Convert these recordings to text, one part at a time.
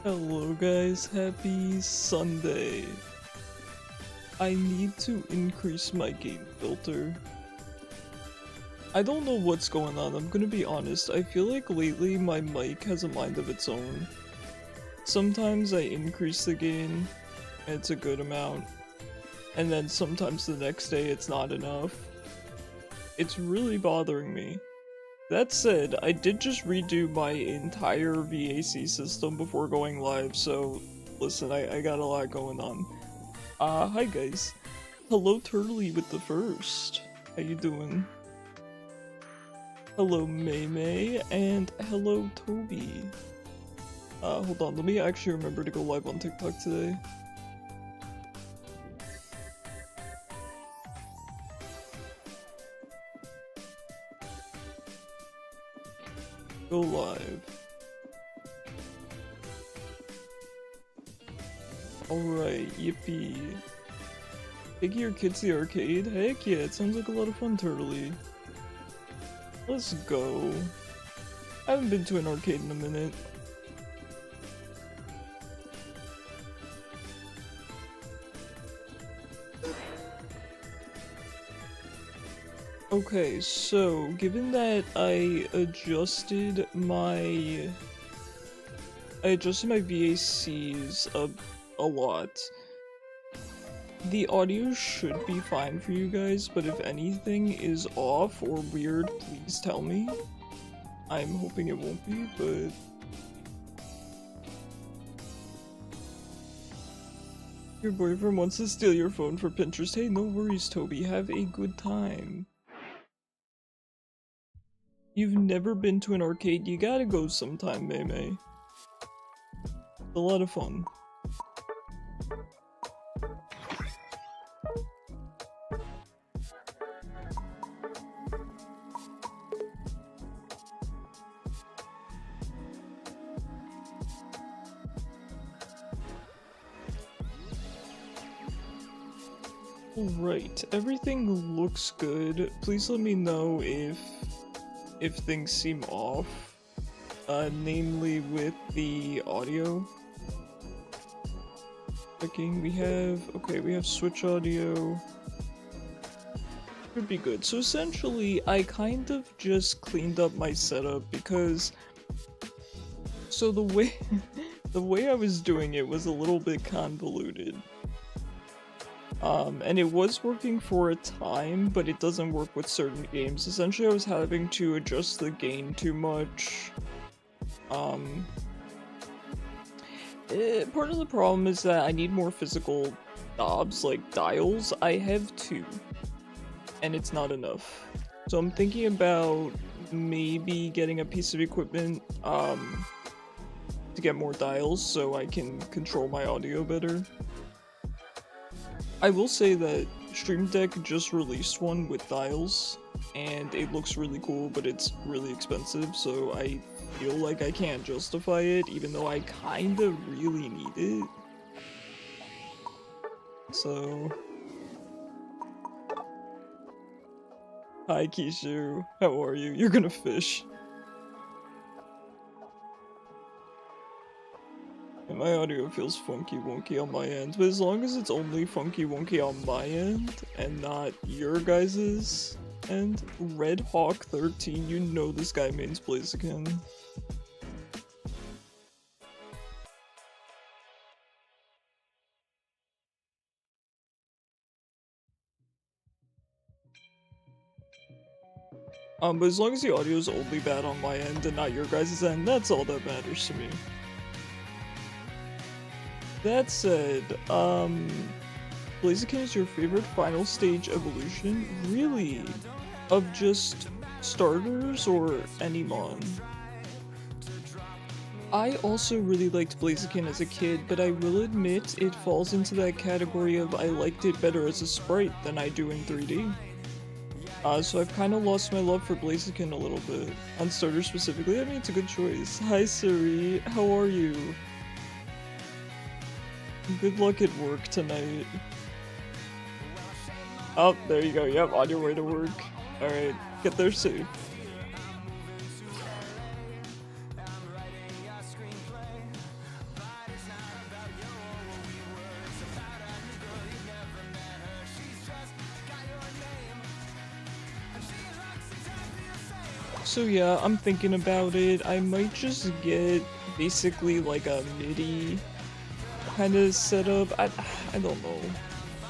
Hello guys, happy Sunday. I need to increase my game filter. I don't know what's going on, I'm gonna be honest. I feel like lately my mic has a mind of its own. Sometimes I increase the gain, and it's a good amount, and then sometimes the next day it's not enough. It's really bothering me. That said, I did just redo my entire VAC system before going live, so listen, I got a lot going on. Hi guys. Hello Turtley with the first. How you doing? Hello May, and hello Toby. Hold on, let me actually remember to go live on TikTok today. Go live. Alright, yippee. Taking your kids to the arcade? Heck yeah, it sounds like a lot of fun, Turtley. Let's go. I haven't been to an arcade in a minute. Okay, so given that I adjusted my VACs a lot, the audio should be fine for you guys, but if anything is off or weird, please tell me. I'm hoping it won't be, but your boyfriend wants to steal your phone for Pinterest. Hey, no worries, Toby. Have a good time. You've never been to an arcade? You gotta go sometime, May. It's a lot of fun. Alright, everything looks good. Please let me know if things seem off, namely with the audio. Checking, we have switch audio. Should be good. So essentially, I kind of just cleaned up my setup because, so the way I was doing it was a little bit convoluted. And it was working for a time, but it doesn't work with certain games. Essentially, I was having to adjust the gain too much. Part of the problem is that I need more physical knobs, like dials. I have 2, and it's not enough. So I'm thinking about maybe getting a piece of equipment, to get more dials so I can control my audio better. I will say that Stream Deck just released one with dials, and it looks really cool, but it's really expensive, so I feel like I can't justify it, even though I kinda really need it. So... Hi Kishu, how are you? You're gonna fish. And my audio feels funky wonky on my end, but as long as it's only funky wonky on my end, and not your guys's end, Red Hawk 13, you know this guy mains Blaziken. But as long as the audio is only bad on my end and not your guys' end, that's all that matters to me. That said, Blaziken is your favorite final stage evolution? Really? Of just starters or any mon? I also really liked Blaziken as a kid, but I will admit it falls into that category of I liked it better as a sprite than I do in 3D. So I've kind of lost my love for Blaziken a little bit. On starters specifically, I mean it's a good choice. Hi Siri, how are you? Good luck at work tonight. Oh, there you go. Yep, on your way to work. Alright, get there safe. So yeah, I'm thinking about it. I might just get basically like a MIDI kind of setup. I don't know.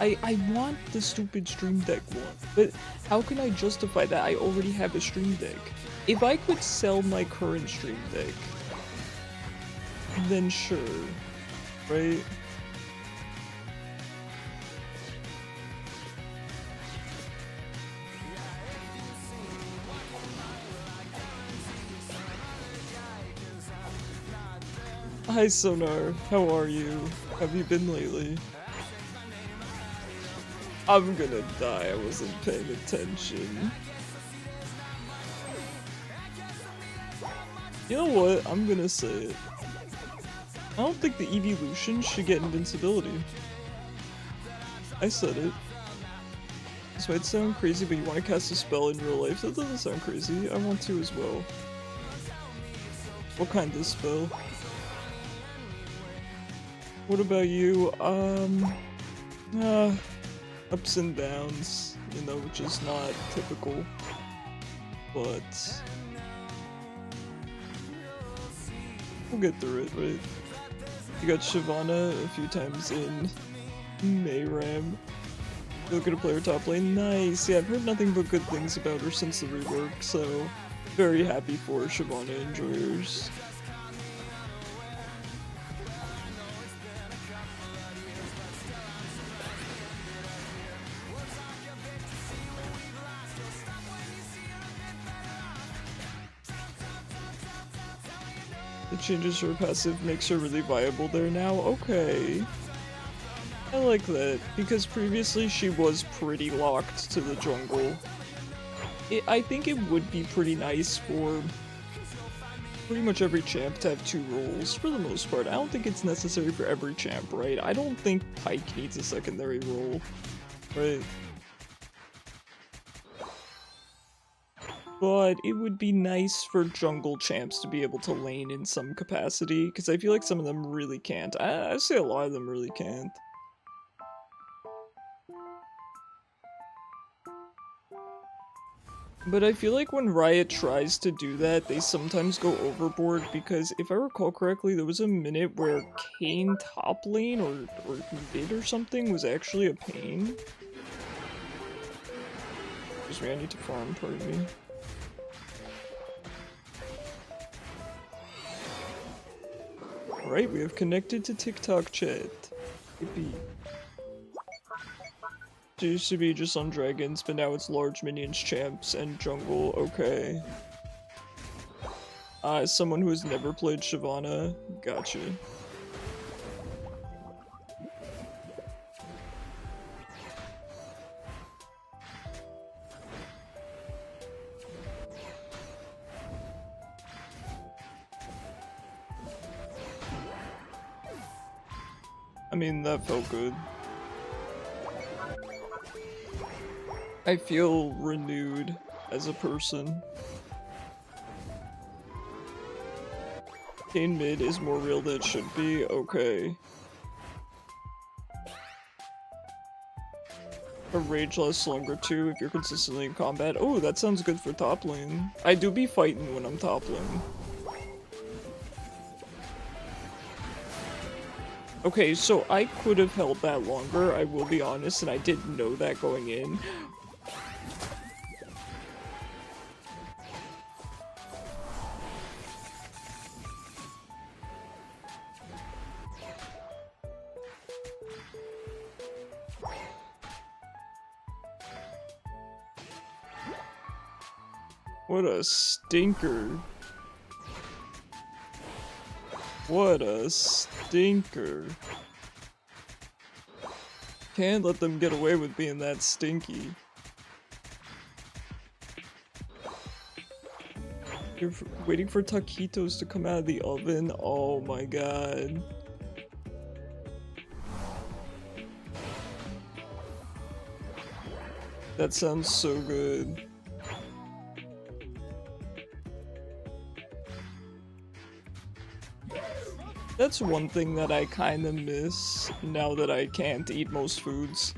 I want the stupid Stream Deck one, but how can I justify that? I already have a Stream Deck. If I could sell my current Stream Deck, then sure, right? Hi Sonar, how are you? Have you been lately? I'm gonna die, I wasn't paying attention. You know what? I'm gonna say it. I don't think the evolution should get invincibility. I said it. This might sound crazy, but you want to cast a spell in real life? That doesn't sound crazy. I want to as well. What kind of spell? What about you? Ups and downs, you know, which is not typical, but we'll get through it, right? You got Shyvana a few times in Mayram. You're looking to play her top lane? Nice! Yeah, I've heard nothing but good things about her since the rework, so very happy for Shyvana enjoyers. The changes to her passive makes her really viable there now. Okay. I like that, because previously she was pretty locked to the jungle. I think it would be pretty nice for pretty much every champ to have 2 roles, for the most part. I don't think it's necessary for every champ, right? I don't think Pyke needs a secondary role, right? But it would be nice for jungle champs to be able to lane in some capacity, because I feel like some of them really can't. I say a lot of them really can't. But I feel like when Riot tries to do that, they sometimes go overboard, because if I recall correctly, there was a minute where Kayn top lane or mid or something was actually a pain. Excuse me, I need to farm, pardon me. Right, we have connected to TikTok chat. Yippee. It used to be just on dragons, but now it's large minions, champs, and jungle. Okay. As someone who has never played Shyvana, gotcha. I mean, that felt good. I feel renewed as a person. Kayn mid is more real than it should be, okay. A rage lasts longer too if you're consistently in combat. Oh, that sounds good for top lane. I do be fighting when I'm top lane. Okay, so I could have held that longer, I will be honest, and I didn't know that going in. What a stinker. What a stinker. Can't let them get away with being that stinky. You're waiting for taquitos to come out of the oven? Oh my god. That sounds so good. That's one thing that I kinda miss now that I can't eat most foods.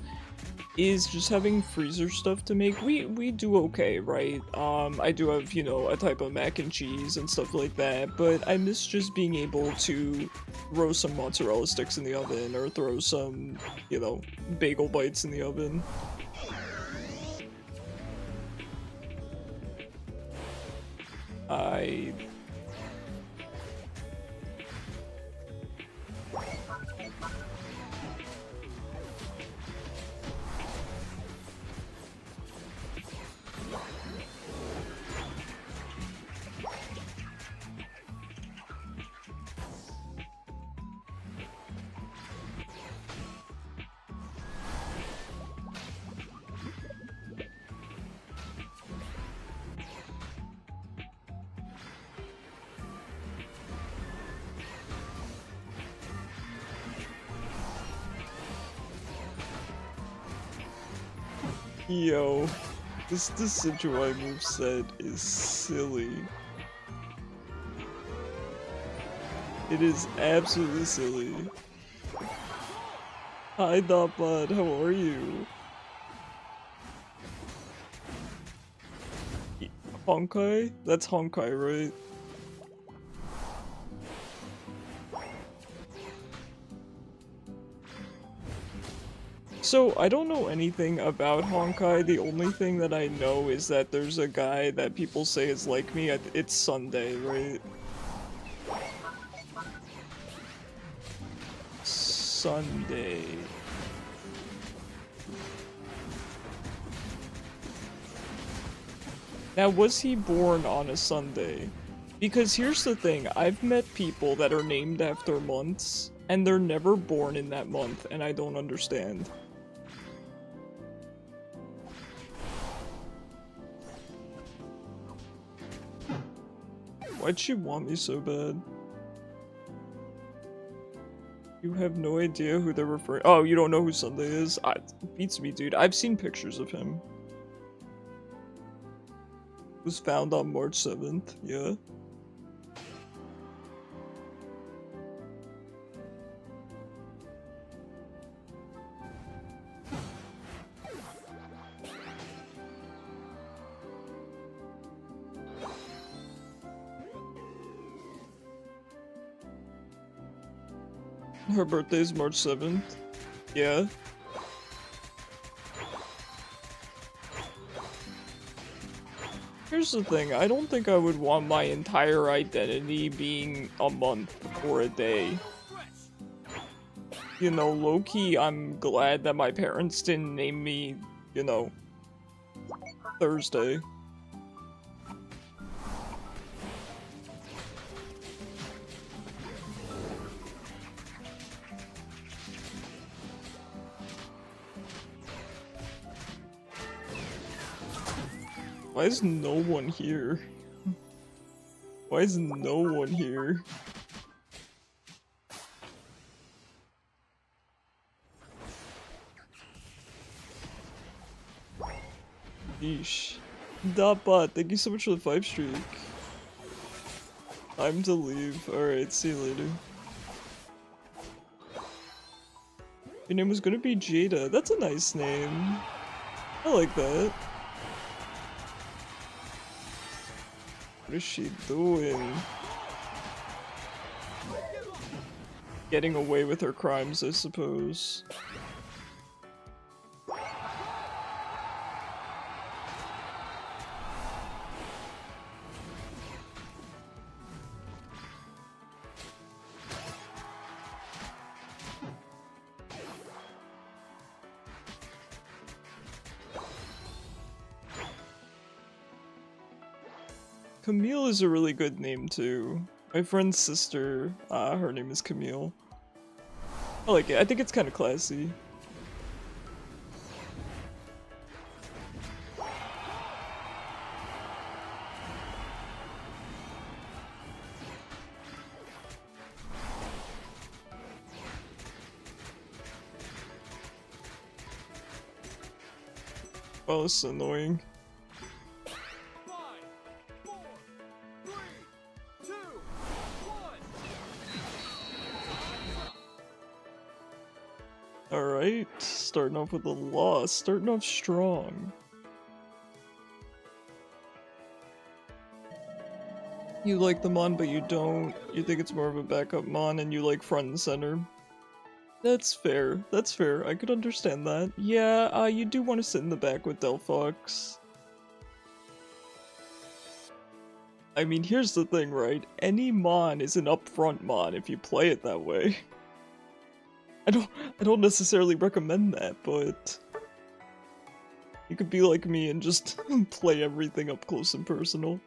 is just having freezer stuff to make. We do okay, right? I do have, you know, a type of mac and cheese and stuff like that, but I miss just being able to throw some mozzarella sticks in the oven or throw some, you know, bagel bites in the oven. Yo, this HHCHA moveset is silly. It is absolutely silly. Hi Dotbot, how are you? Honkai? That's Honkai, right? So, I don't know anything about Honkai. The only thing that I know is that there's a guy that people say is like me. It's Sunday, right? Sunday. Now, was he born on a Sunday? Because here's the thing, I've met people that are named after months, and they're never born in that month, and I don't understand. Why'd she want me so bad? You have no idea who they're referring— oh, you don't know who Sunday is? Beats me, dude. I've seen pictures of him. Was found on March 7th, yeah. Her birthday is March 7th. Yeah. Here's the thing, I don't think I would want my entire identity being a month or a day. You know, low-key, I'm glad that my parents didn't name me, you know, Thursday. Why is no one here? Why is no one here? Yeesh. Dotbot, thank you so much for the 5 streak. Time to leave. Alright, see you later. Your name was gonna be Jada. That's a nice name. I like that. What is she doing? Getting away with her crimes, I suppose. Camille is a really good name too. My friend's sister, her name is Camille. I like it. I think it's kind of classy. Oh, this is annoying. Alright, starting off with a loss, starting off strong. You like the Mon, but you don't. You think it's more of a backup Mon, and you like front and center. That's fair. That's fair. I could understand that. Yeah, you do want to sit in the back with Delphox. I mean, here's the thing, right? Any Mon is an upfront Mon if you play it that way. I don't necessarily recommend that, but you could be like me and just play everything up close and personal.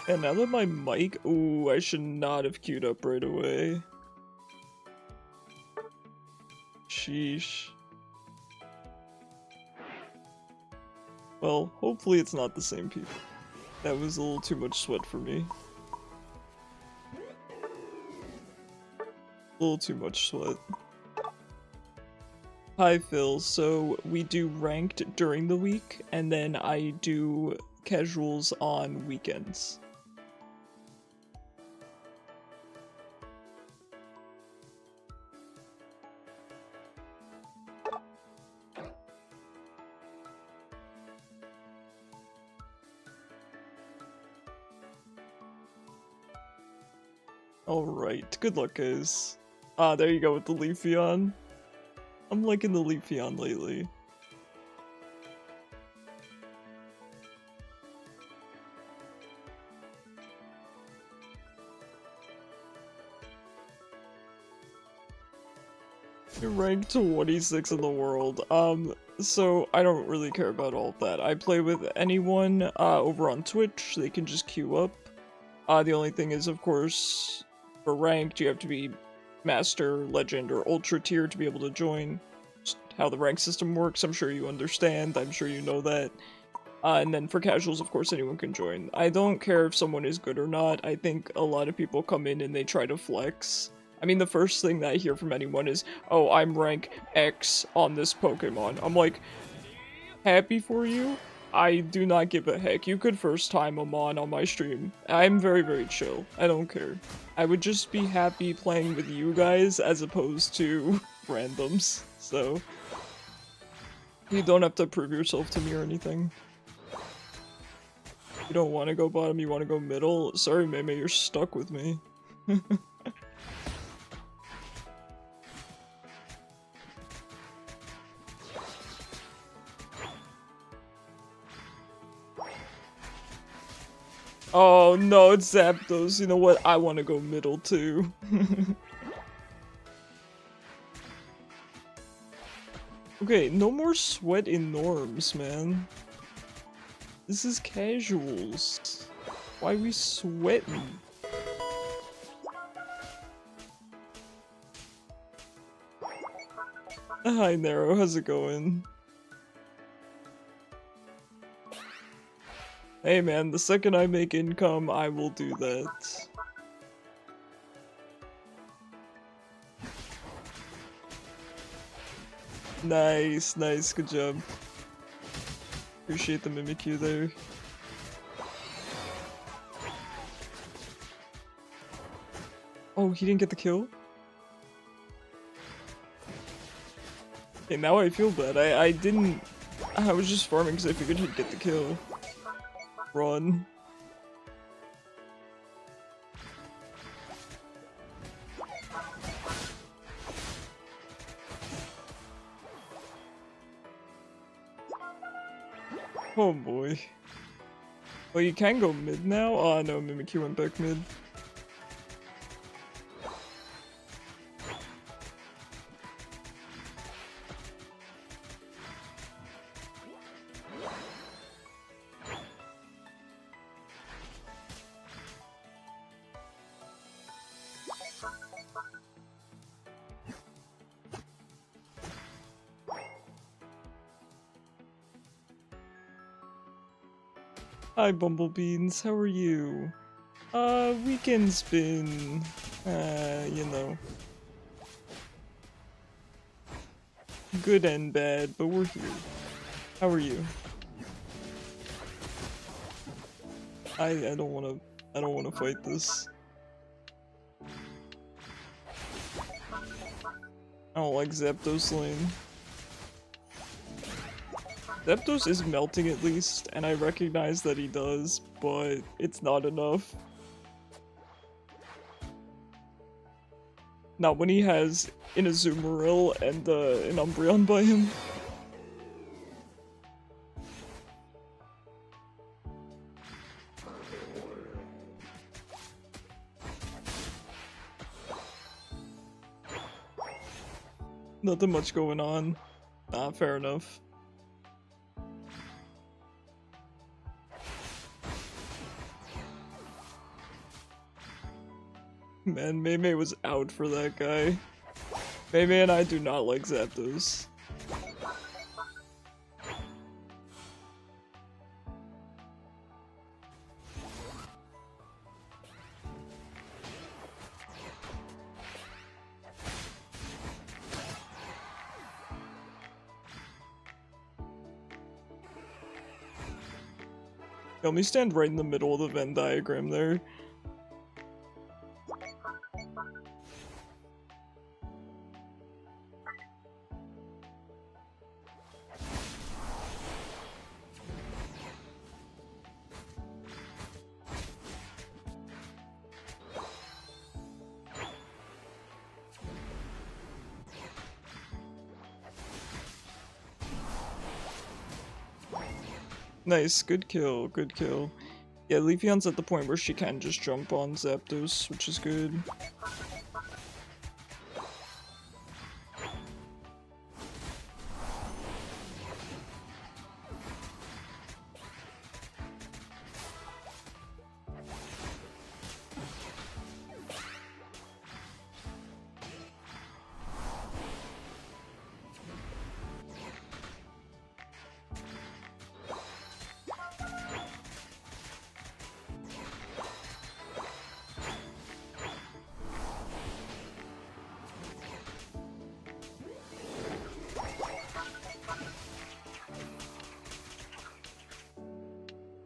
And now that my mic— ooh, I should not have queued up right away. Sheesh. Well, hopefully it's not the same people. That was a little too much sweat for me. A little too much sweat. Hi Phil, so we do ranked during the week, and then I do casuals on weekends. Alright, good luck guys. Ah, there you go with the Leafeon. I'm liking the Leafeon lately. You're ranked 26 in the world. So I don't really care about all of that. I play with anyone over on Twitch. They can just queue up. The only thing is, of course, for ranked, you have to be Master, Legend, or Ultra tier to be able to join. Just how the rank system works, I'm sure you understand. I'm sure you know that. And then for casuals, of course, anyone can join. I don't care if someone is good or not. I think a lot of people come in and they try to flex. I mean, the first thing that I hear from anyone is, oh, I'm rank X on this Pokemon. I'm like, happy for you? I do not give a heck. You could first time a Mon on my stream. I'm very, very chill. I don't care. I would just be happy playing with you guys as opposed to randoms. So, you don't have to prove yourself to me or anything. You don't want to go bottom, you want to go middle? Sorry, Meme, you're stuck with me. Oh no, it's Zapdos. You know what? I want to go middle too. Okay, no more sweat in norms, man. This is casuals. Why are we sweating? Hi, Nero. How's it going? Hey man, the second I make income, I will do that. Nice, nice, good job. Appreciate the Mimikyu there. Oh, he didn't get the kill? Okay, now I feel bad. I didn't... I was just farming because I figured he'd get the kill. Run. Oh boy. Well, you can go mid now? Oh no, Mimikyu went back mid. Hi Bumblebeans, how are you? Weekend's been, you know. Good and bad, but we're here. How are you? I don't wanna fight this. I don't like Zapdos lane. Zapdos is melting at least, and I recognize that he does, but it's not enough. Not when he has an Azumarill and an Umbreon by him. Nothing much going on. Fair enough. Man, Mei was out for that guy. Mei and I do not like Zapdos. Let me stand right in the middle of the Venn diagram there. Nice, good kill, good kill. Yeah, Leafeon's at the point where she can just jump on Zapdos, which is good.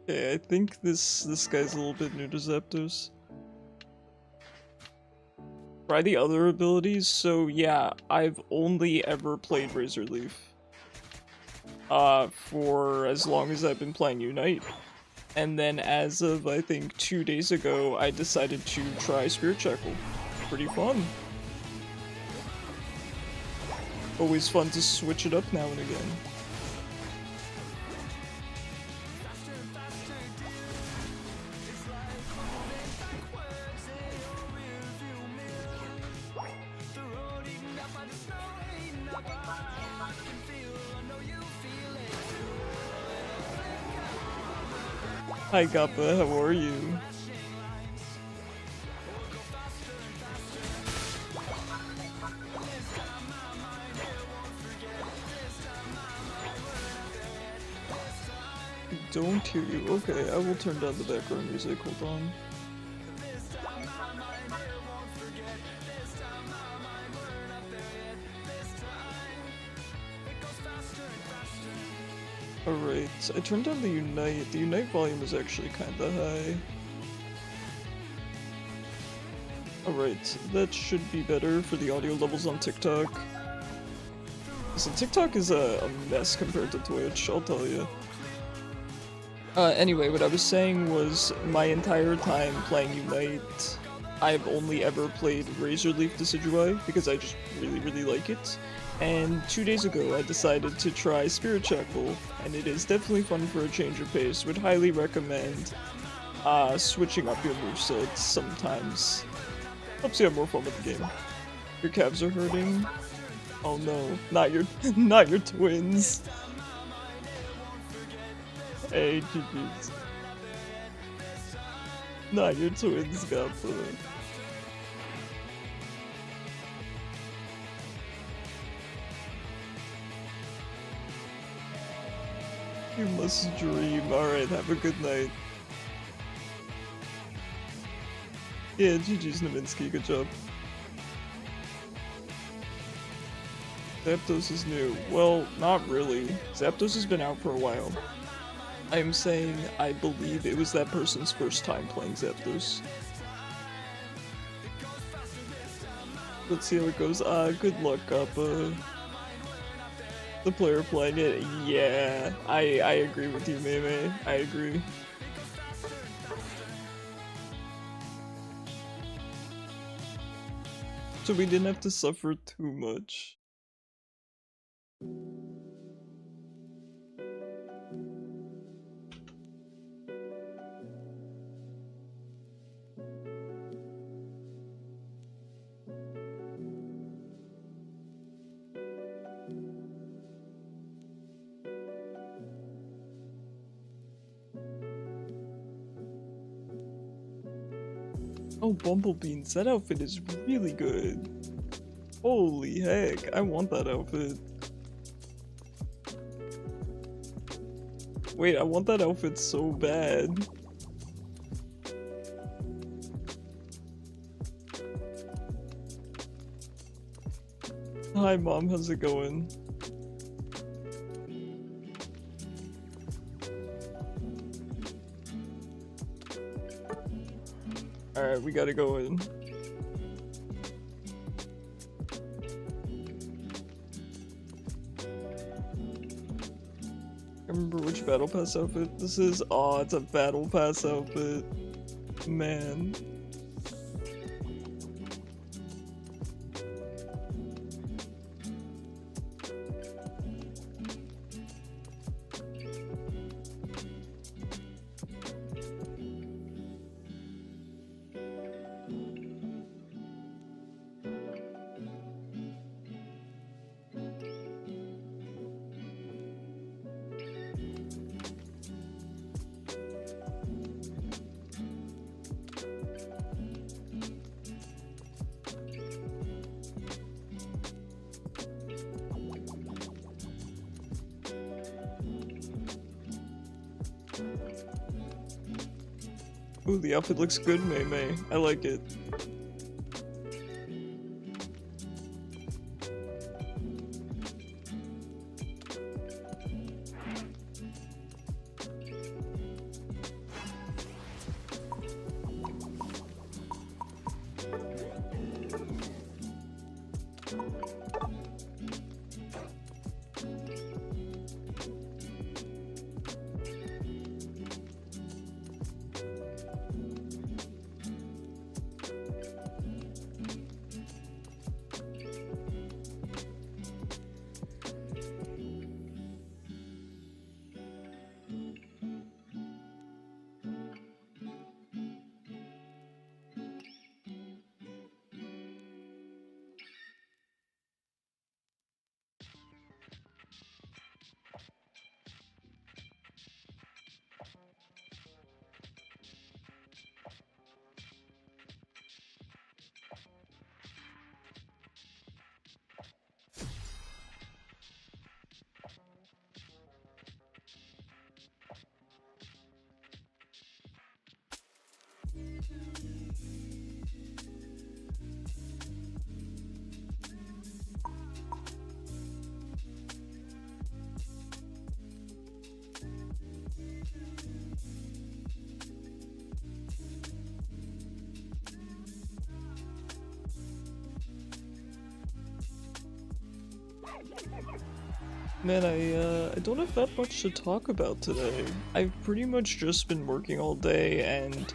Okay, I think this guy's a little bit new to Zapdos. Try the other abilities. So yeah, I've only ever played Razor Leaf. For as long as I've been playing Unite. And then as of, I think, 2 days ago, I decided to try Spirit Shackle. Pretty fun. Always fun to switch it up now and again. Hi Gappa, how are you? Don't hear you. Okay, I will turn down the background music, hold on. Alright, I turned down the Unite. The Unite volume is actually kinda high. Alright, that should be better for the audio levels on TikTok. So TikTok is a mess compared to Twitch, I'll tell you. Anyway, what I was saying was, my entire time playing Unite, I've only ever played Razor Leaf Decidueye, because I just really like it. And 2 days ago, I decided to try Spirit Shackle, and it is definitely fun for a change of pace. Would highly recommend switching up your movesets sometimes. Helps you have more fun with the game. Your calves are hurting. Oh no, not your twins. Hey, GG's. Not your twins, Gappa. You must dream. Alright, have a good night. Yeah, GG's Naminsky, good job. Zapdos is new. Well, not really. Zapdos has been out for a while. I'm saying I believe it was that person's first time playing Zapdos. Let's see how it goes. Good luck, Kappa. The player playing it, yeah. I agree with you, Mei. I agree. So we didn't have to suffer too much. Oh, Bumblebeans, that outfit is really good. Holy heck, I want that outfit. Wait, I want that outfit so bad. Hi mom, how's it going? Alright, we gotta go in. I remember which battle pass outfit this is. Oh, it's a battle pass outfit. Man. Ooh, the outfit looks good, Mei. I like it. Man, I don't have that much to talk about today. I've pretty much just been working all day and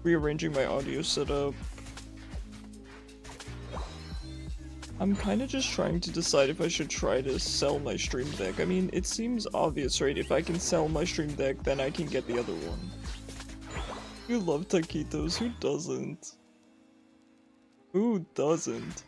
rearranging my audio setup. I'm kinda just trying to decide if I should try to sell my Stream Deck. I mean, it seems obvious, right? If I can sell my Stream Deck, then I can get the other one. You love taquitos, who doesn't? Who doesn't?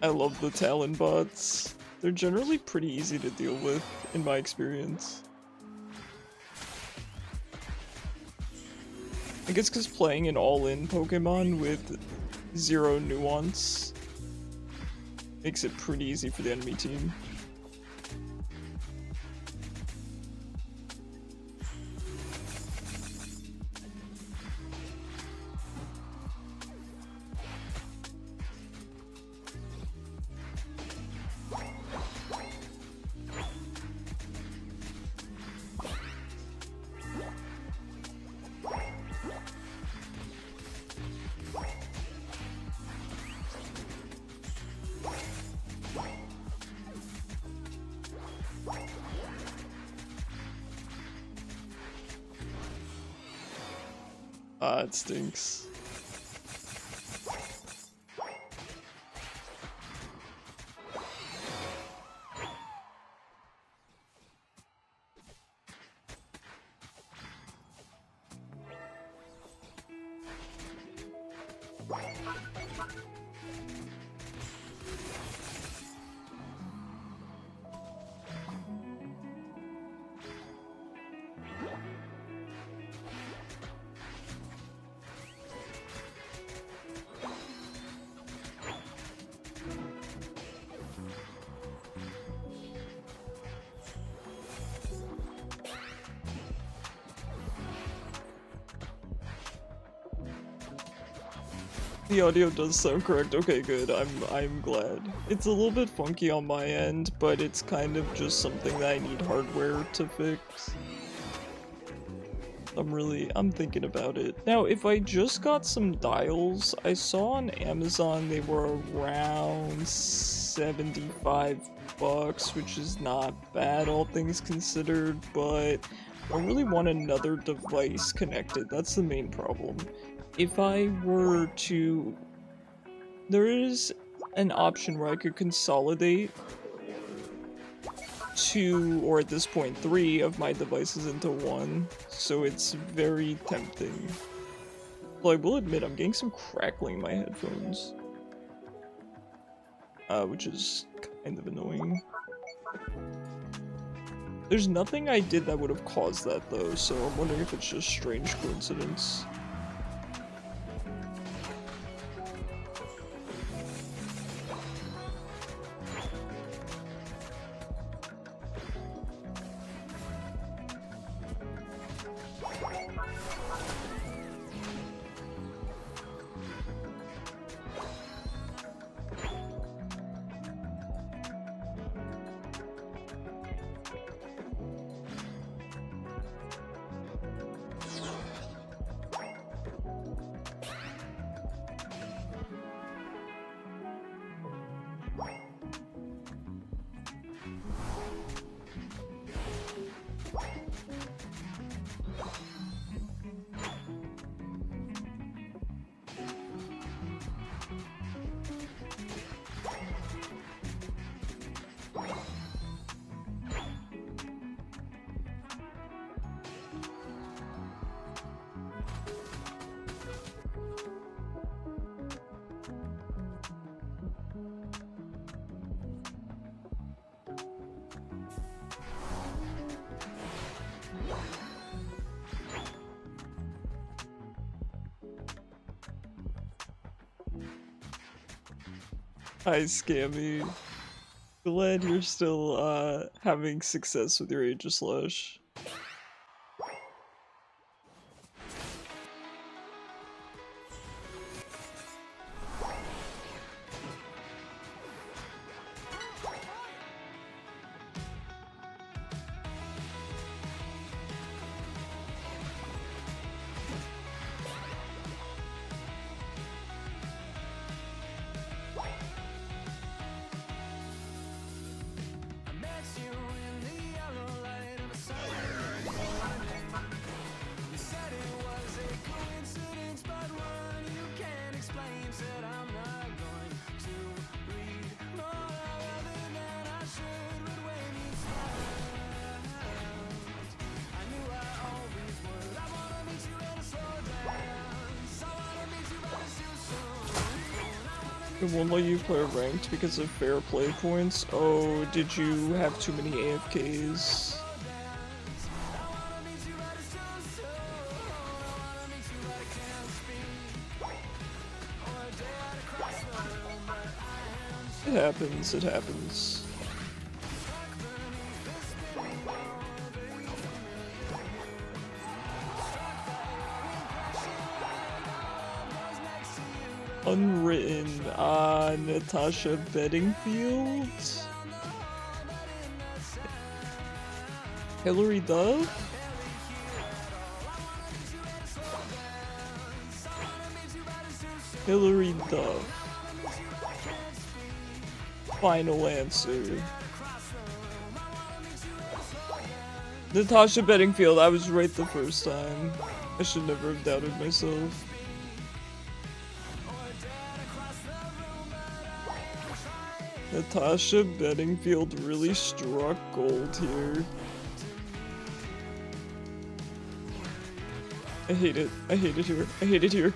I love the Talon bots. They're generally pretty easy to deal with, in my experience. I guess because playing an all-in Pokemon with zero nuance makes it pretty easy for the enemy team. Ah, it stinks. The audio does sound correct. Okay, good. I'm glad. It's a little bit funky on my end, but it's kind of just something that I need hardware to fix. I'm thinking about it. Now, if I just got some dials, I saw on Amazon they were around 75 bucks, which is not bad all things considered, but I really want another device connected. That's the main problem. If I were to... There is an option where I could consolidate 2, or at this point 3, of my devices into one, so it's very tempting. Well, I will admit I'm getting some crackling in my headphones, which is kind of annoying. There's nothing I did that would have caused that though, so I'm wondering if it's just strange coincidence. Hi, Scammy. Glad you're still, having success with your HHCHA. It won't let you play ranked because of fair play points. Oh, did you have too many AFKs? It happens, it happens. Unwritten, Natasha Bedingfield? Hillary Duff? Hillary Duff. Final answer. Natasha Bedingfield, I was right the first time. I should never have doubted myself. Natasha Bedingfield really struck gold here. I hate it. I hate it here. I hate it here.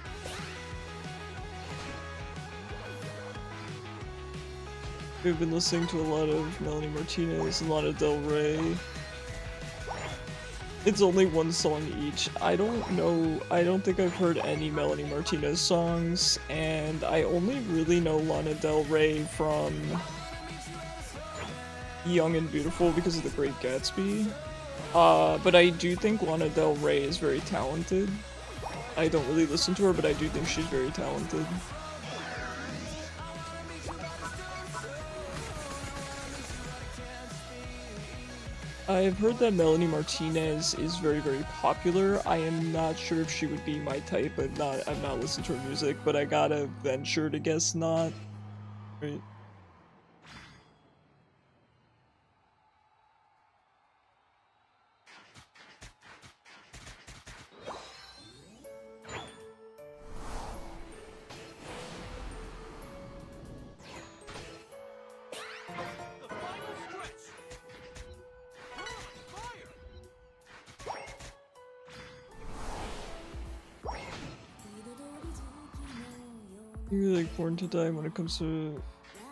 We've been listening to a lot of Melanie Martinez, a lot of Del Rey. It's only one song each. I don't know, I don't think I've heard any Melanie Martinez songs, and I only really know Lana Del Rey from Young and Beautiful because of The Great Gatsby. But I do think Lana Del Rey is very talented. I don't really listen to her, but I do think she's very talented. I've heard that Melanie Martinez is very, very popular. I am not sure if she would be my type, I've not listened to her music, but I gotta venture to guess not. Right. You like Born to Die when it comes to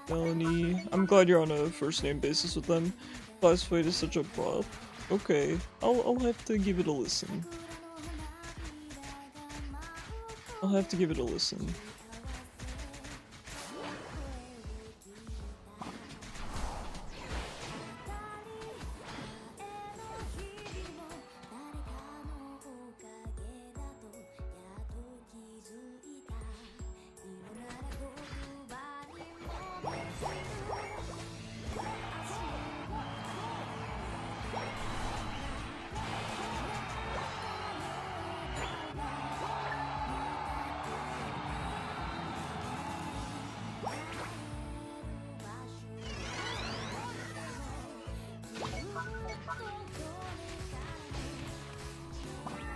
Melanie. I'm glad you're on a first name basis with them. Class Fight is such a bop. Okay, I'll have to give it a listen. I'll have to give it a listen.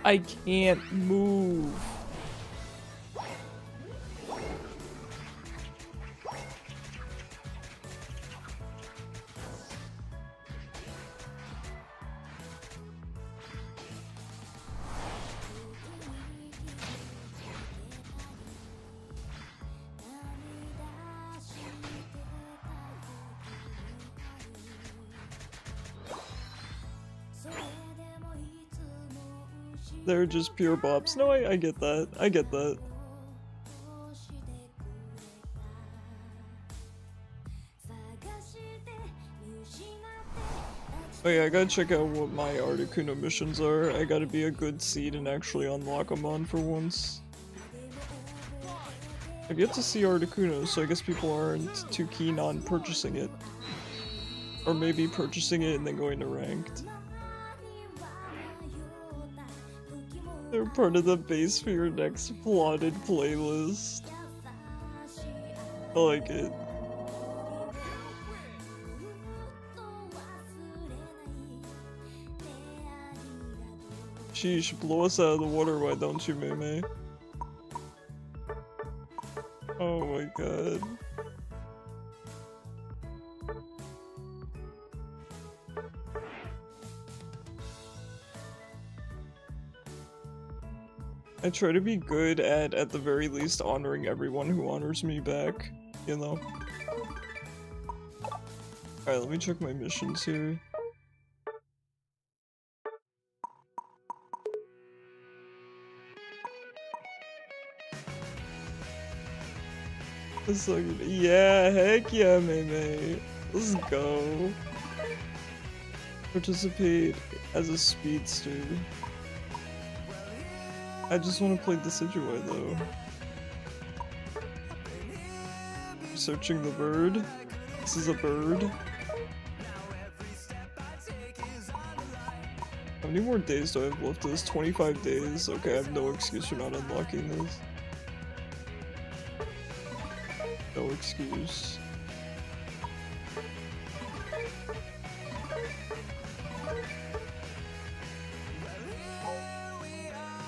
I can't move. They're just pure bops. No, I get that. I get that. Oh yeah, I gotta check out what my Articuno missions are. I gotta be a good seed and actually unlock them on for once. I've yet to see Articuno, so I guess people aren't too keen on purchasing it. Or maybe purchasing it and then going to ranked. They're part of the base for your next plotted playlist. I like it. Sheesh, blow us out of the water, why don't you, Mei? Oh my god. I try to be good at the very least, honoring everyone who honors me back, you know? Alright, let me check my missions here. It's like, yeah, heck yeah, May. Let's go. Participate as a speedster. I just want to play the Decidueye though. Searching the bird. This is a bird. How many more days do I have left? This 25 days. Okay, I have no excuse for not unlocking this. No excuse.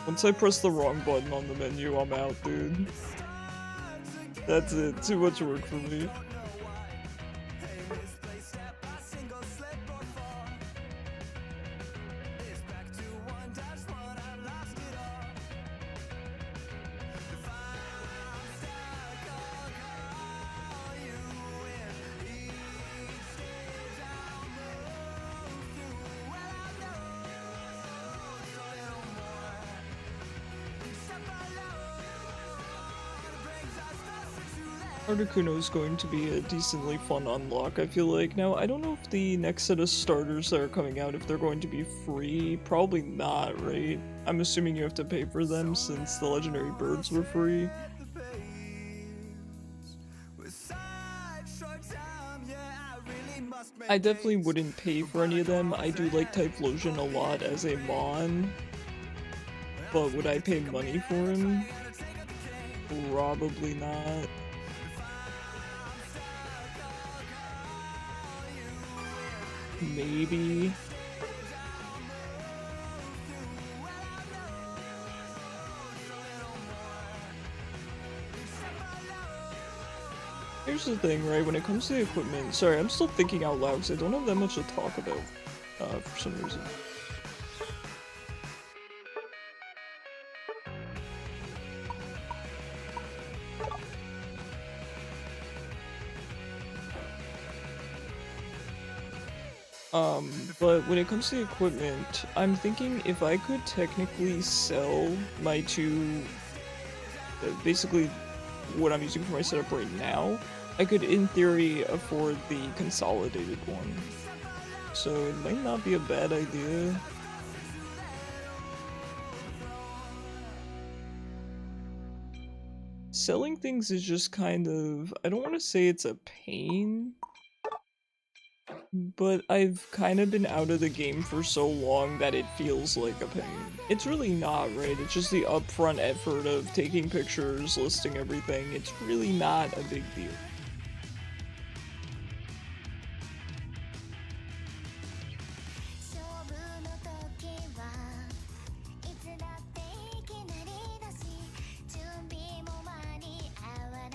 Once I press the wrong button on the menu, I'm out, dude. That's it. Too much work for me. Articuno is going to be a decently fun unlock, I feel like. Now, I don't know if the next set of starters that are coming out, if they're going to be free. Probably not, right? I'm assuming you have to pay for them since the legendary birds were free. I definitely wouldn't pay for any of them. I do like Typhlosion a lot as a mon. But would I pay money for him? Probably not. Maybe. Here's the thing, right? When it comes to the equipment, sorry, I'm still thinking out loud because I don't have that much to talk about for some reason. But when it comes to the equipment, I'm thinking if I could technically sell my two, basically what I'm using for my setup right now, I could in theory afford the consolidated one. So it might not be a bad idea. Selling things is just kind of, I don't want to say it's a pain, but I've kind of been out of the game for so long that it feels like a pain. It's really not, right? It's just the upfront effort of taking pictures, listing everything. It's really not a big deal.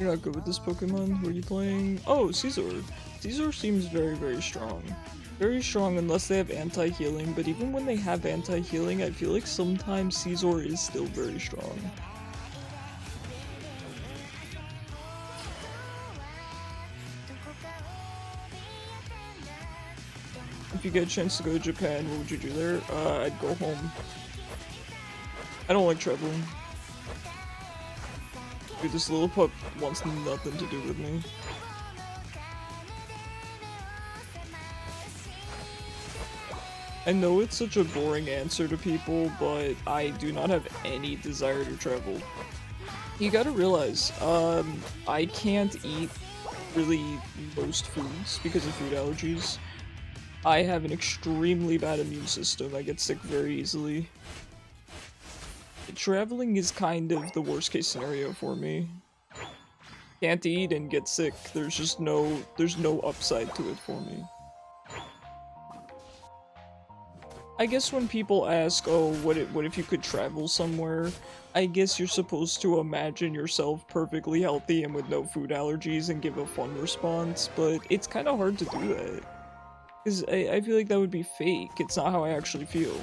You're not good with this Pokemon? Who are you playing? Oh, Caesar. Caesar seems very, very strong. Very strong unless they have anti-healing, but even when they have anti-healing, I feel like sometimes Caesar is still very strong. If you get a chance to go to Japan, what would you do there? I'd go home. I don't like traveling. Dude, this little pup wants nothing to do with me. I know it's such a boring answer to people, but I do not have any desire to travel. You gotta realize, I can't eat really most foods because of food allergies. I have an extremely bad immune system. I get sick very easily. Traveling is kind of the worst case scenario for me. Can't eat and get sick. There's no upside to it for me. I guess when people ask, oh, what if you could travel somewhere? I guess you're supposed to imagine yourself perfectly healthy and with no food allergies and give a fun response, but it's kind of hard to do that. Because I feel like that would be fake. It's not how I actually feel.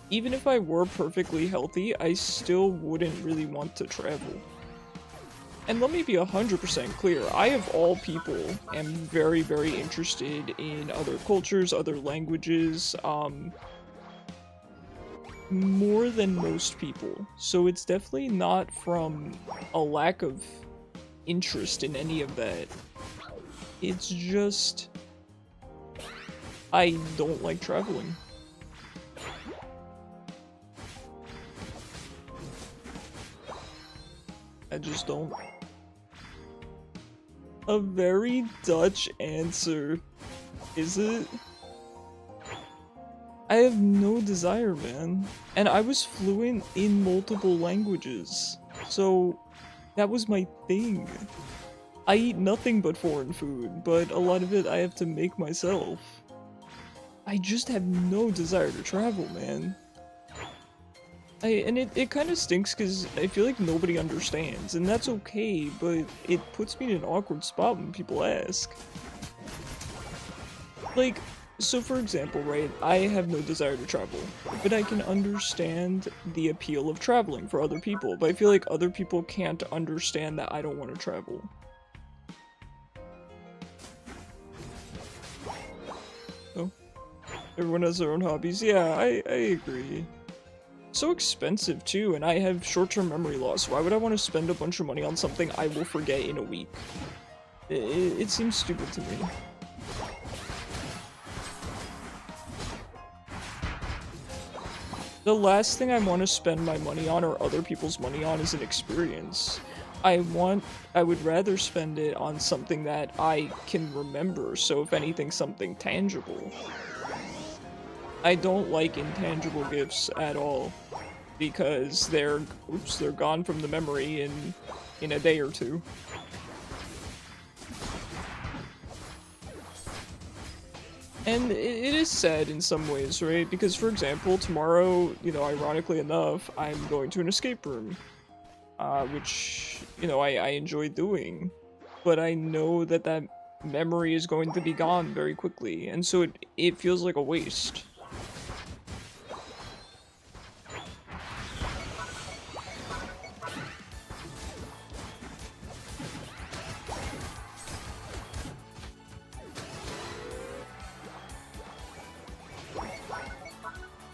Even if I were perfectly healthy, I still wouldn't really want to travel. And let me be 100% clear, I of all people am very, very interested in other cultures, other languages, more than most people. So it's definitely not from a lack of interest in any of that. It's just I don't like traveling. I just don't. A very Dutch answer, is it? I have no desire, man. And I was fluent in multiple languages, so that was my thing. I eat nothing but foreign food, but a lot of it I have to make myself. I just have no desire to travel, man. And it kind of stinks because I feel like nobody understands, and that's okay, but it puts me in an awkward spot when people ask. Like, so for example, right, I have no desire to travel, but I can understand the appeal of traveling for other people, but I feel like other people can't understand that I don't want to travel. Oh, everyone has their own hobbies. Yeah, I agree. So expensive too, and I have short-term memory loss. Why would I want to spend a bunch of money on something I will forget in a week? It seems stupid to me. The last thing I want to spend my money on or other people's money on is an experience. I would rather spend it on something that I can remember, so if anything, something tangible. I don't like intangible gifts at all, because they're gone from the memory in a day or two. And it is sad in some ways, right? Because, for example, tomorrow, you know, ironically enough, I'm going to an escape room, which, you know, I enjoy doing, but I know that that memory is going to be gone very quickly, and so it feels like a waste.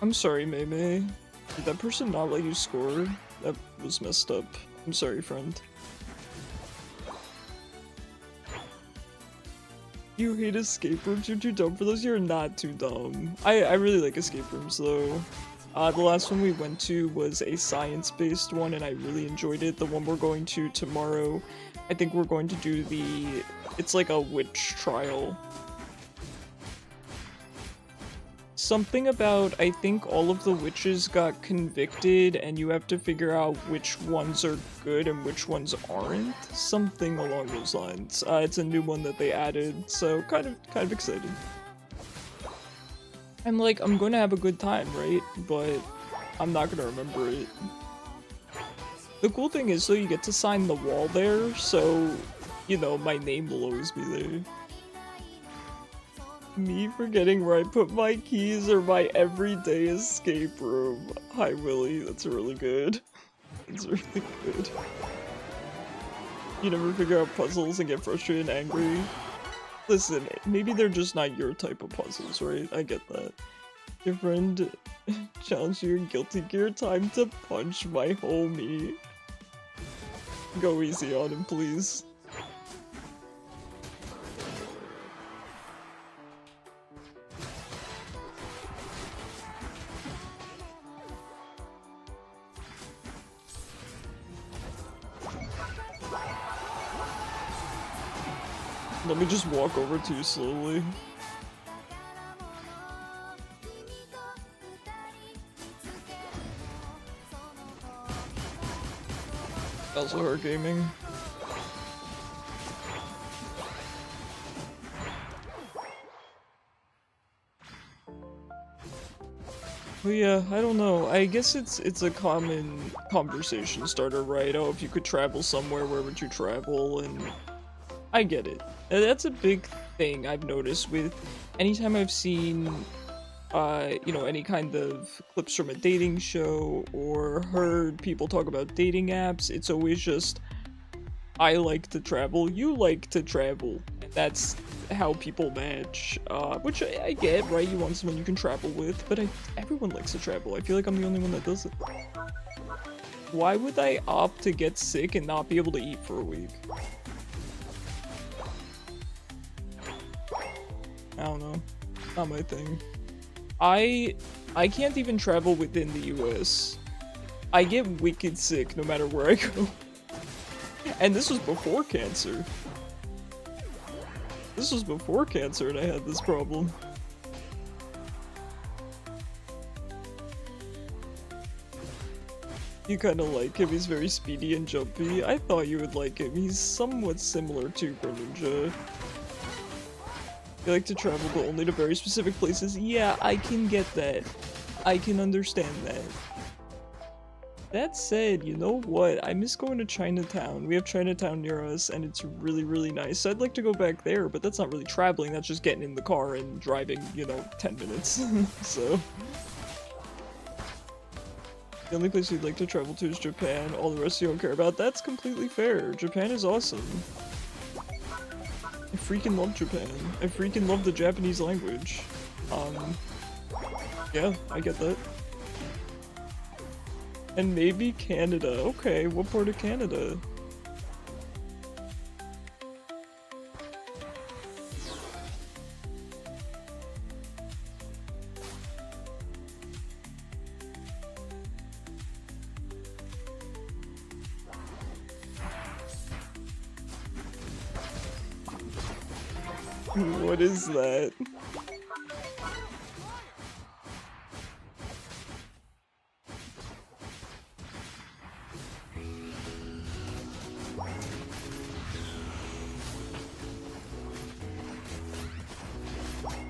I'm sorry, Mei. Did that person not let you score? That was messed up. I'm sorry, friend. You hate escape rooms? You're too dumb for those? You're not too dumb. I really like escape rooms, though. The last one we went to was a science-based one, and I really enjoyed it. The one we're going to tomorrow, I think we're going to do it's like a witch trial. Something about, I think all of the witches got convicted and you have to figure out which ones are good and which ones aren't. Something along those lines. It's a new one that they added, so kind of excited. I'm like, I'm gonna have a good time, right? But I'm not gonna remember it. The cool thing is, though, you get to sign the wall there, so, you know, my name will always be there. Me forgetting where I put my keys or my everyday escape room. Hi, Willie. That's really good. That's really good. You never figure out puzzles and get frustrated and angry? Listen, maybe they're just not your type of puzzles, right? I get that. Your friend challenged you in Guilty Gear. Time to punch my homie. Go easy on him, please. Let me just walk over to you slowly. Also her gaming. But yeah, I don't know. I guess it's a common conversation starter, right? Oh, if you could travel somewhere, where would you travel? And I get it. That's a big thing I've noticed with anytime I've seen, you know, any kind of clips from a dating show or heard people talk about dating apps, it's always just, I like to travel, you like to travel. And that's how people match, which I get, right? You want someone you can travel with, but everyone likes to travel. I feel like I'm the only one that does it. Why would I opt to get sick and not be able to eat for a week? I don't know. Not my thing. I can't even travel within the US. I get wicked sick no matter where I go. And this was before cancer. This was before cancer and I had this problem. You kinda like him, he's very speedy and jumpy. I thought you would like him, he's somewhat similar to Greninja. You like to travel but only to very specific places. Yeah, I can get that. I can understand that. That said, you know what? I miss going to Chinatown. We have Chinatown near us and it's really, really nice. So I'd like to go back there, but that's not really traveling, that's just getting in the car and driving, you know, 10 minutes. So... The only place you'd like to travel to is Japan, all the rest you don't care about. That's completely fair. Japan is awesome. I freaking love Japan. I freaking love the Japanese language. Yeah, I get that. And maybe Canada. Okay, what part of Canada? What is that?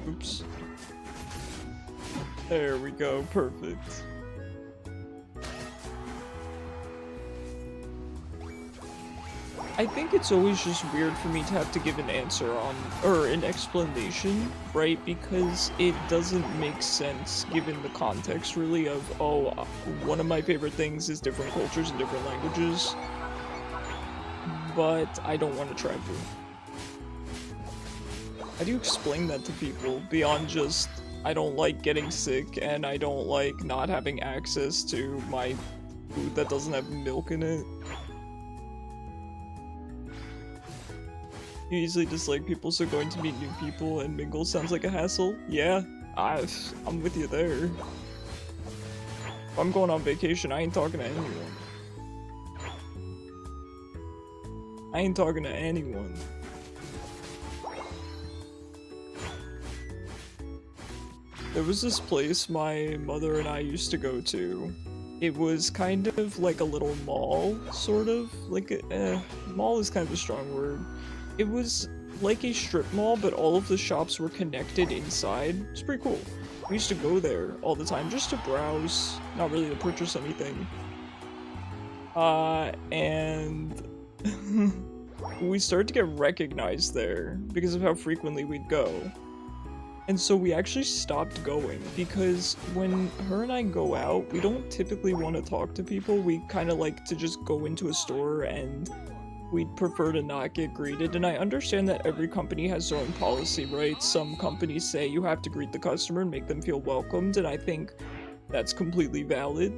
Oops. There we go, perfect. I think it's always just weird for me to have to give an answer on, or an explanation, right? Because it doesn't make sense given the context, really, of, oh, one of my favorite things is different cultures and different languages, but I don't want to travel. How do you explain that to people beyond just, I don't like getting sick and I don't like not having access to my food that doesn't have milk in it? You easily dislike people, so going to meet new people and mingle sounds like a hassle? Yeah, I'm with you there. If I'm going on vacation, I ain't talking to anyone. I ain't talking to anyone. There was this place my mother and I used to go to. It was kind of like a little mall, sort of. Like, mall is kind of a strong word. It was like a strip mall, but all of the shops were connected inside. It's pretty cool. We used to go there all the time just to browse, not really to purchase anything. And we started to get recognized there because of how frequently we'd go. And so we actually stopped going because when her and I go out, we don't typically want to talk to people. We kind of like to just go into a store and we'd prefer to not get greeted. And I understand that every company has their own policy, right? Some companies say you have to greet the customer and make them feel welcomed, and I think that's completely valid.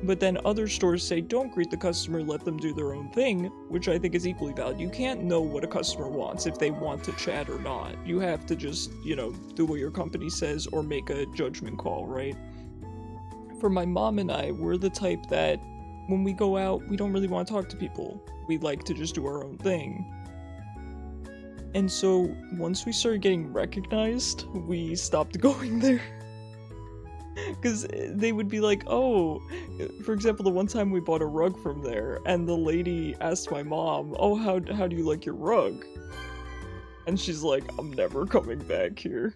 But then other stores say don't greet the customer, let them do their own thing, which I think is equally valid. You can't know what a customer wants if they want to chat or not. You have to just, you know, do what your company says or make a judgment call, right? For my mom and I, we're the type that when we go out, we don't really want to talk to people. We like to just do our own thing. And so once we started getting recognized, we stopped going there. Because they would be like, oh, for example, the one time we bought a rug from there, and the lady asked my mom, oh, how do you like your rug? And she's like, I'm never coming back here.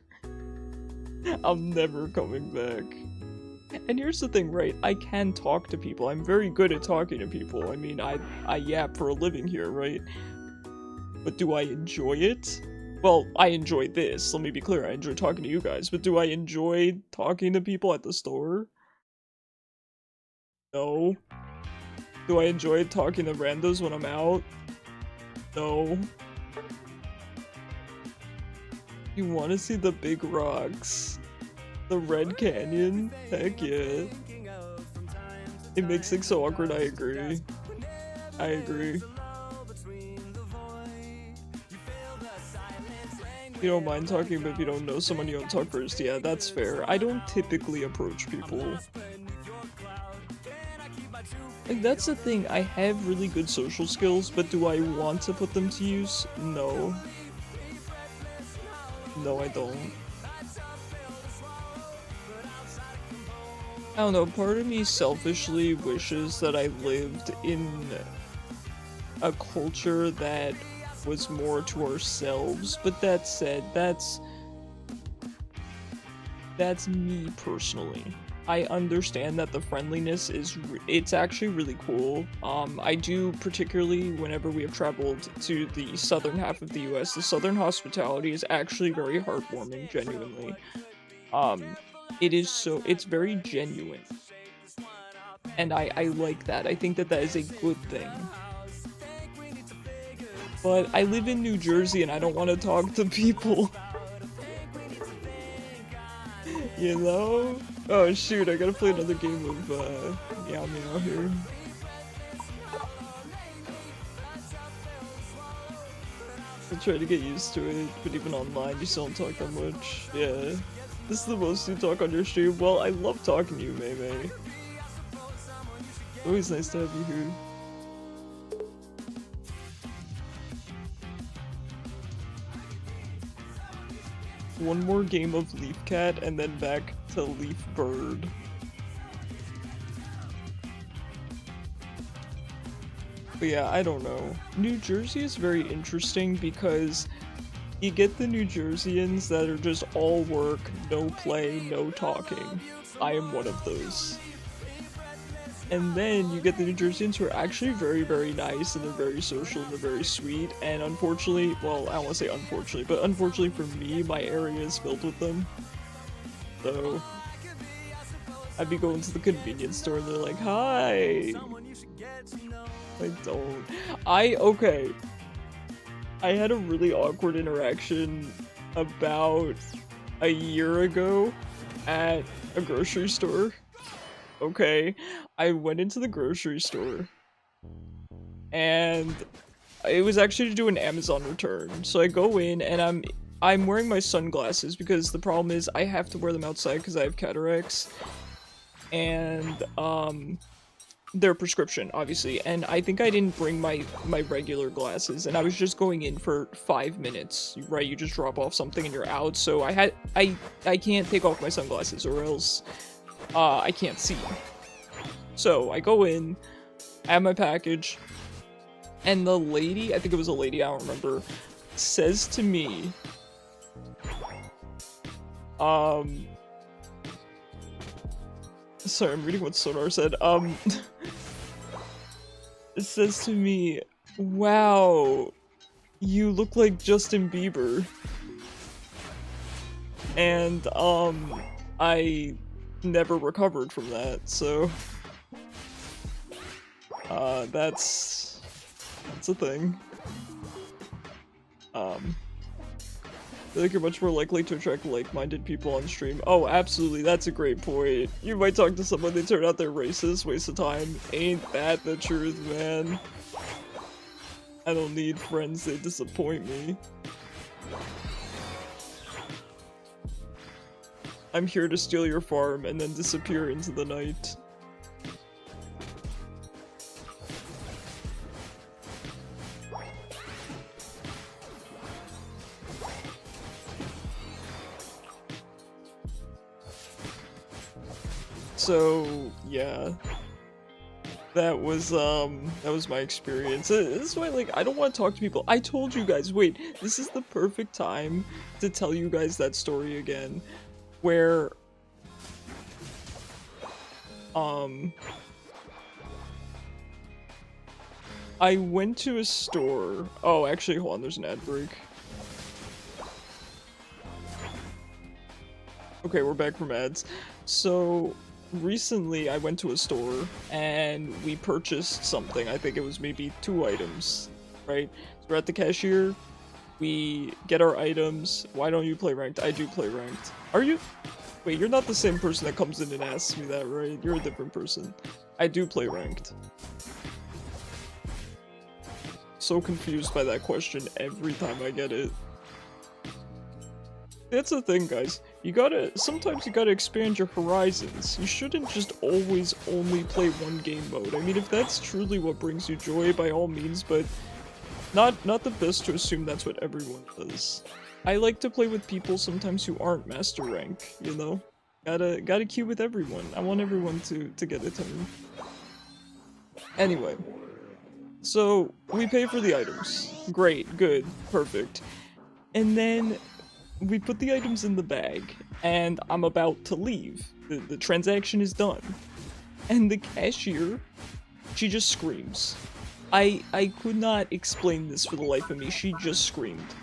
I'm never coming back. And here's the thing, right? I can talk to people. I'm very good at talking to people. I mean, I yap for a living here, right? But do I enjoy it? Well, I enjoy this. Let me be clear. I enjoy talking to you guys. But do I enjoy talking to people at the store? No. Do I enjoy talking to randos when I'm out? No. You want to see the big rocks? The Red Canyon? Heck yeah. It makes things so awkward, I agree. I agree. You don't mind talking, but if you don't know someone, you don't talk first. Yeah, that's fair. I don't typically approach people. Like, that's the thing. I have really good social skills, but do I want to put them to use? No. No, I don't. I don't know, part of me selfishly wishes that I lived in a culture that was more to ourselves, but that said, that's me personally. I understand that the friendliness is it's actually really cool. I do, particularly whenever we have traveled to the southern half of the US, the southern hospitality is actually very heartwarming, genuinely. It's very genuine. And I like that. I think that that is a good thing. But I live in New Jersey and I don't want to talk to people. You know? Oh shoot, I gotta play another game of Meow Meow here. I'll try to get used to it, but even online you still don't talk that much. Yeah. This is the most you talk on your stream. Well, I love talking to you, May. Always nice to have you here. One more game of Leaf Cat and then back to Leaf Bird. But yeah, I don't know. New Jersey is very interesting because you get the New Jerseyans that are just all work, no play, no talking. I am one of those. And then you get the New Jerseyans who are actually very, very nice, and they're very social, and they're very sweet, and unfortunately, well, I don't want to say unfortunately, but unfortunately for me, my area is filled with them. So, I'd be going to the convenience store and they're like, hi! I don't. Okay. I had a really awkward interaction about a year ago at a grocery store. Okay, I went into the grocery store and it was actually to do an Amazon return. So I go in and I'm wearing my sunglasses because the problem is I have to wear them outside because I have cataracts, and they're prescription, obviously, and I think I didn't bring my regular glasses, and I was just going in for 5 minutes, right? You just drop off something and you're out, so I can't take off my sunglasses or else I can't see. So I go in, I have my package, and the lady, I think it was a lady, I don't remember, says to me, sorry, I'm reading what Sonar said, it says to me, wow, you look like Justin Bieber. And, I never recovered from that, so that's a thing. I feel like you're much more likely to attract like-minded people on stream. Oh, absolutely, that's a great point. You might talk to someone, they turn out they're racist, waste of time. Ain't that the truth, man? I don't need friends, they disappoint me. I'm here to steal your farm and then disappear into the night. So, yeah. That was my experience. This is why, like, I don't want to talk to people. I told you guys, wait, this is the perfect time to tell you guys that story again. Where, I went to a store. Oh, actually, hold on, there's an ad break. Okay, we're back from ads. So, recently I went to a store and we purchased something. I think it was maybe 2 items, right? So we're at the cashier, we get our items. Why don't you play ranked? I do play ranked. Are you? Wait, you're not the same person that comes in and asks me that, right? You're a different person. I do play ranked. So confused by that question every time I get it. That's the thing, guys. Sometimes you gotta expand your horizons. You shouldn't just always only play one game mode. I mean, if that's truly what brings you joy, by all means, but not the best to assume that's what everyone does. I like to play with people sometimes who aren't master rank, you know? Gotta queue with everyone. I want everyone to get a turn. Anyway. So, we pay for the items. Great, good, perfect. And then we put the items in the bag, and I'm about to leave. The transaction is done. And the cashier, she just screams. I could not explain this for the life of me. She just screamed.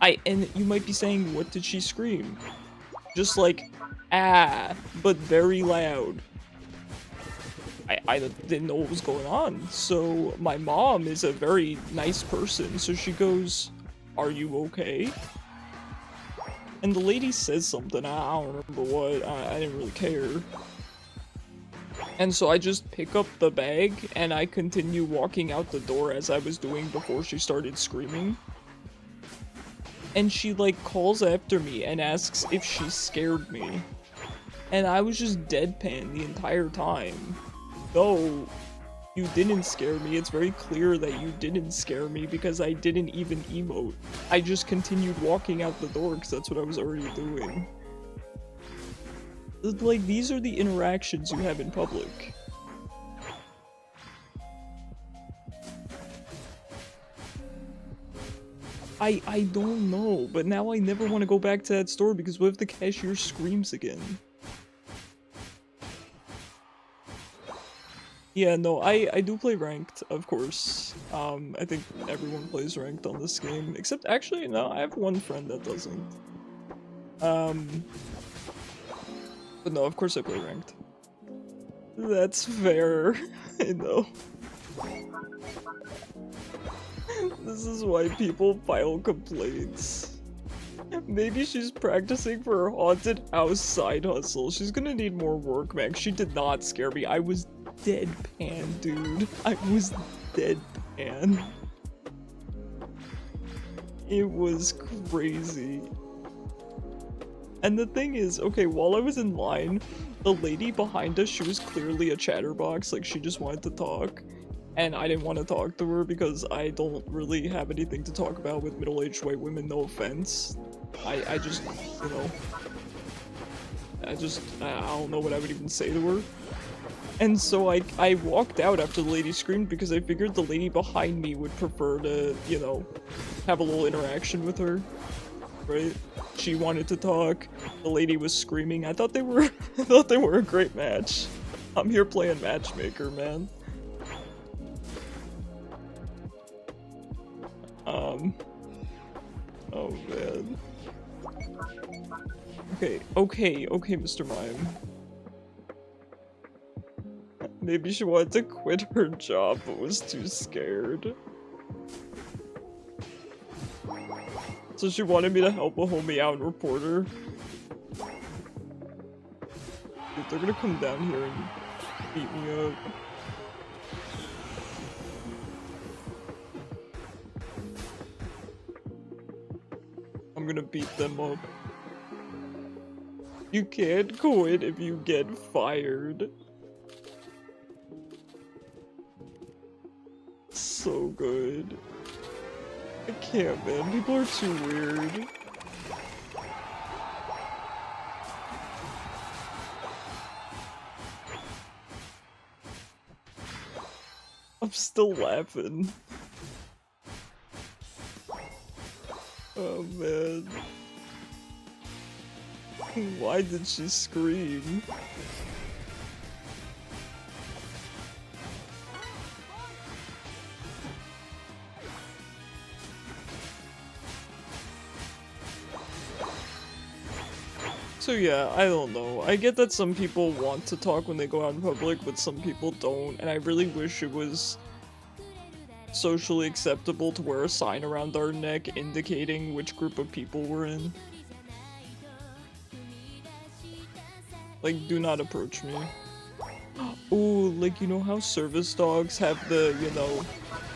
And you might be saying, what did she scream? Just like, ah, but very loud. I didn't know what was going on. So my mom is a very nice person, so she goes, "Are you okay?" And the lady says something, I don't remember what, I didn't really care. And so I just pick up the bag, and I continue walking out the door as I was doing before she started screaming. And she, like, calls after me and asks if she scared me. And I was just deadpan the entire time. No, you didn't scare me. It's very clear that you didn't scare me because I didn't even emote. I just continued walking out the door because that's what I was already doing. Like, these are the interactions you have in public. I don't know, but now I never want to go back to that store because what if the cashier screams again? Yeah, no, I do play ranked, of course. I think everyone plays ranked on this game, except actually, no, I have one friend that doesn't. But no, of course I play ranked. That's fair, I know. This is why people file complaints. Maybe she's practicing for her haunted house side hustle. She's gonna need more work, man. She did not scare me. I was deadpan, dude. I was deadpan. It was crazy. And the thing is, okay, while I was in line, the lady behind us, she was clearly a chatterbox, like she just wanted to talk. And I didn't want to talk to her because I don't really have anything to talk about with middle-aged white women, no offense. I just, you know, I don't know what I would even say to her. And so I walked out after the lady screamed because I figured the lady behind me would prefer to, you know, have a little interaction with her, right? She wanted to talk, the lady was screaming. I thought they were a great match. I'm here playing matchmaker, man. Oh man. Okay, Mr. Mime. Maybe she wanted to quit her job but was too scared. So she wanted me to help a homie out and report her. Dude, they're gonna come down here and beat me up. I'm gonna beat them up. You can't quit if you get fired. So good. I can't, man. People are too weird. I'm still laughing. Oh man. Why did she scream? So yeah, I don't know. I get that some people want to talk when they go out in public, but some people don't, and I really wish it was socially acceptable to wear a sign around our neck indicating which group of people we're in. Like, do not approach me. Ooh, like, you know how service dogs have the, you know,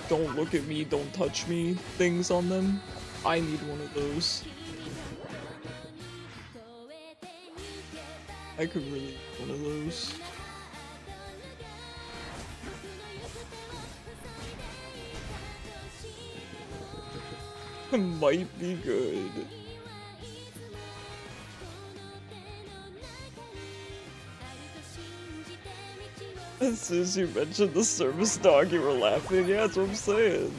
don't look at me, don't touch me things on them? I need one of those. I could really use one of those. Might be good. As soon as you mentioned the service dog, you were laughing. Yeah, that's what I'm saying.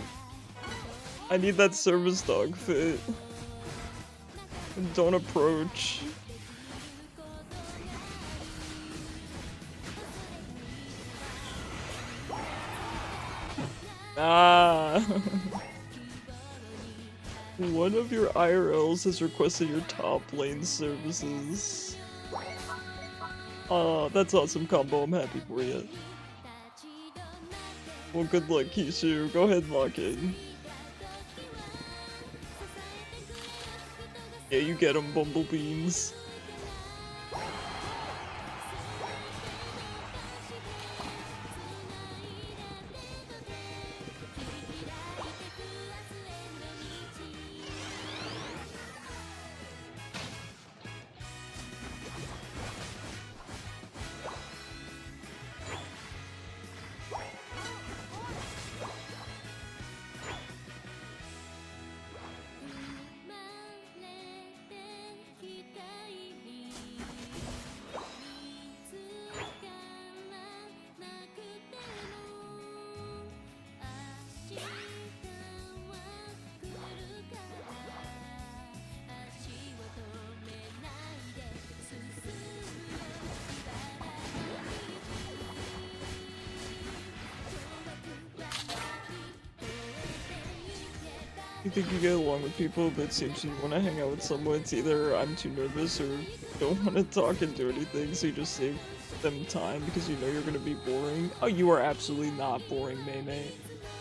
I need that service dog fit. Don't approach. Ah. One of your IRLs has requested your top lane services. That's awesome combo. I'm happy for you. Well, good luck, Kishu. Go ahead and lock in. Yeah, you get him, Bumblebeans. You think you get along with people, but it seems you want to hang out with someone. It's either I'm too nervous or don't want to talk and do anything, so you just save them time because you know you're going to be boring. Oh, you are absolutely not boring, Maymay.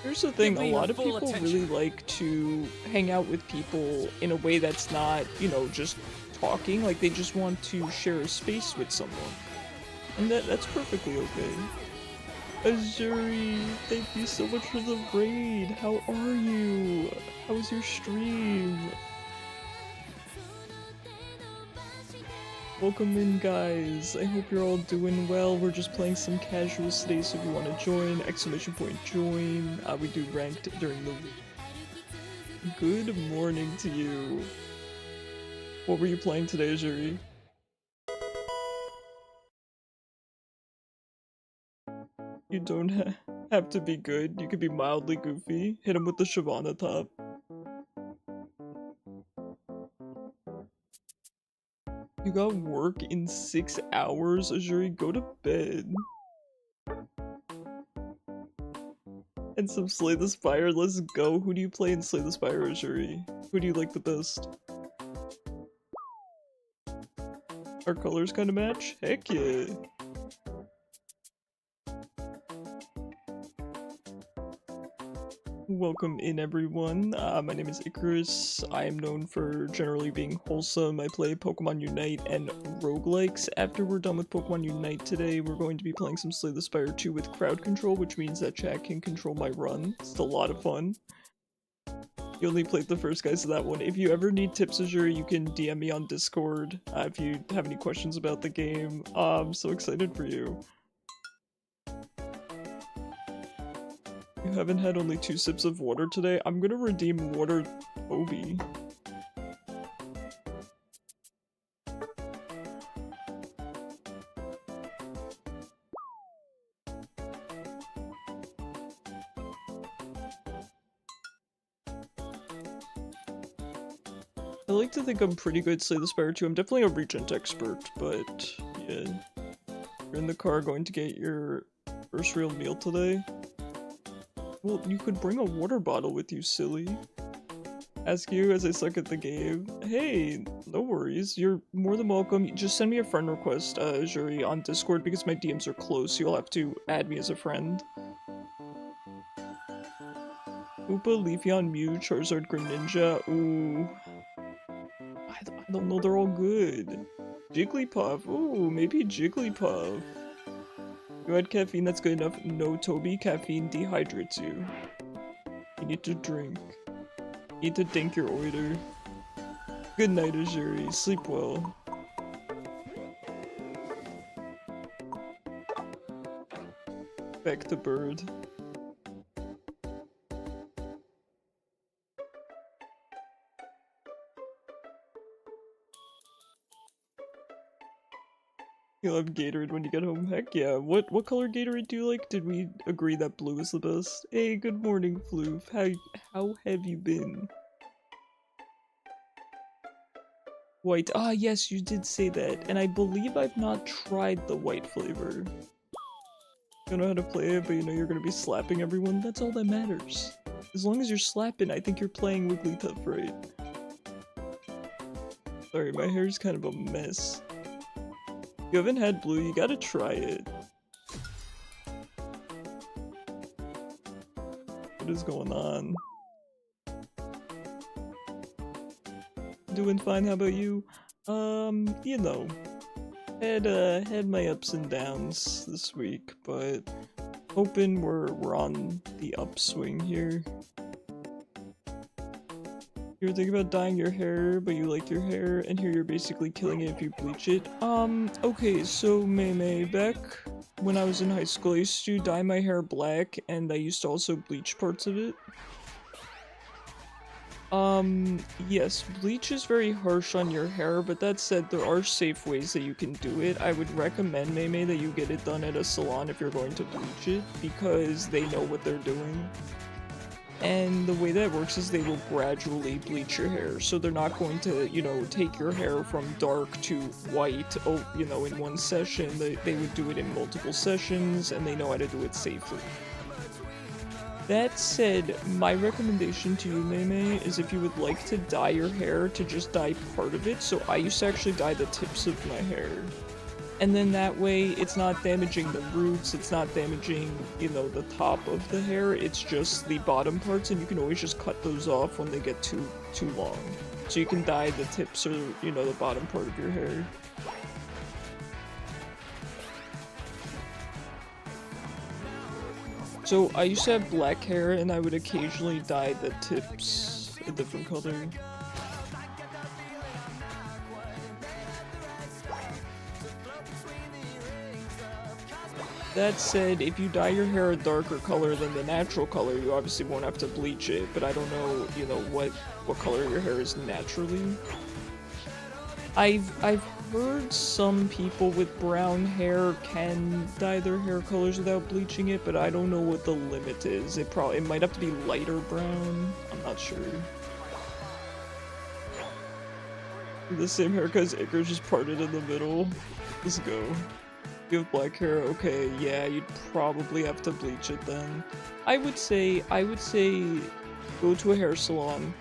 Here's the thing, a lot of people really like to hang out with people in a way that's not, you know, just talking. Like, they just want to share a space with someone. And that's perfectly okay. Azuri, thank you so much for the raid. How are you? How was your stream? Welcome in, guys. I hope you're all doing well. We're just playing some casuals today, so if you want to join, exclamation point join. We do ranked during the week. Good morning to you. What were you playing today, Azuri? You don't have to be good. You could be mildly goofy. Hit him with the Shyvana top. You got work in 6 hours, Azuri? Go to bed. And some Slay the Spire, let's go. Who do you play in Slay the Spire, Azuri? Who do you like the best? Our colors kind of match? Heck yeah. Welcome in, everyone. My name is Icarus. I am known for generally being wholesome. I play Pokemon Unite and roguelikes. After we're done with Pokemon Unite today, we're going to be playing some Slay the Spire II with crowd control, which means that chat can control my run. It's a lot of fun. You only played the first guys to that one. If you ever need tips, Azure, you can DM me on Discord if you have any questions about the game. I'm so excited for you. You haven't had only 2 sips of water today? I'm gonna redeem water Obi. I like to think I'm pretty good at Slay the Spire II. I'm definitely a Regent expert, but yeah. You're in the car going to get your first real meal today? Well, you could bring a water bottle with you, silly. Ask you as I suck at the game. Hey, no worries. You're more than welcome. Just send me a friend request, Juri, on Discord because my DMs are closed, so you'll have to add me as a friend. Hoopa, Leafeon, Mew, Charizard, Greninja. Ooh. I don't know, they're all good. Jigglypuff. Ooh, maybe Jigglypuff. You had caffeine, that's good enough. No, Toby, caffeine dehydrates you. You need to drink. You need to dink your order. Good night, Azuri. Sleep well. Back to bird. You'll have Gatorade when you get home. Heck yeah. What color Gatorade do you like? Did we agree that blue is the best? Hey, good morning, Floof. How have you been? White. Ah, yes, you did say that. And I believe I've not tried the white flavor. You know how to play it, but you know you're gonna be slapping everyone. That's all that matters. As long as you're slapping, I think you're playing Wigglytuff right. Sorry, my hair's kind of a mess. You haven't had blue, you gotta try it. What is going on? Doing fine, how about you? You know, had my ups and downs this week, but hoping we're on the upswing here. You were thinking about dyeing your hair, but you like your hair, and here you're basically killing it if you bleach it. Okay, so May, back when I was in high school, I used to dye my hair black, and I used to also bleach parts of it. Yes, bleach is very harsh on your hair, but that said, there are safe ways that you can do it. I would recommend, May, that you get it done at a salon if you're going to bleach it, because they know what they're doing. And the way that works is they will gradually bleach your hair, so they're not going to, you know, take your hair from dark to white, you know, in one session. They would do it in multiple sessions, and they know how to do it safely. That said, my recommendation to you, May, is if you would like to dye your hair, to just dye part of it. So I used to actually dye the tips of my hair. And then that way, it's not damaging the roots, it's not damaging, you know, the top of the hair, it's just the bottom parts, and you can always just cut those off when they get too long. So you can dye the tips or, you know, the bottom part of your hair. So I used to have black hair, and I would occasionally dye the tips a different color. That said, if you dye your hair a darker color than the natural color, you obviously won't have to bleach it, but I don't know, you know, what color your hair is naturally. I've heard some people with brown hair can dye their hair colors without bleaching it, but I don't know what the limit is. It might have to be lighter brown. I'm not sure. The same haircut as Icarus, just parted in the middle. Let's go. You have black hair, okay, yeah, you'd probably have to bleach it then. I would say go to a hair salon,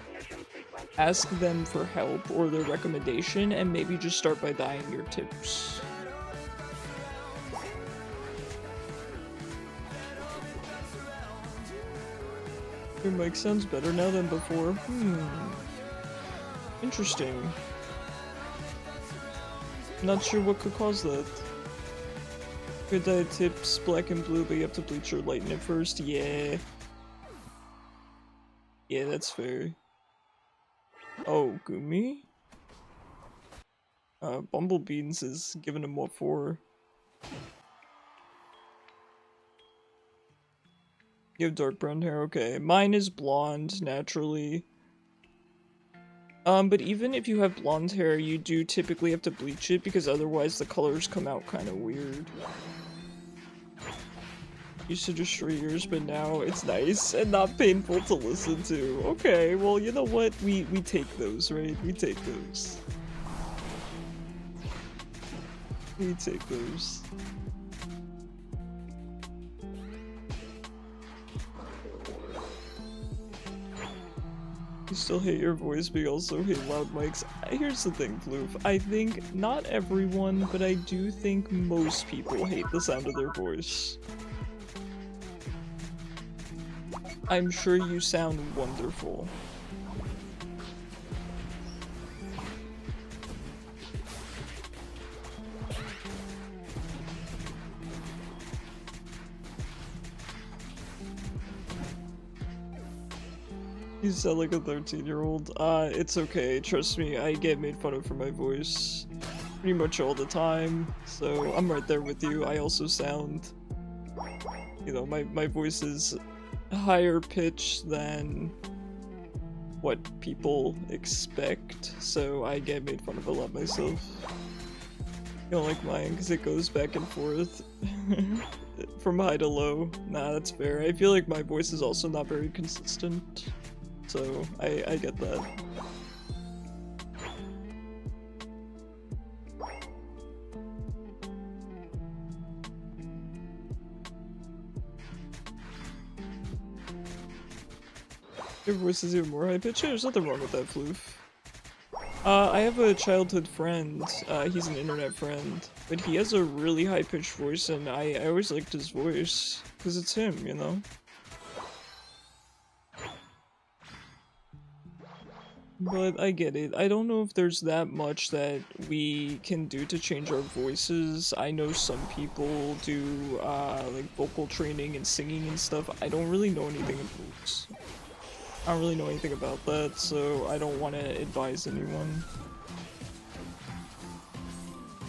ask them for help or their recommendation, and maybe just start by dyeing your tips. Your mic sounds better now than before. Interesting. Not sure what could cause that. Could dye tips black and blue, but you have to bleach or lighten it first. Yeah. Yeah, that's fair. Oh, Gumi? Bumblebeans is giving him what for? You have dark brown hair, okay. Mine is blonde, naturally. But even if you have blonde hair, you do typically have to bleach it, because otherwise the colors come out kind of weird. Used to just straight yours, but now it's nice and not painful to listen to. Okay, well, you know what? We take those, right? We take those. We take those. You still hate your voice, but you also hate loud mics. Here's the thing, Floof. I think not everyone, but I do think most people hate the sound of their voice. I'm sure you sound wonderful. You sound like a 13-year-old. It's okay. Trust me, I get made fun of for my voice pretty much all the time, so I'm right there with you. I also sound you know, my voice is higher pitched than what people expect, so I get made fun of a lot myself. You don't like mine because it goes back and forth from high to low. Nah, that's fair. I feel like my voice is also not very consistent, so I get that. Your voice is even more high pitched. There's nothing wrong with that, Floof. I have a childhood friend. He's an internet friend, but he has a really high pitched voice, and I always liked his voice because it's him, you know. But I get it. I don't know if there's that much that we can do to change our voices. I know some people do like vocal training and singing and stuff. I don't really know anything about. I don't really know anything about that, so I don't want to advise anyone.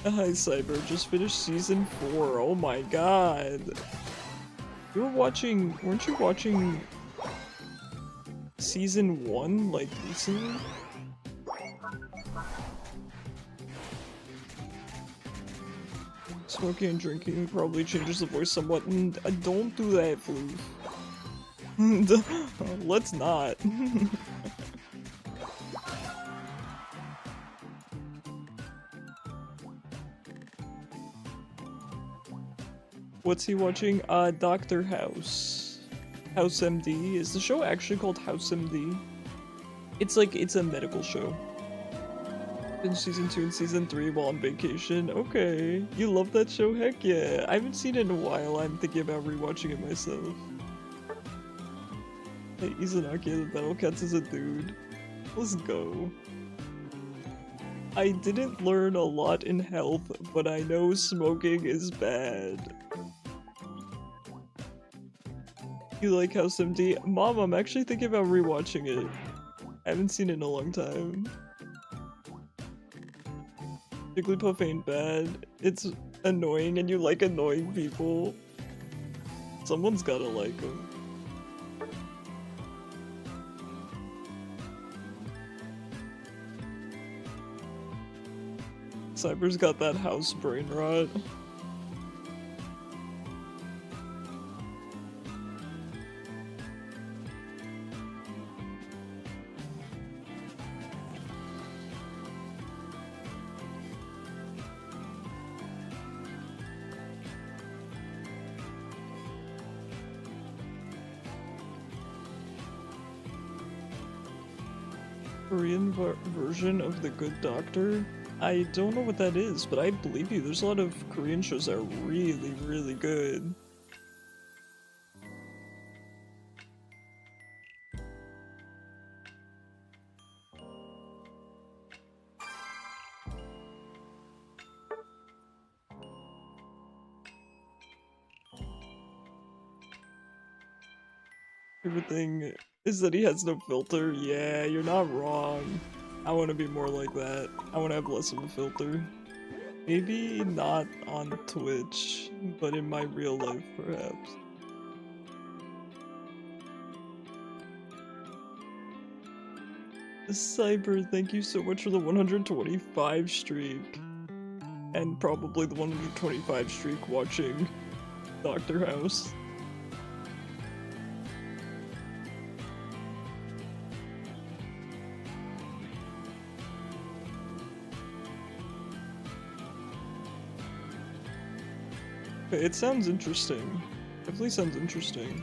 Hi Cyber, just finished season 4. Oh my god. You were watching, weren't you watching season 1 like recently? Smoking and drinking probably changes the voice somewhat. Don't do that, Floof. Let's not. What's he watching? Dr. House. House MD. Is the show actually called House MD? It's like, it's a medical show. In season 2 and season 3 while on vacation. Okay. You love that show? Heck yeah. I haven't seen it in a while. I'm thinking about rewatching it myself. Hey, Izanaki, the Battle Cats is a dude. Let's go. I didn't learn a lot in health, but I know smoking is bad. You like House MD? Mom, I'm actually thinking about rewatching it. I haven't seen it in a long time. Jigglypuff ain't bad. It's annoying and you like annoying people. Someone's gotta like him. Cyber's got that house brain rot. Korean version of The Good Doctor? I don't know what that is, but I believe you. There's a lot of Korean shows that are really, really good. Favorite thing is that he has no filter. Yeah, you're not wrong. I want to be more like that. I want to have less of a filter. Maybe not on Twitch, but in my real life, perhaps. Cyber, thank you so much for the 125 streak. And probably the 125 streak watching Dr. House. It sounds interesting. Definitely sounds interesting.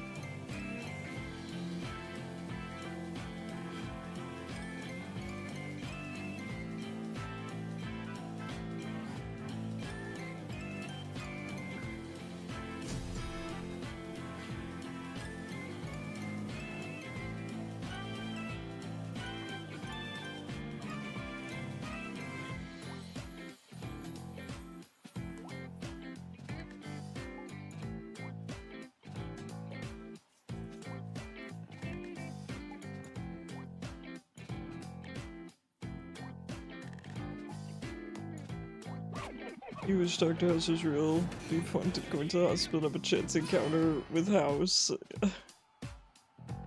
You wish Dr. House was real. Be fun to go into the hospital and have a chance encounter with House.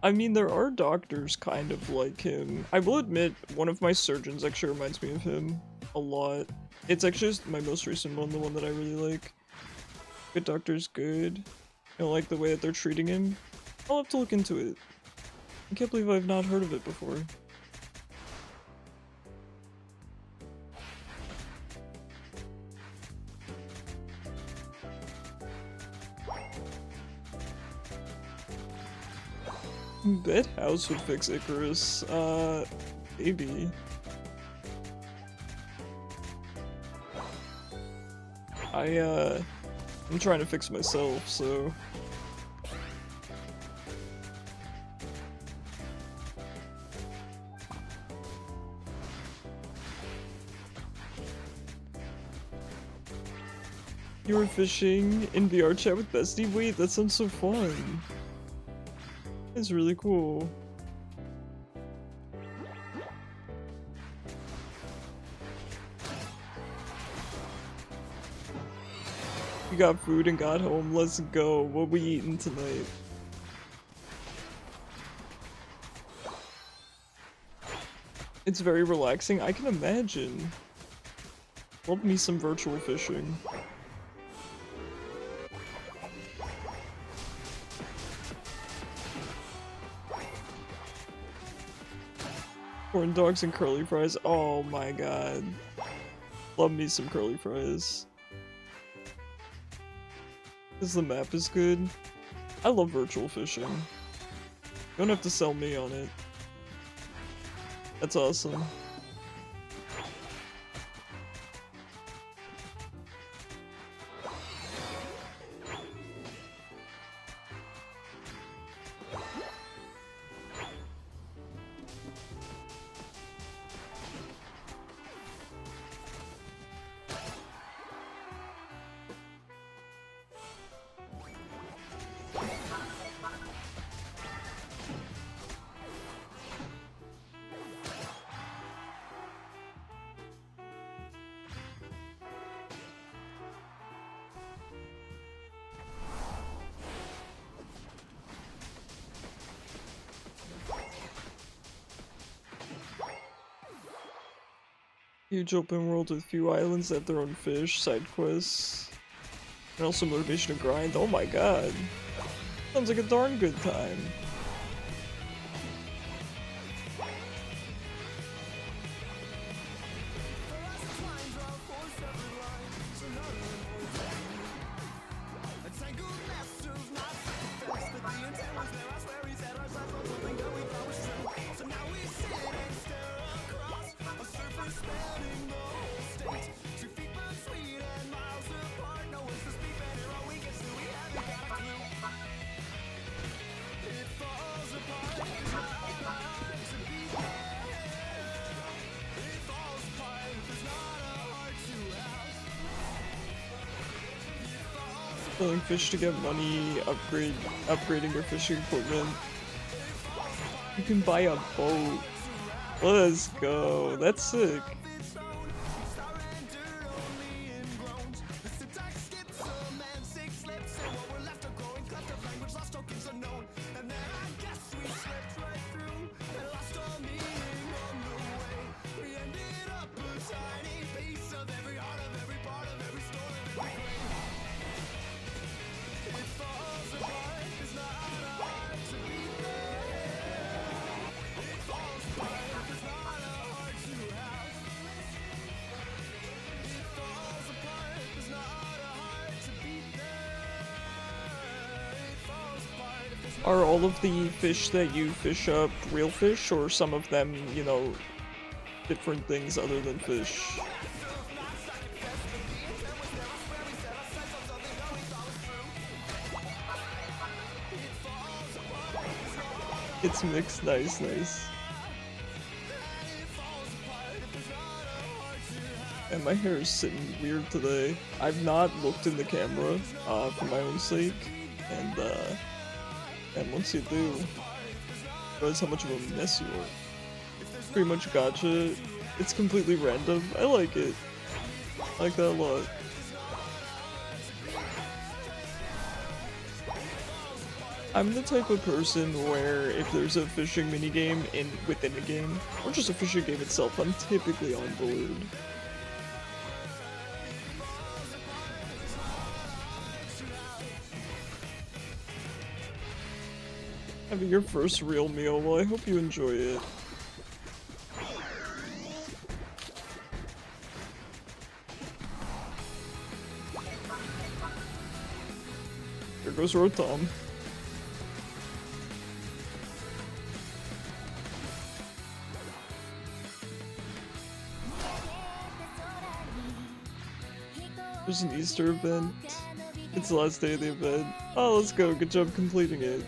I mean, there are doctors kind of like him. I will admit, one of my surgeons actually reminds me of him a lot. It's actually just my most recent one, the one that I really like. Good doctor's good. I don't like the way that they're treating him. I'll have to look into it. I can't believe I've not heard of it before. Bet House would fix Icarus. Maybe. I'm trying to fix myself, so... You were fishing in VR chat with Bestie? Wait, that sounds so fun. It's really cool. We got food and got home. Let's go. What we eating tonight? It's very relaxing. I can imagine. Love me some virtual fishing. Corn dogs and curly fries. Oh my god. Love me some curly fries. Because the map is good. I love virtual fishing. You don't have to sell me on it. That's awesome. Huge open world with few islands that have their own fish, side quests, and also motivation to grind. Oh my god. Sounds like a darn good time. Selling fish to get money, upgrading your fishing equipment. You can buy a boat. Let's go. That's sick. Are all of the fish that you fish up real fish, or some of them, you know, different things other than fish? It's mixed, nice, nice. And my hair is sitting weird today. I've not looked in the camera, for my own sake, and once you do, realize how much of a mess you are. Pretty much gotcha. It's completely random. I like it. I like that a lot. I'm the type of person where if there's a fishing minigame within a game, or just a fishing game itself, I'm typically on board. Having your first real meal, well, I hope you enjoy it. There goes Rotom. There's an Easter event. It's the last day of the event. Oh, let's go. Good job completing it.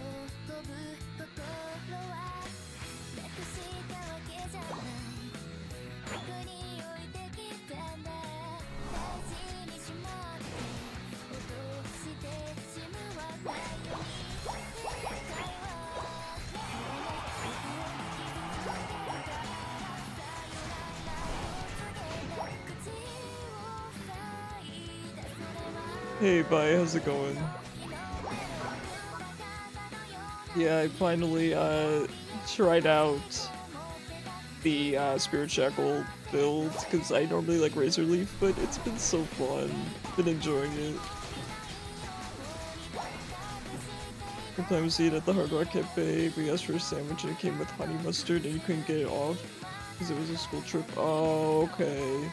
Hey, bye, how's it going? Yeah, I finally, tried out the, Spirit Shackle build, because I normally like Razor Leaf, but it's been so fun. Been enjoying it. Sometimes we eat at the Hard Rock Cafe, we asked for a sandwich and it came with honey mustard and you couldn't get it off, because it was a school trip. Oh, okay.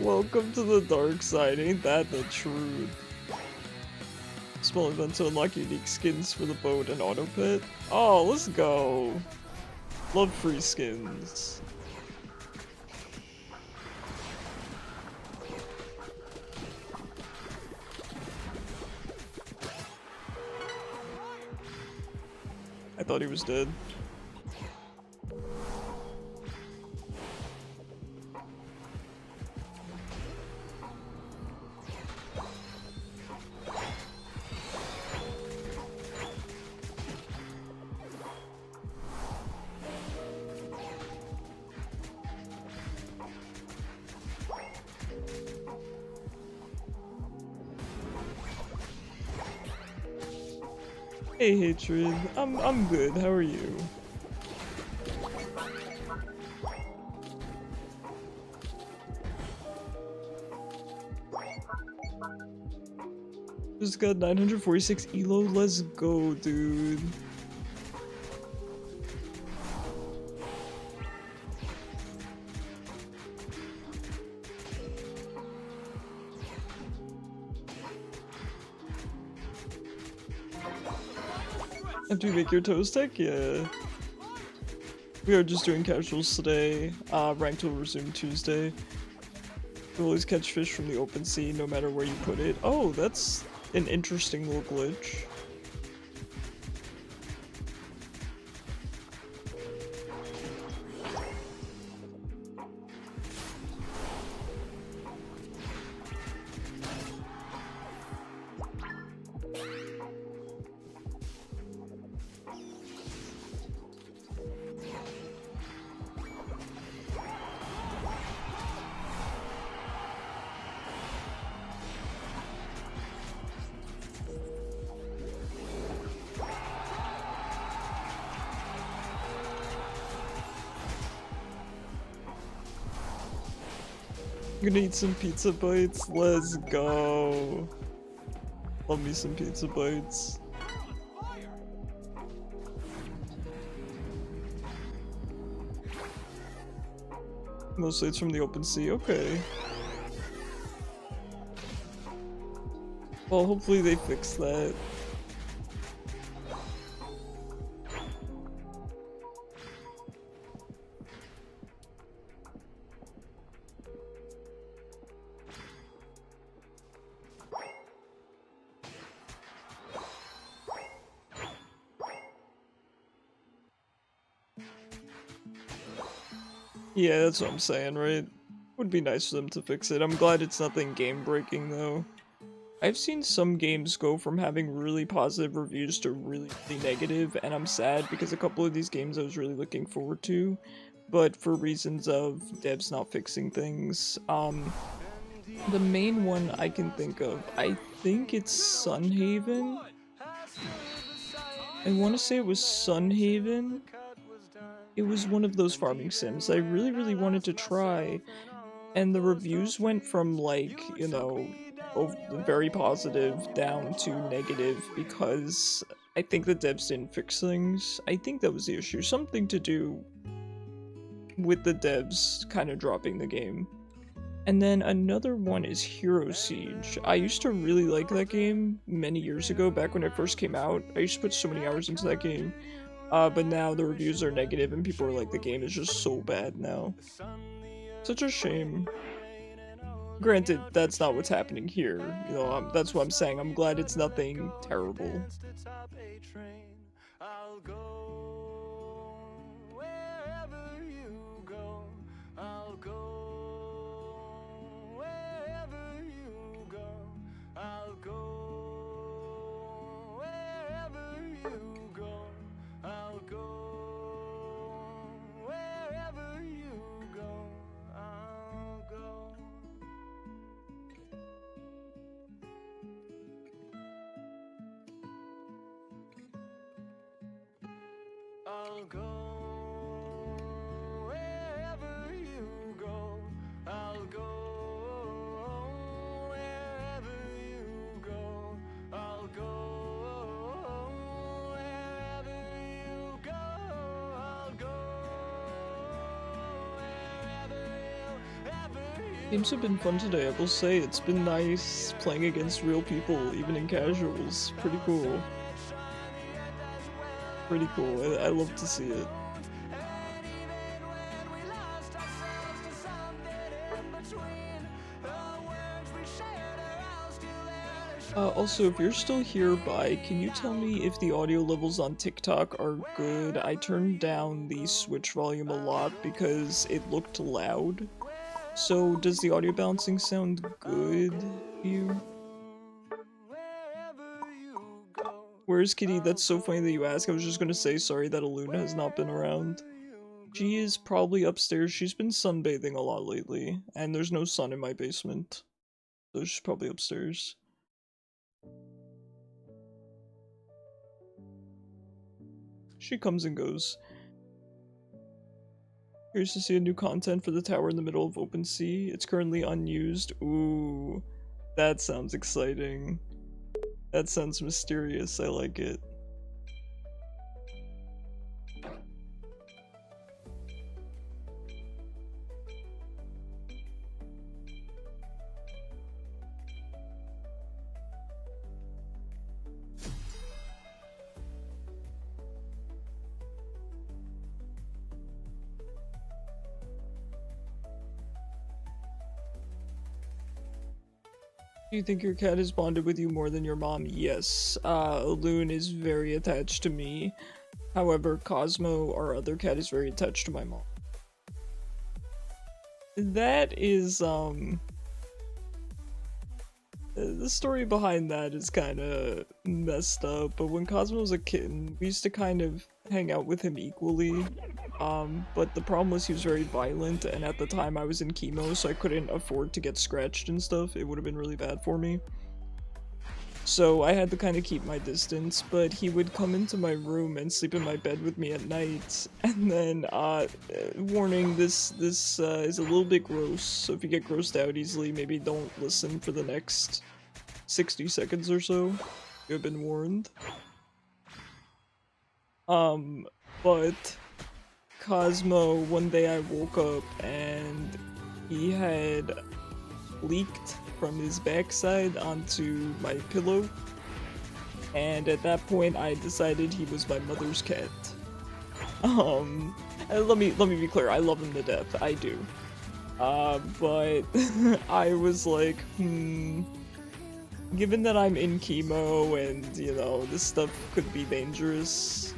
Welcome to the dark side, ain't that the truth? Small event to unlock unique skins for the boat and auto pet. Oh, let's go! Love free skins. I thought he was dead. Hey Hatred, I'm good, how are you? Just got 946 elo, let's go dude. After you make your toast tech? Yeah. We are just doing casuals today. Ranked will resume Tuesday. You'll always catch fish from the open sea no matter where you put it. Oh, that's an interesting little glitch. I'm gonna eat some pizza bites. Let's go. Love me some pizza bites. Mostly it's from the open sea. Okay. Well, hopefully they fix that. Yeah, that's what I'm saying, right? Would be nice for them to fix it. I'm glad it's nothing game-breaking, though. I've seen some games go from having really positive reviews to really negative, and I'm sad because a couple of these games I was really looking forward to, but for reasons of devs not fixing things, The main one I can think of, I think it's Sunhaven. I want to say it was Sunhaven. It was one of those farming sims I really wanted to try, and the reviews went from, like, you know, very positive down to negative because I think the devs didn't fix things. I think that was the issue. Something to do with the devs kind of dropping the game. And then another one is Hero Siege. I used to really like that game many years ago, back when it first came out. I used to put so many hours into that game. But now the reviews are negative and people are like, the game is just so bad now. Such a shame. Granted, that's not what's happening here. You know, that's what I'm saying. I'm glad it's nothing terrible. I'll go wherever you go. I'll go wherever you go. I'll go wherever you go. I'll go wherever you. Games have been fun today, I will say. It's been nice playing against real people, even in casuals. Pretty cool. Pretty cool. I love to see it. Also, if you're still here, can you tell me if the audio levels on TikTok are good? I turned down the Switch volume a lot because it looked loud. So, does the audio balancing sound good to you? Where's Kitty? That's so funny that you ask. I was just gonna say sorry that Aluna has not been around. She is probably upstairs. She's been sunbathing a lot lately, and there's no sun in my basement. So she's probably upstairs. She comes and goes. Here's to see a new content for the tower in the middle of open sea. It's currently unused. Ooh, that sounds exciting. That sounds mysterious, I like it. Do you think your cat has bonded with you more than your mom? Yes. Loon is very attached to me. However, Cosmo, our other cat, is very attached to my mom. That is, the story behind that is kind of messed up, but when Cosmo was a kitten, we used to kind of hang out with him equally, but the problem was he was very violent, and at the time I was in chemo, so I couldn't afford to get scratched and stuff. It would have been really bad for me. So I had to kind of keep my distance, but he would come into my room and sleep in my bed with me at night, and then, warning, this is a little bit gross, so if you get grossed out easily, maybe don't listen for the next 60 seconds or so. You have been warned. But Cosmo, one day I woke up and he had leaked from his backside onto my pillow, and at that point I decided he was my mother's cat. Let me be clear, I love him to death, I do. But I was like, given that I'm in chemo and, you know, this stuff could be dangerous,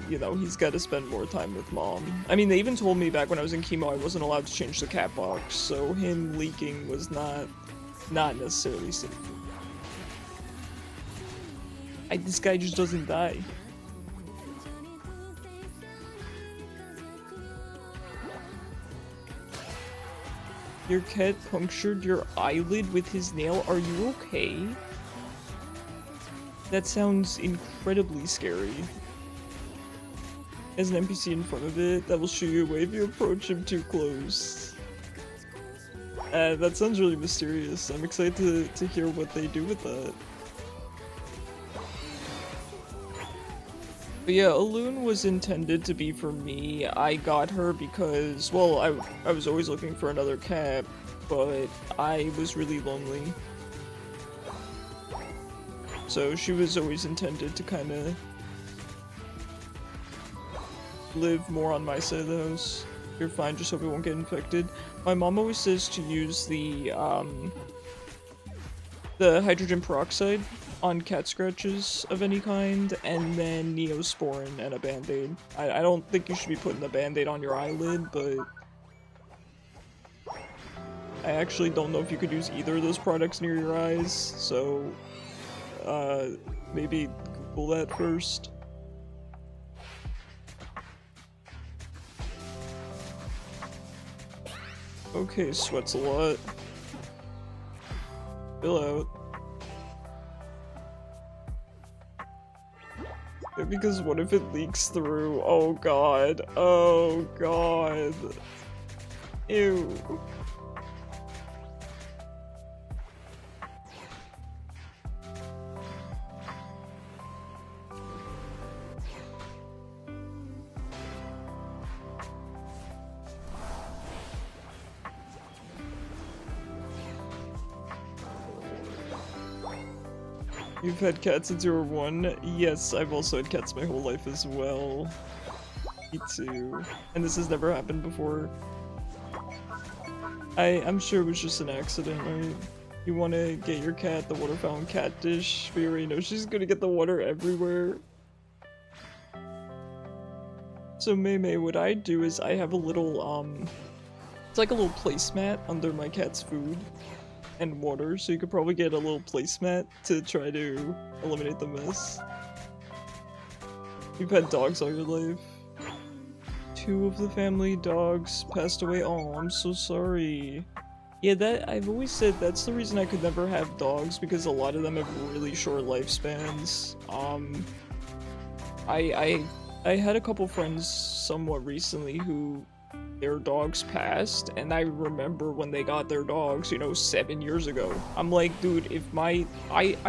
you know, he's got to spend more time with mom. I mean, they even told me back when I was in chemo I wasn't allowed to change the cat box, so him leaking was not necessarily safe. This guy just doesn't die. Your cat punctured your eyelid with his nail. Are you okay? That sounds incredibly scary. As an NPC in front of it, that will shoo you away if you approach him too close. That sounds really mysterious. I'm excited to hear what they do with that. But yeah, Alune was intended to be for me. I got her because, well, I was always looking for another cat, but I was really lonely. So she was always intended to kind of live more on my side of the house. You're fine, just hope it won't get infected. My mom always says to use the hydrogen peroxide on cat scratches of any kind, and then Neosporin and a band-aid. I don't think you should be putting a band-aid on your eyelid, but I actually don't know if you could use either of those products near your eyes, so maybe Google that first. Okay, sweats a lot. Fill out. Yeah, because what if it leaks through? Oh god. Oh god. Ew. You've had cats since you were 1? Yes, I've also had cats my whole life as well. Me too. And this has never happened before. I'm sure it was just an accident, right? You want to get your cat the water fountain cat dish, but you already know she's gonna get the water everywhere. So May, what I do is I have a little, it's like a little placemat under my cat's food and water, so you could probably get a little placemat to try to eliminate the mess. You've had dogs all your life. 2 of the family dogs passed away. Oh, I'm so sorry. Yeah, that I've always said that's the reason I could never have dogs, because a lot of them have really short lifespans. I had a couple friends somewhat recently who their dogs passed, and I remember when they got their dogs, you know, 7 years ago. I'm like, dude, if I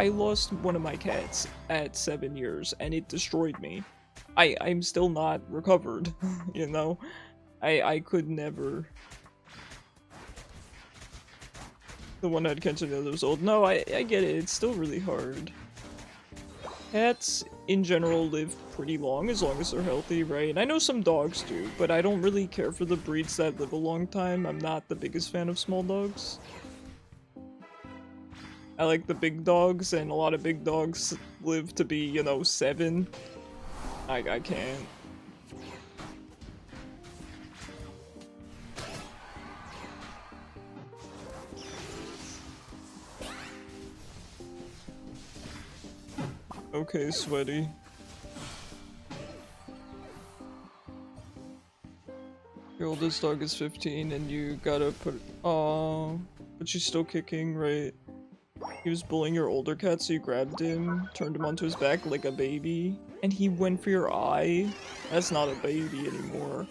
lost one of my cats at 7 years, and it destroyed me. I'm still not recovered, you know? I could never. The one I'd catch the other was old. No, I get it, it's still really hard. Cats, in general, live pretty long as they're healthy, right? I know some dogs do, but I don't really care for the breeds that live a long time. I'm not the biggest fan of small dogs. I like the big dogs, and a lot of big dogs live to be, you know, 7. I can't. Okay, sweaty. Your oldest dog is 15 and you gotta put- Aww. But she's still kicking, right? He was bullying your older cat, so you grabbed him, turned him onto his back like a baby, and he went for your eye? That's not a baby anymore.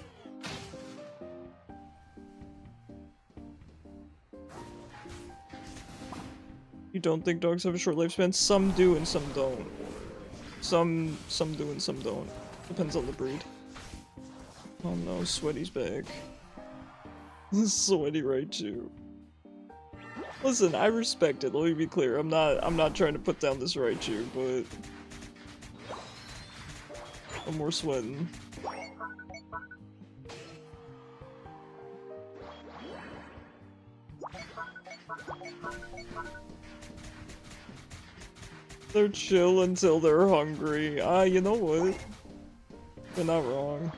You don't think dogs have a short lifespan? Some do and some don't. Some do and some don't. Depends on the breed. Oh no, Sweaty's back. Sweaty right too. Listen, I respect it, let me be clear. I'm not trying to put down this Raichu, but I'm more sweating. They're chill until they're hungry. You know what? They're not wrong.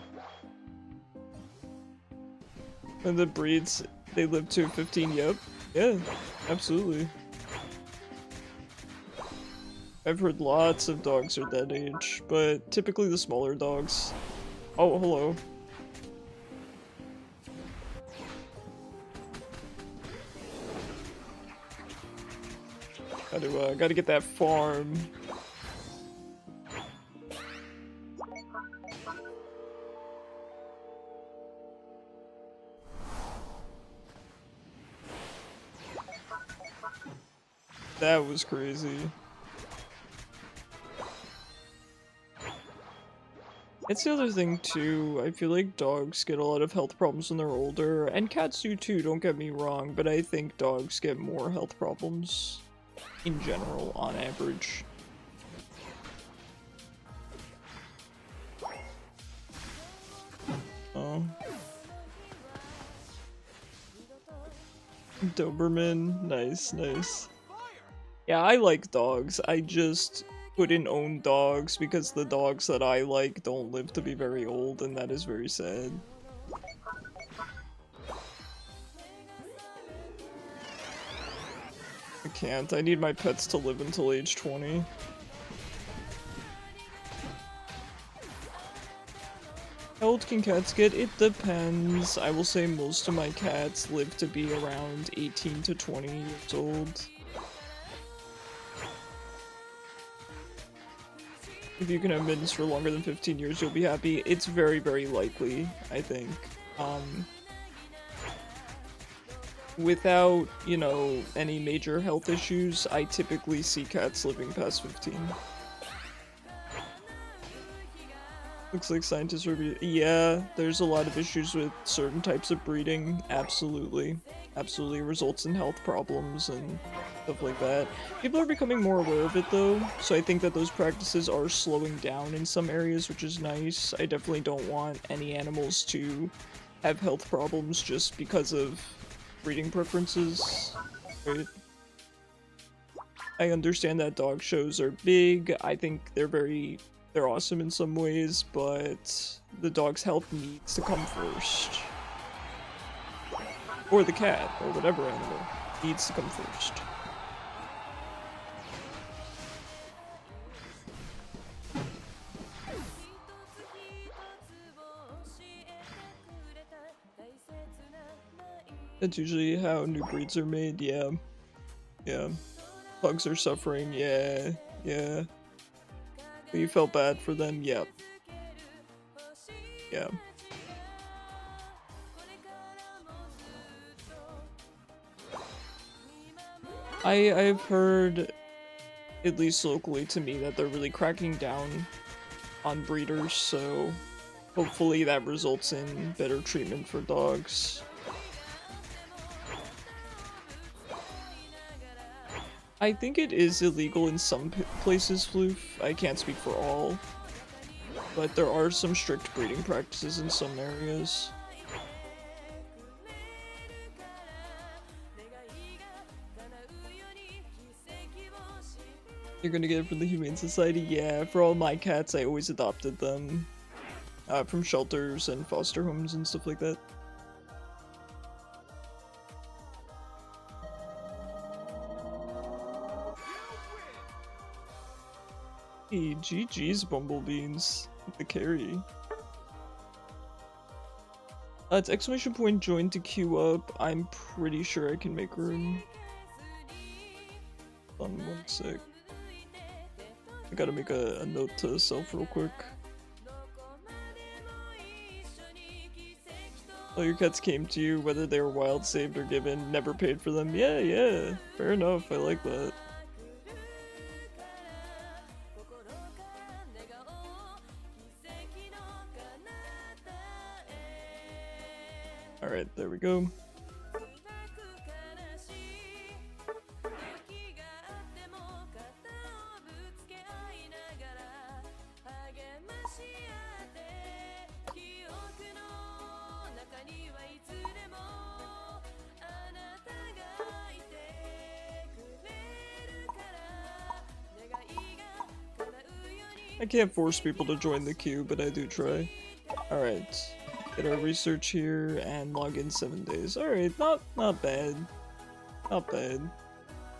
And the breeds, they live to 15, yep. Yeah, absolutely. I've heard lots of dogs are that age, but typically the smaller dogs. Oh, hello. Gotta get that farm. That was crazy. It's the other thing too, I feel like dogs get a lot of health problems when they're older, and cats do too, don't get me wrong, but I think dogs get more health problems in general, on average. Oh. Doberman, nice, nice. Yeah, I like dogs, I just couldn't own dogs because the dogs that I like don't live to be very old, and that is very sad. I can't. I need my pets to live until age 20. How old can cats get? It depends. I will say most of my cats live to be around 18 to 20 years old. If you can have mittens for longer than 15 years, you'll be happy. It's very, very likely, I think. Without, you know, any major health issues, I typically see cats living past 15. Looks like scientists are... Yeah, there's a lot of issues with certain types of breeding. Absolutely. Absolutely results in health problems and stuff like that. People are becoming more aware of it though, so I think that those practices are slowing down in some areas, which is nice. I definitely don't want any animals to have health problems just because of breeding preferences. Right? I understand that dog shows are big. I think they're awesome in some ways, but the dog's health needs to come first. Or the cat, or whatever animal, needs to come first. That's usually how new breeds are made, yeah. Yeah. Pugs are suffering, yeah. Yeah. You felt bad for them, yep. Yeah. I've heard, at least locally to me, that they're really cracking down on breeders, so hopefully that results in better treatment for dogs. I think it is illegal in some places, Floof. I can't speak for all, but there are some strict breeding practices in some areas. You're gonna get it from the Humane Society? Yeah, for all my cats, I always adopted them from shelters and foster homes and stuff like that. Hey, GG's Bumblebeans with the carry. It's exclamation point join to queue up. I'm pretty sure I can make room. Hold on one sec. I gotta make a note to self real quick. All your cats came to you, whether they were wild, saved, or given, never paid for them. Yeah, yeah, fair enough, I like that. Alright, there we go. I can't force people to join the queue, but I do try. Alright. Get our research here and log in 7 days. Alright, not bad. Not bad.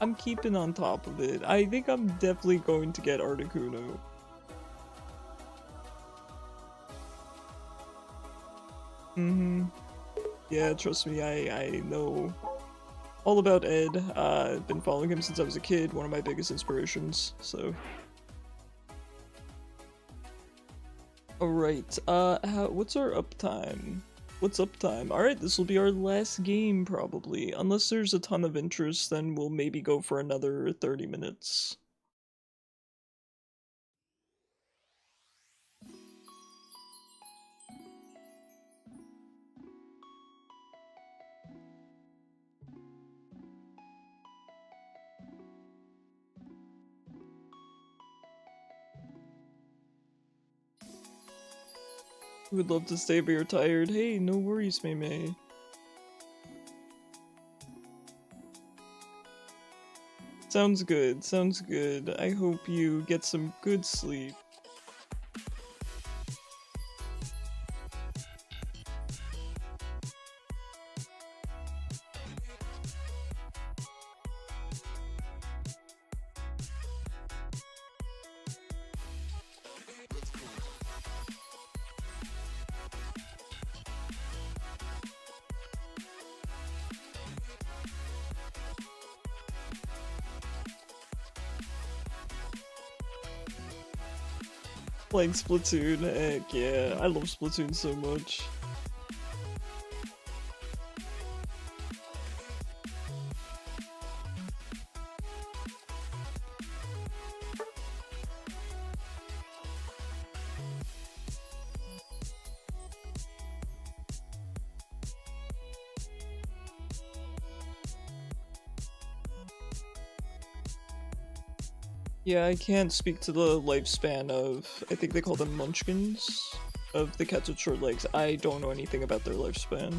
I'm keeping on top of it. I think I'm definitely going to get Articuno. Yeah, trust me, I know. All about Ed. I've been following him since I was a kid, one of my biggest inspirations, so. Alright, what's our uptime? What's uptime? Alright, this will be our last game, probably. Unless there's a ton of interest, then we'll maybe go for another 30 minutes. Would love to stay, but you're tired. Hey, no worries, May. Sounds good, sounds good. I hope you get some good sleep. Playing Splatoon, heck yeah, I love Splatoon so much. Yeah, I can't speak to the lifespan of, I think they call them munchkins, of the cats with short legs. I don't know anything about their lifespan.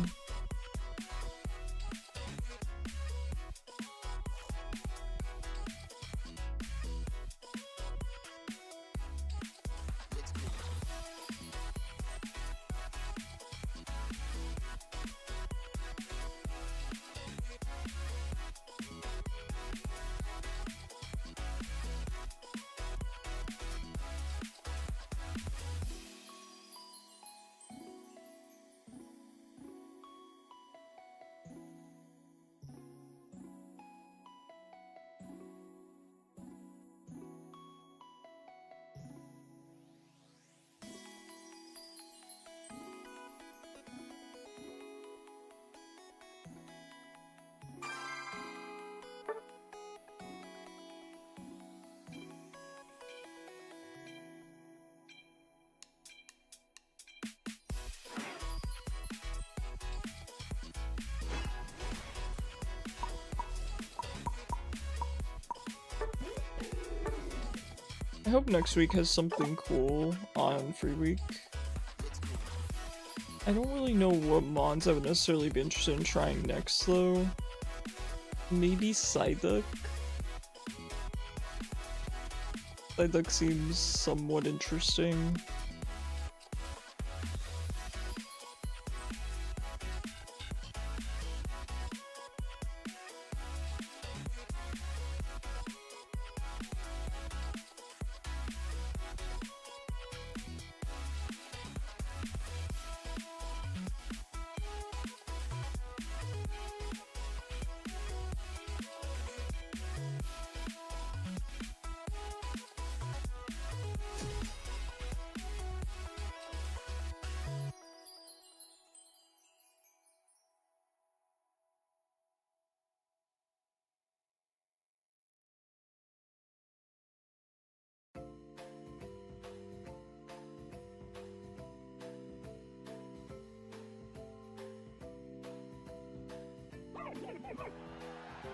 I hope next week has something cool on Free Week. I don't really know what mods I would necessarily be interested in trying next though. Maybe Psyduck? Psyduck seems somewhat interesting.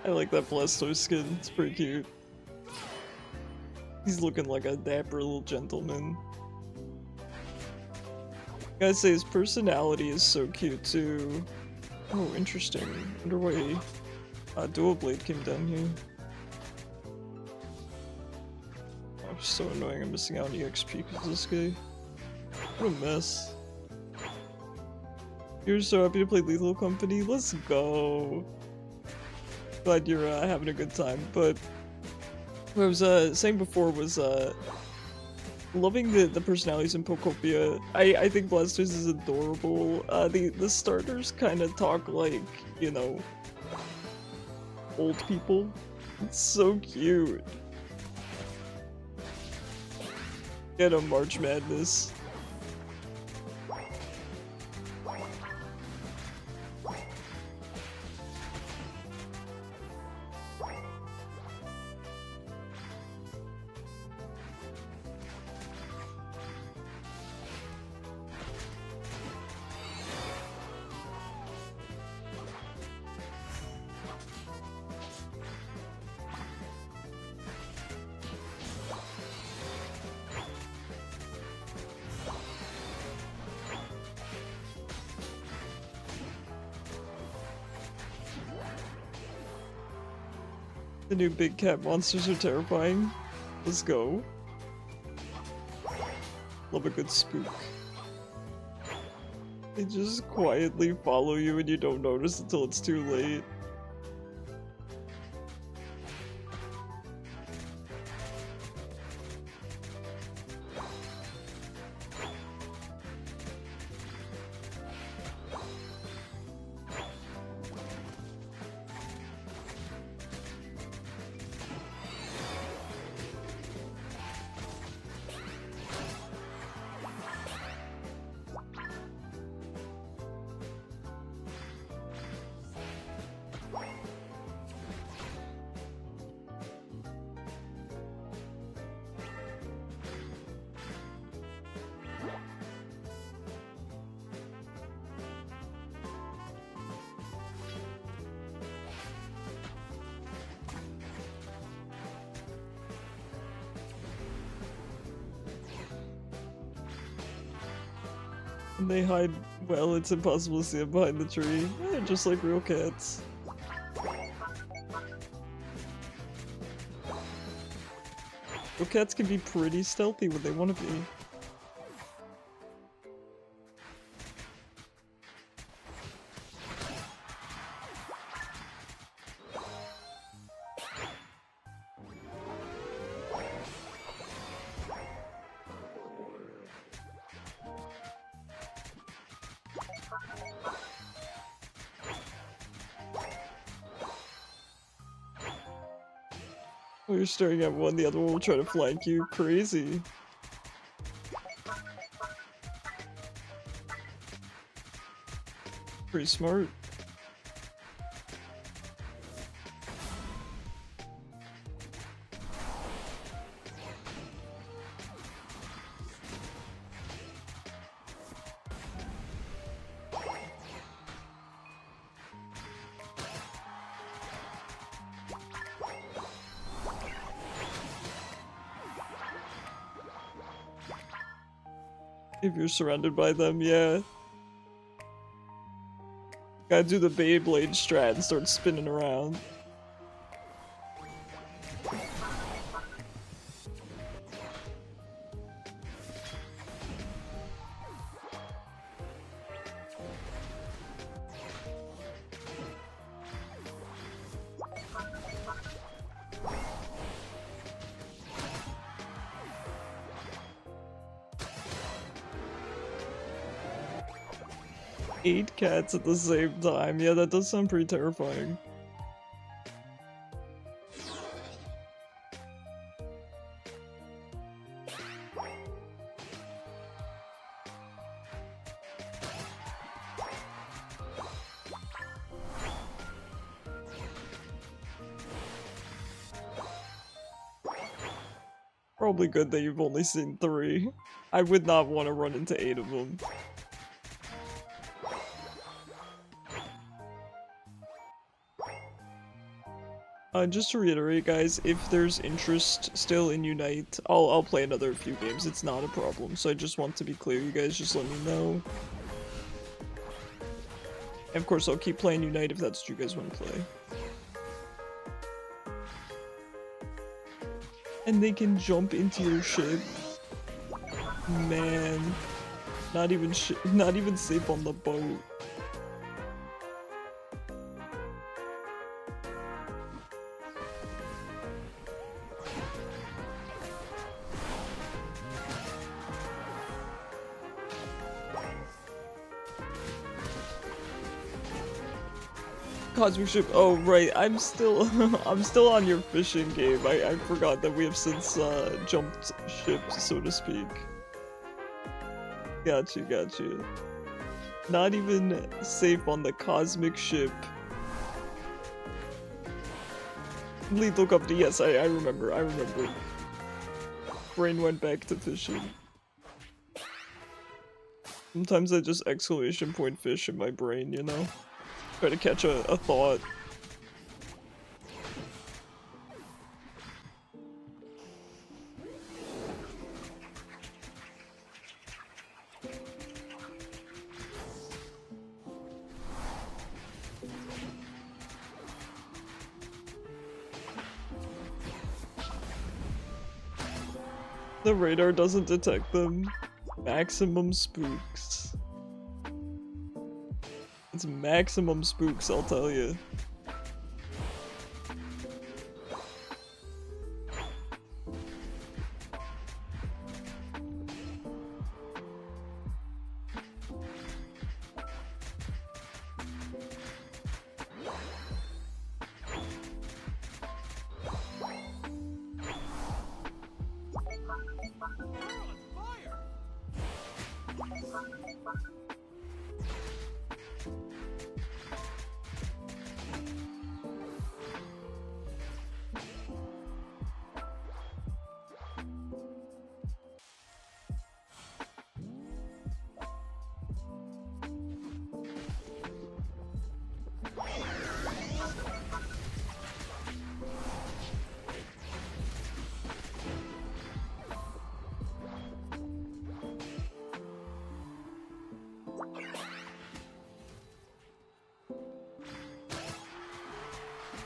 I like that Blastoise skin, it's pretty cute. He's looking like a dapper little gentleman. Gotta say, his personality is so cute too. Oh, interesting. Wonder why Dual Blade came down here. Oh, so annoying, I'm missing out on EXP because of this guy. What a mess. You're so happy to play Lethal Company? Let's go! Glad you're having a good time, but what I was saying before was loving the personalities in Pokopia. I think Blastoise is adorable. The starters kind of talk like, you know, old people. It's so cute. Get a March Madness. The new big cat monsters are terrifying. Let's go. Love a good spook. They just quietly follow you and you don't notice until it's too late. And they hide well, it's impossible to see them behind the tree. They're just like real cats. Real cats can be pretty stealthy when they want to be. Oh, you're staring at one, the other one will try to flank you. Crazy. Pretty smart. If you're surrounded by them, yeah. Gotta do the Beyblade strat and start spinning around. Eight cats at the same time. Yeah, that does sound pretty terrifying. Probably good that you've only seen 3. I would not want to run into 8 of them. Just to reiterate, guys, if there's interest still in Unite, I'll play another few games. It's not a problem. So I just want to be clear. You guys just let me know. And of course, I'll keep playing Unite if that's what you guys want to play. And they can jump into your ship. Man, not even safe on the boat. Cosmic Ship. Oh right, I'm still I'm still on your fishing game. I forgot that we have since jumped ship, so to speak. Gotcha. Not even safe on the Cosmic Ship. Lethal Company, yes, I remember. Brain went back to fishing. Sometimes I just exclamation point fish in my brain, you know? Try to catch a thought. The radar doesn't detect them. Maximum spooks. It's maximum spooks, I'll tell you.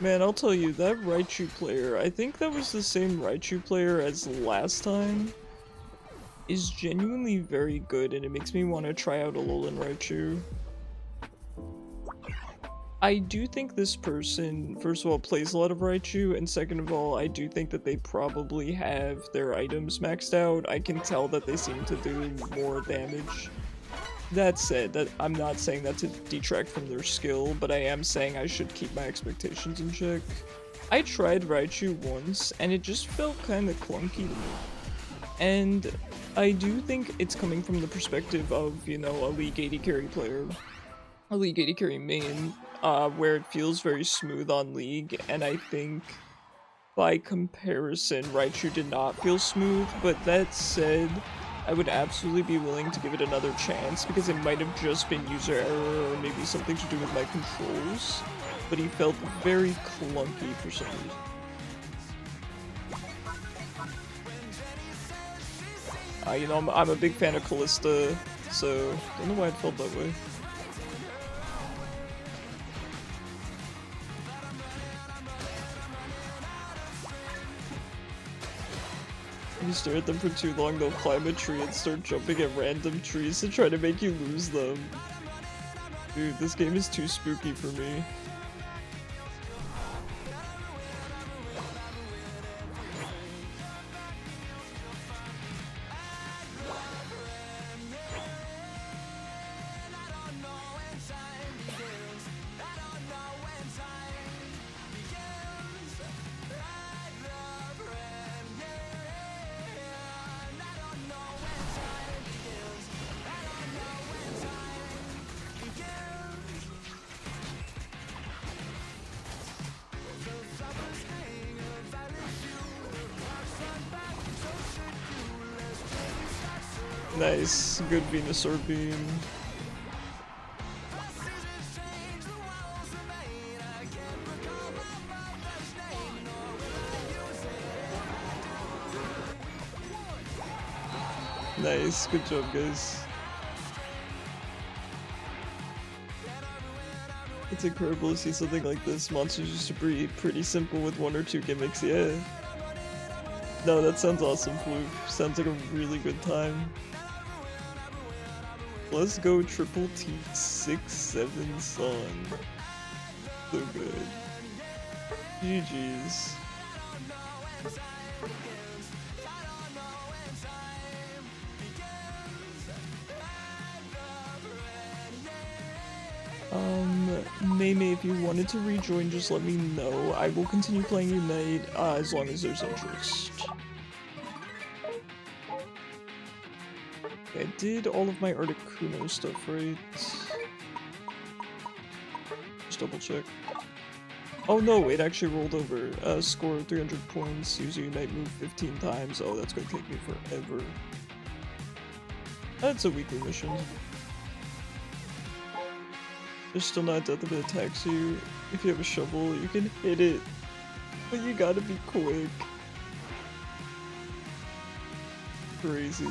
Man, I'll tell you, that Raichu player, I think that was the same Raichu player as last time, is genuinely very good, and it makes me want to try out Alolan Raichu. I do think this person, first of all, plays a lot of Raichu, and second of all, I do think that they probably have their items maxed out. I can tell that they seem to do more damage. That said, that I'm not saying that to detract from their skill, but I am saying I should keep my expectations in check. I tried Raichu once, and it just felt kind of clunky to me. And I do think it's coming from the perspective of, you know, a League 80 carry player. A League 80 carry main, where it feels very smooth on League, and I think by comparison, Raichu did not feel smooth, but that said, I would absolutely be willing to give it another chance because it might have just been user error or maybe something to do with my controls, but he felt very clunky for some reason. You know, I'm a big fan of Callista, so don't know why it felt that way. If you stare at them for too long, they'll climb a tree and start jumping at random trees to try to make you lose them. Dude, this game is too spooky for me. Nice, good Venusaur beam. Nice, good job guys. It's incredible to see something like this. Monsters used to be pretty simple with one or two gimmicks, yeah. No, that sounds awesome, Floof. Sounds like a really good time. Let's go triple T 6-7 son. So good. GG's. May, if you wanted to rejoin, just let me know. I will continue playing Unite, as long as there's interest. I did all of my Articuno stuff, right? Just double check. Oh no, it actually rolled over. Score 300 points, use a Unite move 15 times. Oh, that's gonna take me forever. That's a weekly mission. There's still not death if it attacks you. If you have a shovel, you can hit it. But you gotta be quick. Crazy.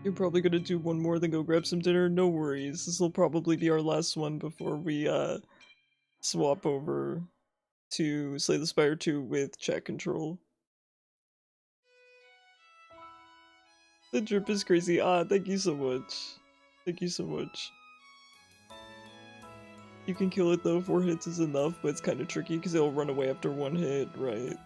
You're probably gonna do one more, then go grab some dinner. No worries. This will probably be our last one before we swap over to Slay the Spire II with chat control. The drip is crazy. Ah, thank you so much. Thank you so much. You can kill it though, 4 hits is enough, but it's kind of tricky because it'll run away after 1 hit, right?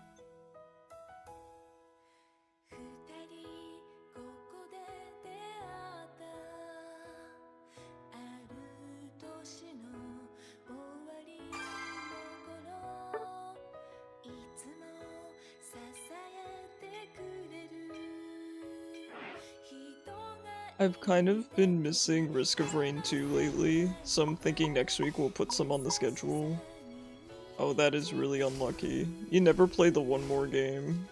I've kind of been missing Risk of Rain 2 lately, so I'm thinking next week we'll put some on the schedule. Oh, that is really unlucky. You never play the one more game.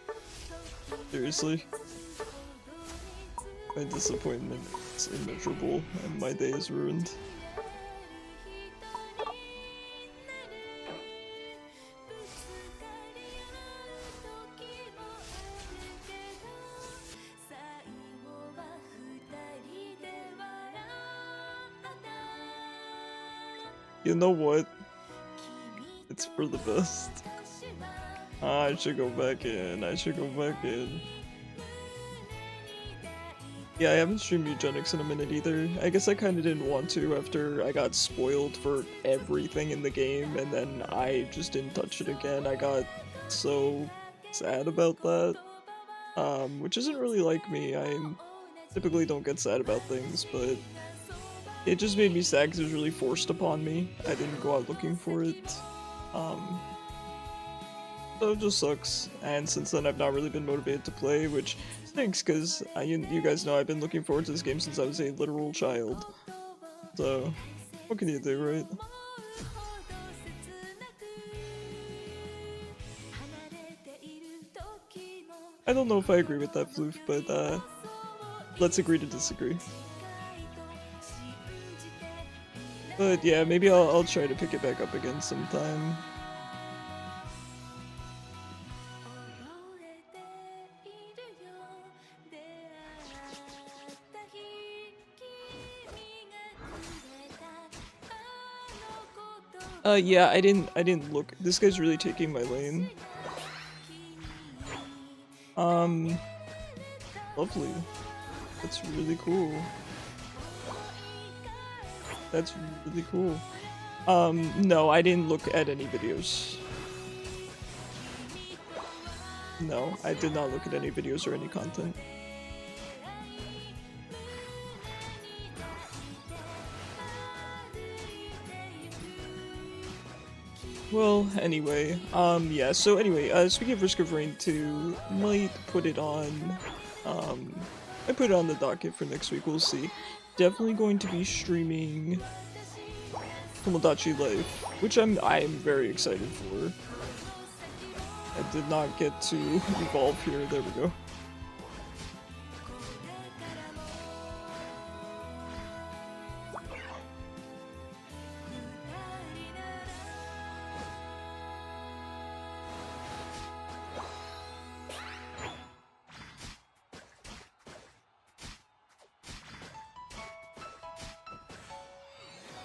Seriously? My disappointment is immeasurable, and my day is ruined. You know what? It's for the best. I should go back in. I should go back in. Yeah, I haven't streamed Eugenics in a minute either. I guess I kinda didn't want to after I got spoiled for everything in the game, and then I just didn't touch it again. I got so sad about that. Which isn't really like me. I typically don't get sad about things, but it just made me sad because it was really forced upon me. I didn't go out looking for it. So it just sucks. And since then I've not really been motivated to play, which stinks because you guys know I've been looking forward to this game since I was a literal child. So, what can you do, right? I don't know if I agree with that, Floof, but let's agree to disagree. But yeah, maybe I'll try to pick it back up again sometime. Yeah, I didn't look. This guy's really taking my lane. Lovely. That's really cool. That's really cool. No, I didn't look at any videos. No, I did not look at any videos or any content. Well, anyway, yeah, so anyway, speaking of Risk of Rain 2, might put it on, I put it on the docket for next week, we'll see. Definitely going to be streaming Tomodachi Life, which I'm very excited for. I did not get to evolve here, there we go.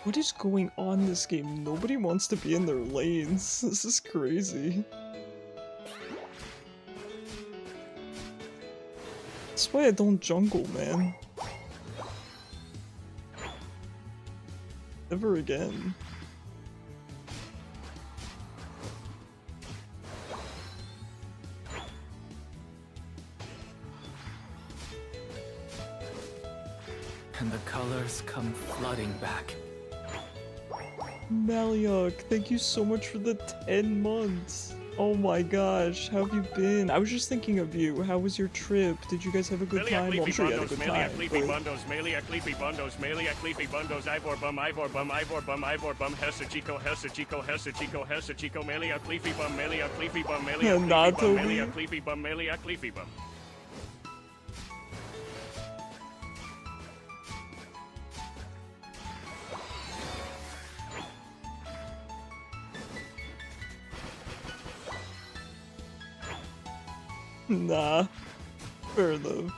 What is going on in this game? Nobody wants to be in their lanes. This is crazy. That's why I don't jungle, man. Never again. And the colors come flooding back. Maliok, thank you so much for the 10 months. Oh my gosh, how have you been? I was just thinking of you. How was your trip? Did you guys have a good time? Well, I'm sure you had a good time. Ivor bum, Hesachiko, Meliak, Leafy bum, Meliak, Leafy bum, Meliak, Leafy bum, Meliak, Leafy bum. Nah, fair enough.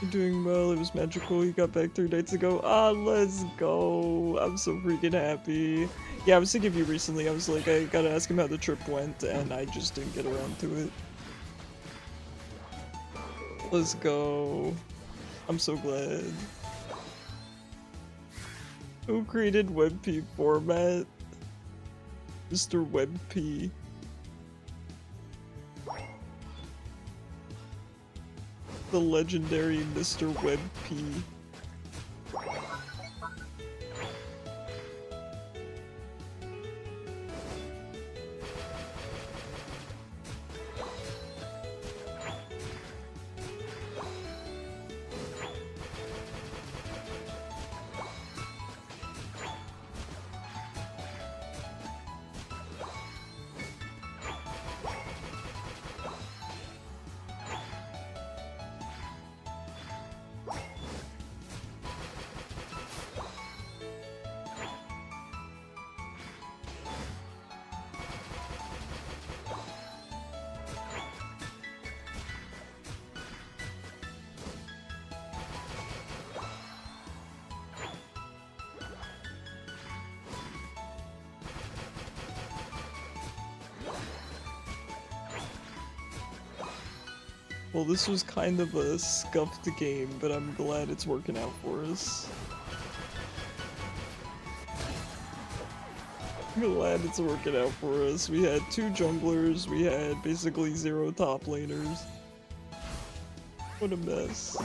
You're doing well, it was magical, you got back 3 nights ago. Ah, let's go! I'm so freaking happy. Yeah, I was thinking of you recently, I was like, I gotta ask him how the trip went, and I just didn't get around to it. Let's go. I'm so glad. Who created WebP format? Mr. WebP. The legendary Mr. WebP. Well, this was kind of a scuffed game, but I'm glad it's working out for us. I'm glad it's working out for us. We had 2 junglers, we had basically 0 top laners. What a mess.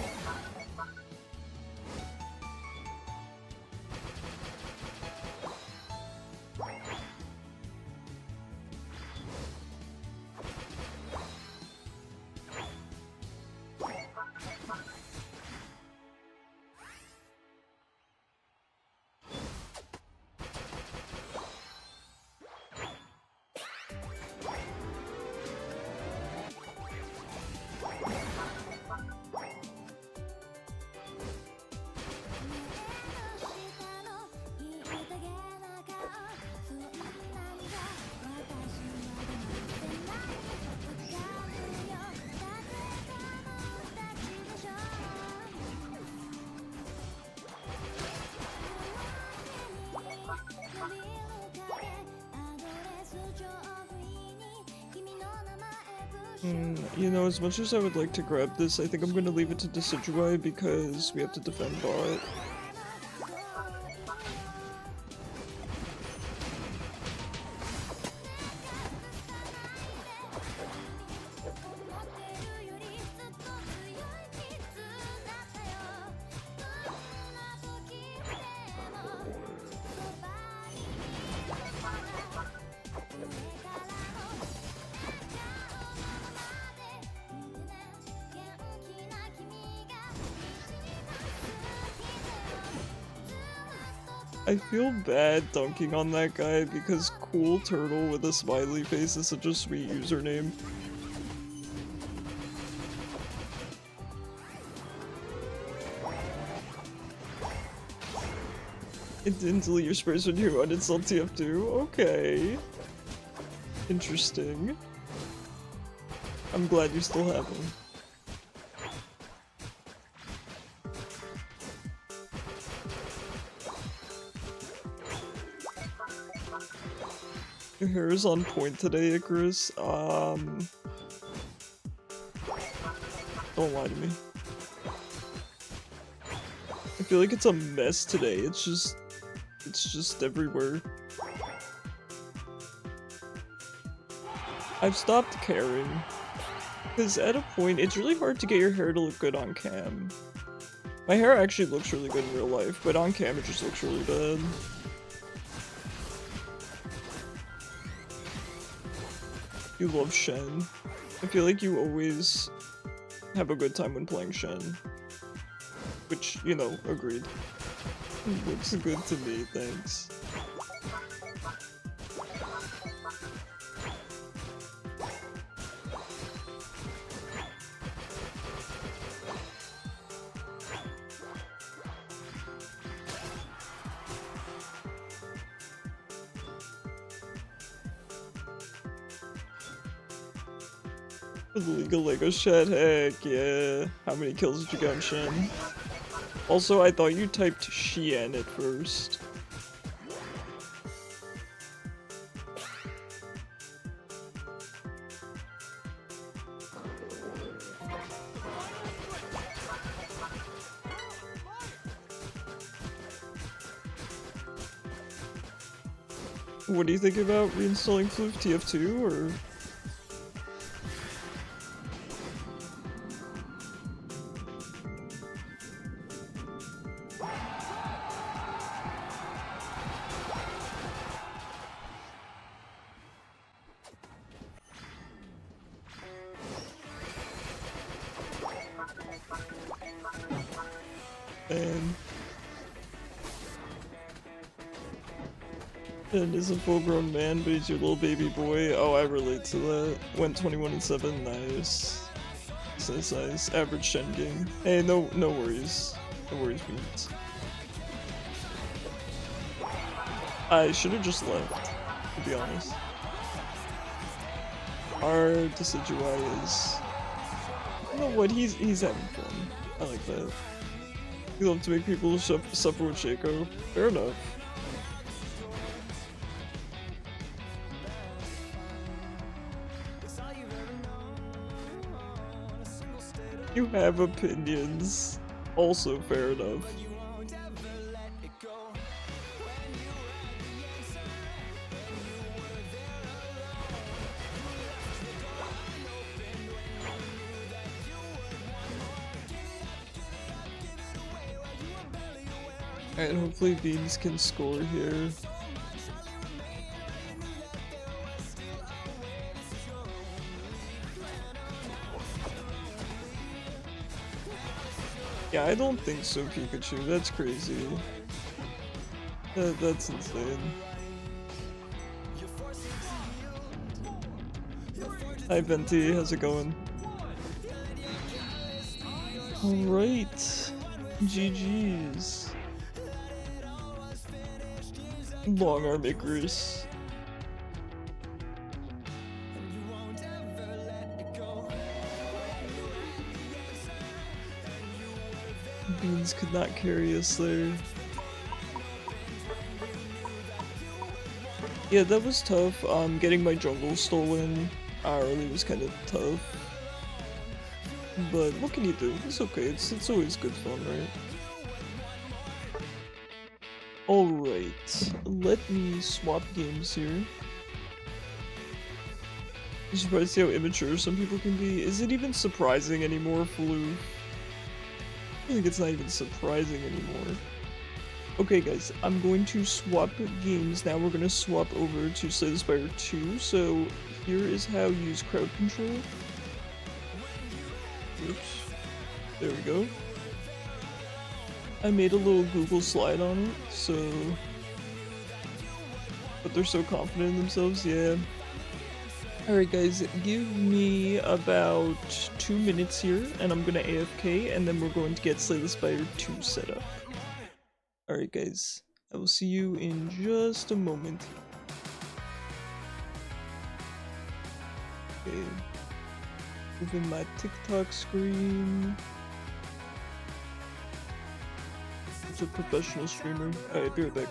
You know, as much as I would like to grab this, I think I'm gonna leave it to HHCHA because we have to defend bot. I feel bad dunking on that guy because Cool Turtle with a smiley face is such a sweet username. It didn't delete your space when you uninstalled TF2? Okay. Interesting. I'm glad you still have them. Your hair is on point today, Icarus. Don't lie to me. I feel like it's a mess today. It's just everywhere. I've stopped caring. Because at a point, it's really hard to get your hair to look good on cam. My hair actually looks really good in real life, but on cam it just looks really bad. You love Shen. I feel like you always have a good time when playing Shen. Which, you know, agreed. Looks good to me, thanks. The League of Lego Shed, heck yeah. How many kills did you get on Shen? Also, I thought you typed Shien at first. What do you think about reinstalling Floof TF2 or? And is a full-grown man, but he's your little baby boy. Oh, I relate to that. Went 21-7, nice. Nice, nice. Average Shen game. Hey, no worries. No worries, Beats. I should have just left, to be honest. Our Decidueye is... You know what, he's having fun. I like that. You love to make people suffer with Shaco. Fair enough. You have opinions. Also fair enough. Alright, hopefully Beans can score here. Yeah, I don't think so, Pikachu. That's crazy. That's insane. Hi, Venti. How's it going? Alright. GG's. Long arm Icarus. Beans could not carry us there. Yeah, that was tough. Getting my jungle stolen early was kind of tough. But what can you do? It's okay. It's always good fun, right? Alright, let me swap games here. I'm surprised to see how immature some people can be. Is it even surprising anymore, Floof? I think it's not even surprising anymore. Okay guys, I'm going to swap games now. We're going to swap over to Slay the Spire II. So here is how you use crowd control. Oops. There we go. I made a little Google slide on it, so... But they're so confident in themselves, yeah. Alright guys, give me about 2 minutes here, and I'm gonna AFK, and then we're going to get Slay the Spire II set up. Alright guys, I will see you in just a moment. Okay. Moving my TikTok screen. It's a professional streamer. Alright, be right back.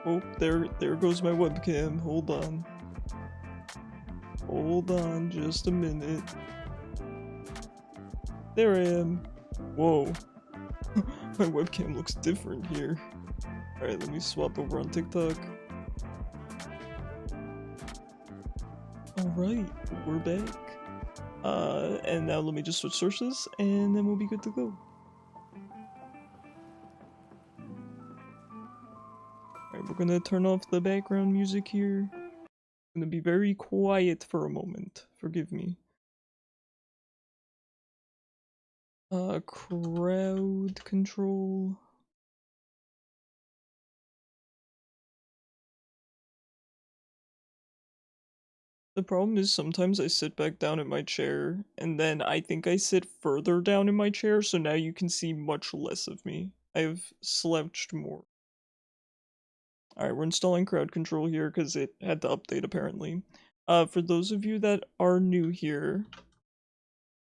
Oh, there goes my webcam. Hold on. Hold on just a minute. There I am. Whoa. My webcam looks different here. Alright, let me swap over on TikTok. Alright, we're back. And now let me just switch sources, and then we'll be good to go. Alright, we're gonna turn off the background music here. It's gonna be very quiet for a moment. Forgive me. Crowd control. The problem is sometimes I sit back down in my chair, and then I think I sit further down in my chair, so now you can see much less of me. I've slouched more. Alright, we're installing crowd control here because it had to update apparently. For those of you that are new here,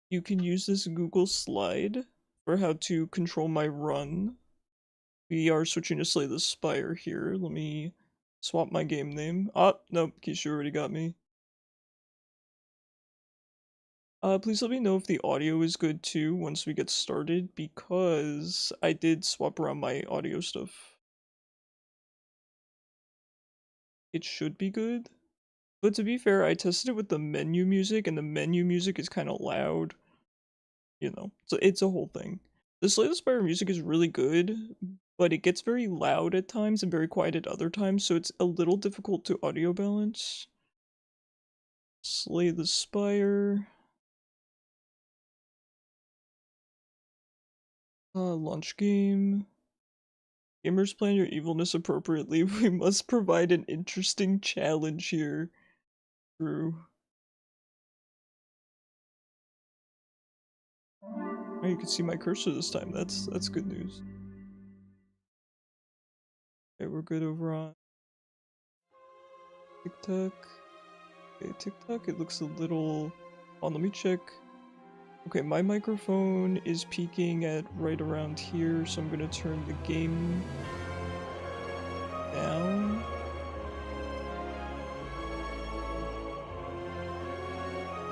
you can use this Google slide for how to control my run. We are switching to Slay the Spire here. Let me Swap my game name. Oh, nope, Keisha already got me. Please let me know if the audio is good too once we get started, because I did swap around my audio stuff. It should be good. But to be fair, I tested it with the menu music, and the menu music is kind of loud. You know, so it's a whole thing. The Slay the Spire music is really good, but it gets very loud at times and very quiet at other times, so it's a little difficult to audio balance. Slay the Spire. Launch game. Gamers plan your evilness appropriately. We must provide an interesting challenge here. True. Oh, you can see my cursor this time. That's good news. Okay, we're good over on TikTok. Okay, TikTok, it looks a little... let me check. Okay, my microphone is peaking at right around here, so I'm gonna turn the game down.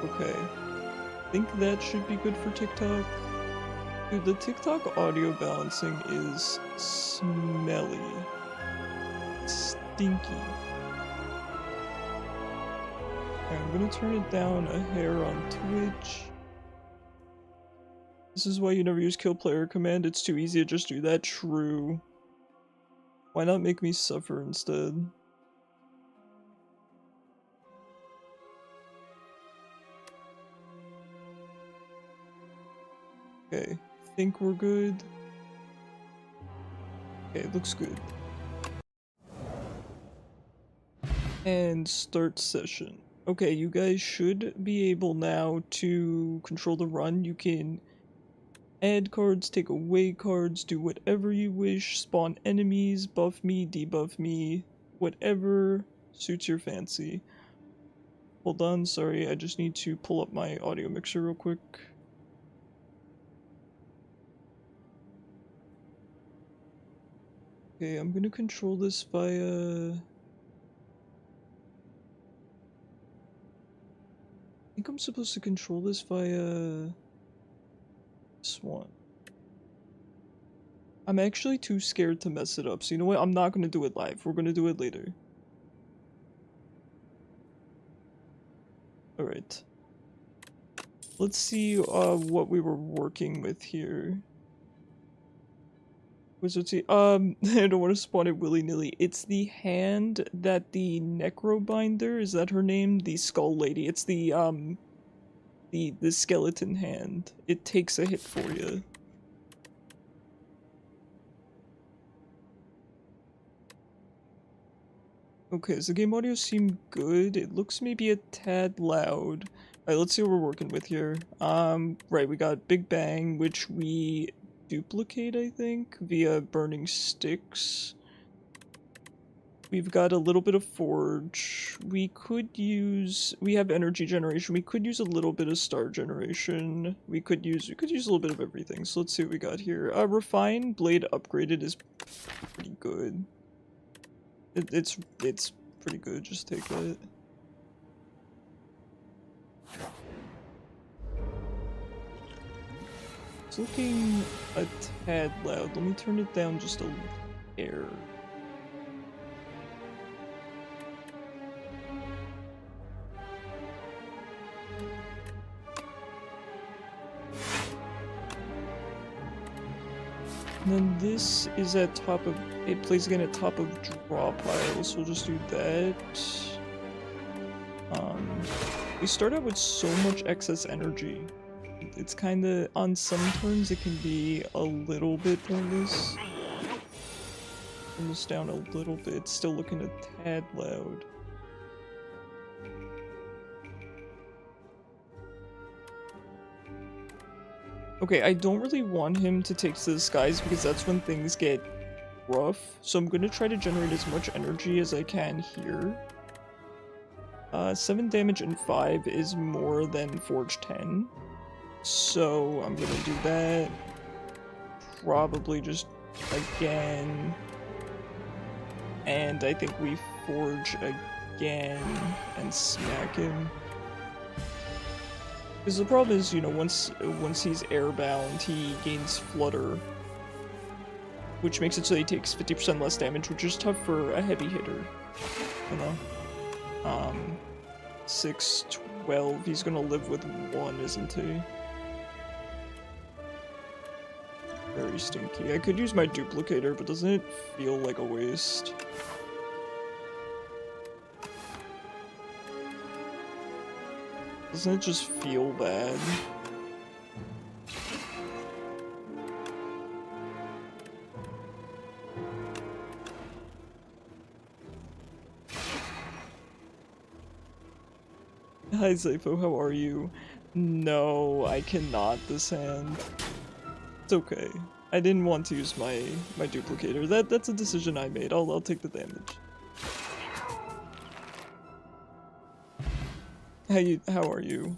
Okay. I think that should be good for TikTok. Dude, the TikTok audio balancing is smelly. Stinky. Okay, I'm gonna turn it down a hair on Twitch. This is why you never use kill player command, it's too easy to just do that. True. Why not make me suffer instead? Okay, think we're good. Okay, looks good. And start session. Okay, you guys should be able now to control the run. You can add cards, take away cards, do whatever you wish, spawn enemies, buff me, debuff me, whatever suits your fancy. Hold on, sorry, I just need to pull up my audio mixer real quick. Okay, I'm gonna control this via... I think I'm supposed to control this via... this one. I'm actually too scared to mess it up, so you know what? I'm not gonna do it live. We're gonna do it later. Alright. Let's see what we were working with here. Wizardry. I don't want to spawn it willy-nilly. It's the hand that the Necrobinder, is that her name? The Skull Lady. It's the skeleton hand. It takes a hit for you. Okay, so the game audio seemed good. It looks maybe a tad loud. Alright, let's see what we're working with here. Right, we got Big Bang, which we duplicate, I think, via burning sticks. We've got a little bit of Forge. We have energy generation. We could use a little bit of star generation. We could use a little bit of everything. So let's see what we got here. Refine Blade Upgraded is pretty good. It's pretty good, just take that. It's looking a tad loud. Let me turn it down just a hair. And then this is at top of, it plays again at top of draw pile, so we'll just do that. We start out with so much excess energy. It's kinda, on some turns it can be a little bit pointless. Turn this down a little bit, it's still looking a tad loud. Okay, I don't really want him to take to the skies because that's when things get rough, so I'm gonna try to generate as much energy as I can here. 7 damage and 5 is more than Forge 10, so I'm gonna do that. Probably just again, and I think we Forge again and smack him. Because the problem is, you know, once he's airbound, he gains Flutter, which makes it so he takes 50% less damage, which is tough for a heavy hitter, you know? 6, 12, he's gonna live with 1, isn't he? Very stinky. I could use my duplicator, but doesn't it feel like a waste? Doesn't it just feel bad? Hi Zayfo, how are you? No, I cannot this hand. It's okay. I didn't want to use my duplicator. That's a decision I made. I'll take the damage. How are you?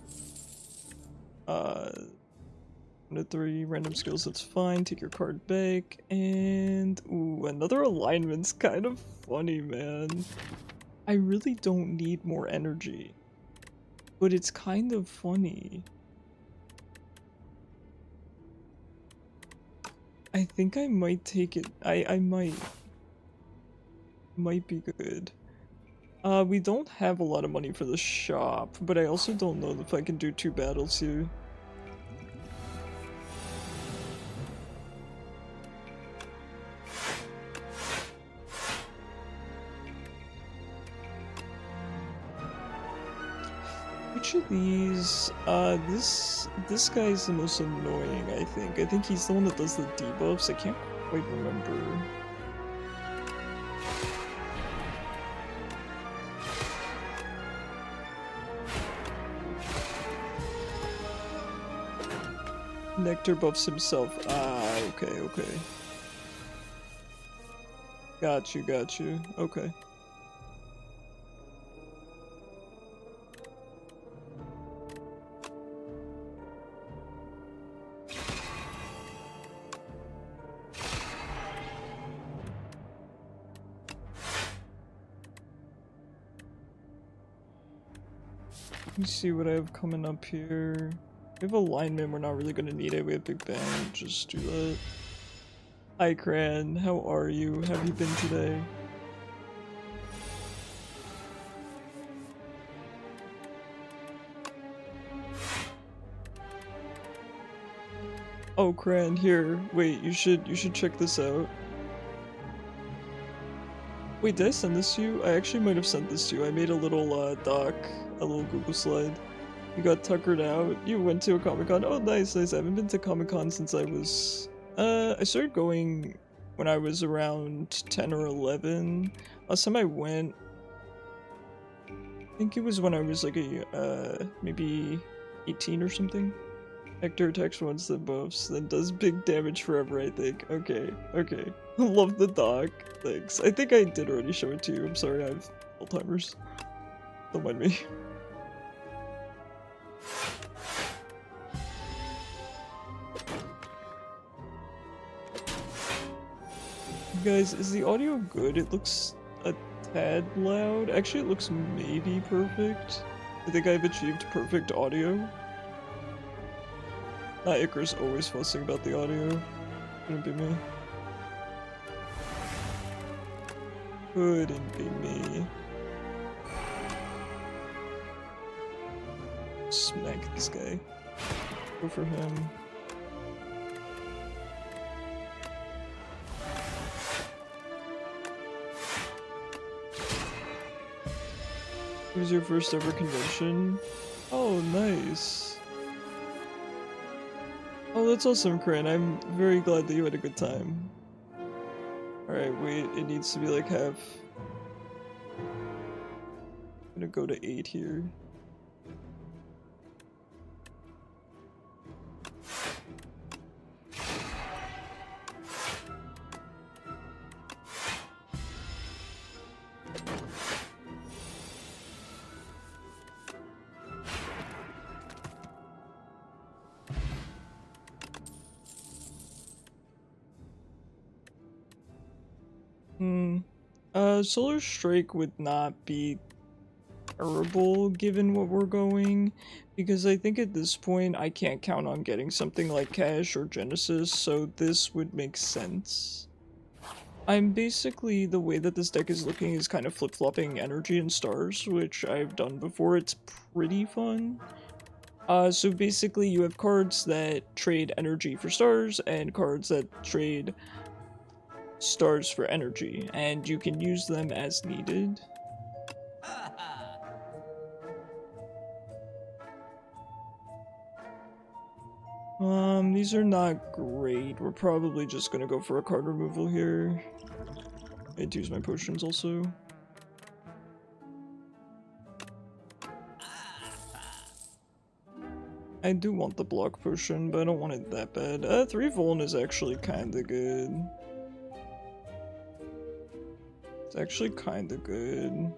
1 to 3 random skills, that's fine. Take your card back, and ooh, another alignment's kind of funny, man. I really don't need more energy, but it's kind of funny. I think I might take it. I might be good. We don't have a lot of money for the shop, but I also don't know if I can do 2 battles here. Which of these? This guy is the most annoying, I think. I think he's the one that does the debuffs. I can't quite remember. Nectar buffs himself. Ah, okay. Got you. Okay. Let me see what I have coming up here. We have alignment, we're not really gonna need it. We have Big Bang, just do that. Hi Cran, how are you? How have you been today? Oh Cran, here. Wait, you should check this out. Wait, did I send this to you? I actually might have sent this to you. I made a little doc, a little Google slide. You got tuckered out. You went to a Comic-Con. Oh, nice. I haven't been to Comic-Con since I was... I started going when I was around 10 or 11. Last time I went... I think it was when I was like maybe 18 or something. Hector attacks once, then buffs, then does big damage forever, I think. Okay. Love the doc. Thanks. I think I did already show it to you. I'm sorry, I have Alzheimer's. Don't mind me. Guys, is the audio good? It looks a tad loud. Actually, it looks maybe perfect. I think I've achieved perfect audio. Icarus always fussing about the audio. Couldn't be me. Couldn't be me. Smack this guy. Go for him. It was your first ever convention? Oh, nice. Oh, that's awesome, Corinne. I'm very glad that you had a good time. Alright, wait, it needs to be like half. I'm gonna go to 8 here. Solar Strike would not be terrible given what we're going, because I think at this point I can't count on getting something like Cash or Genesis, so this would make sense. I'm basically, the way that this deck is looking is kind of flip-flopping energy and stars, which I've done before. It's pretty fun. So basically you have cards that trade energy for stars and cards that trade stars for energy, and you can use them as needed. These are not great. We're probably just gonna go for a card removal here. I had to use my potions also. I do want the block potion, but I don't want it that bad. 3 Vuln is actually kinda good. It's actually kinda good.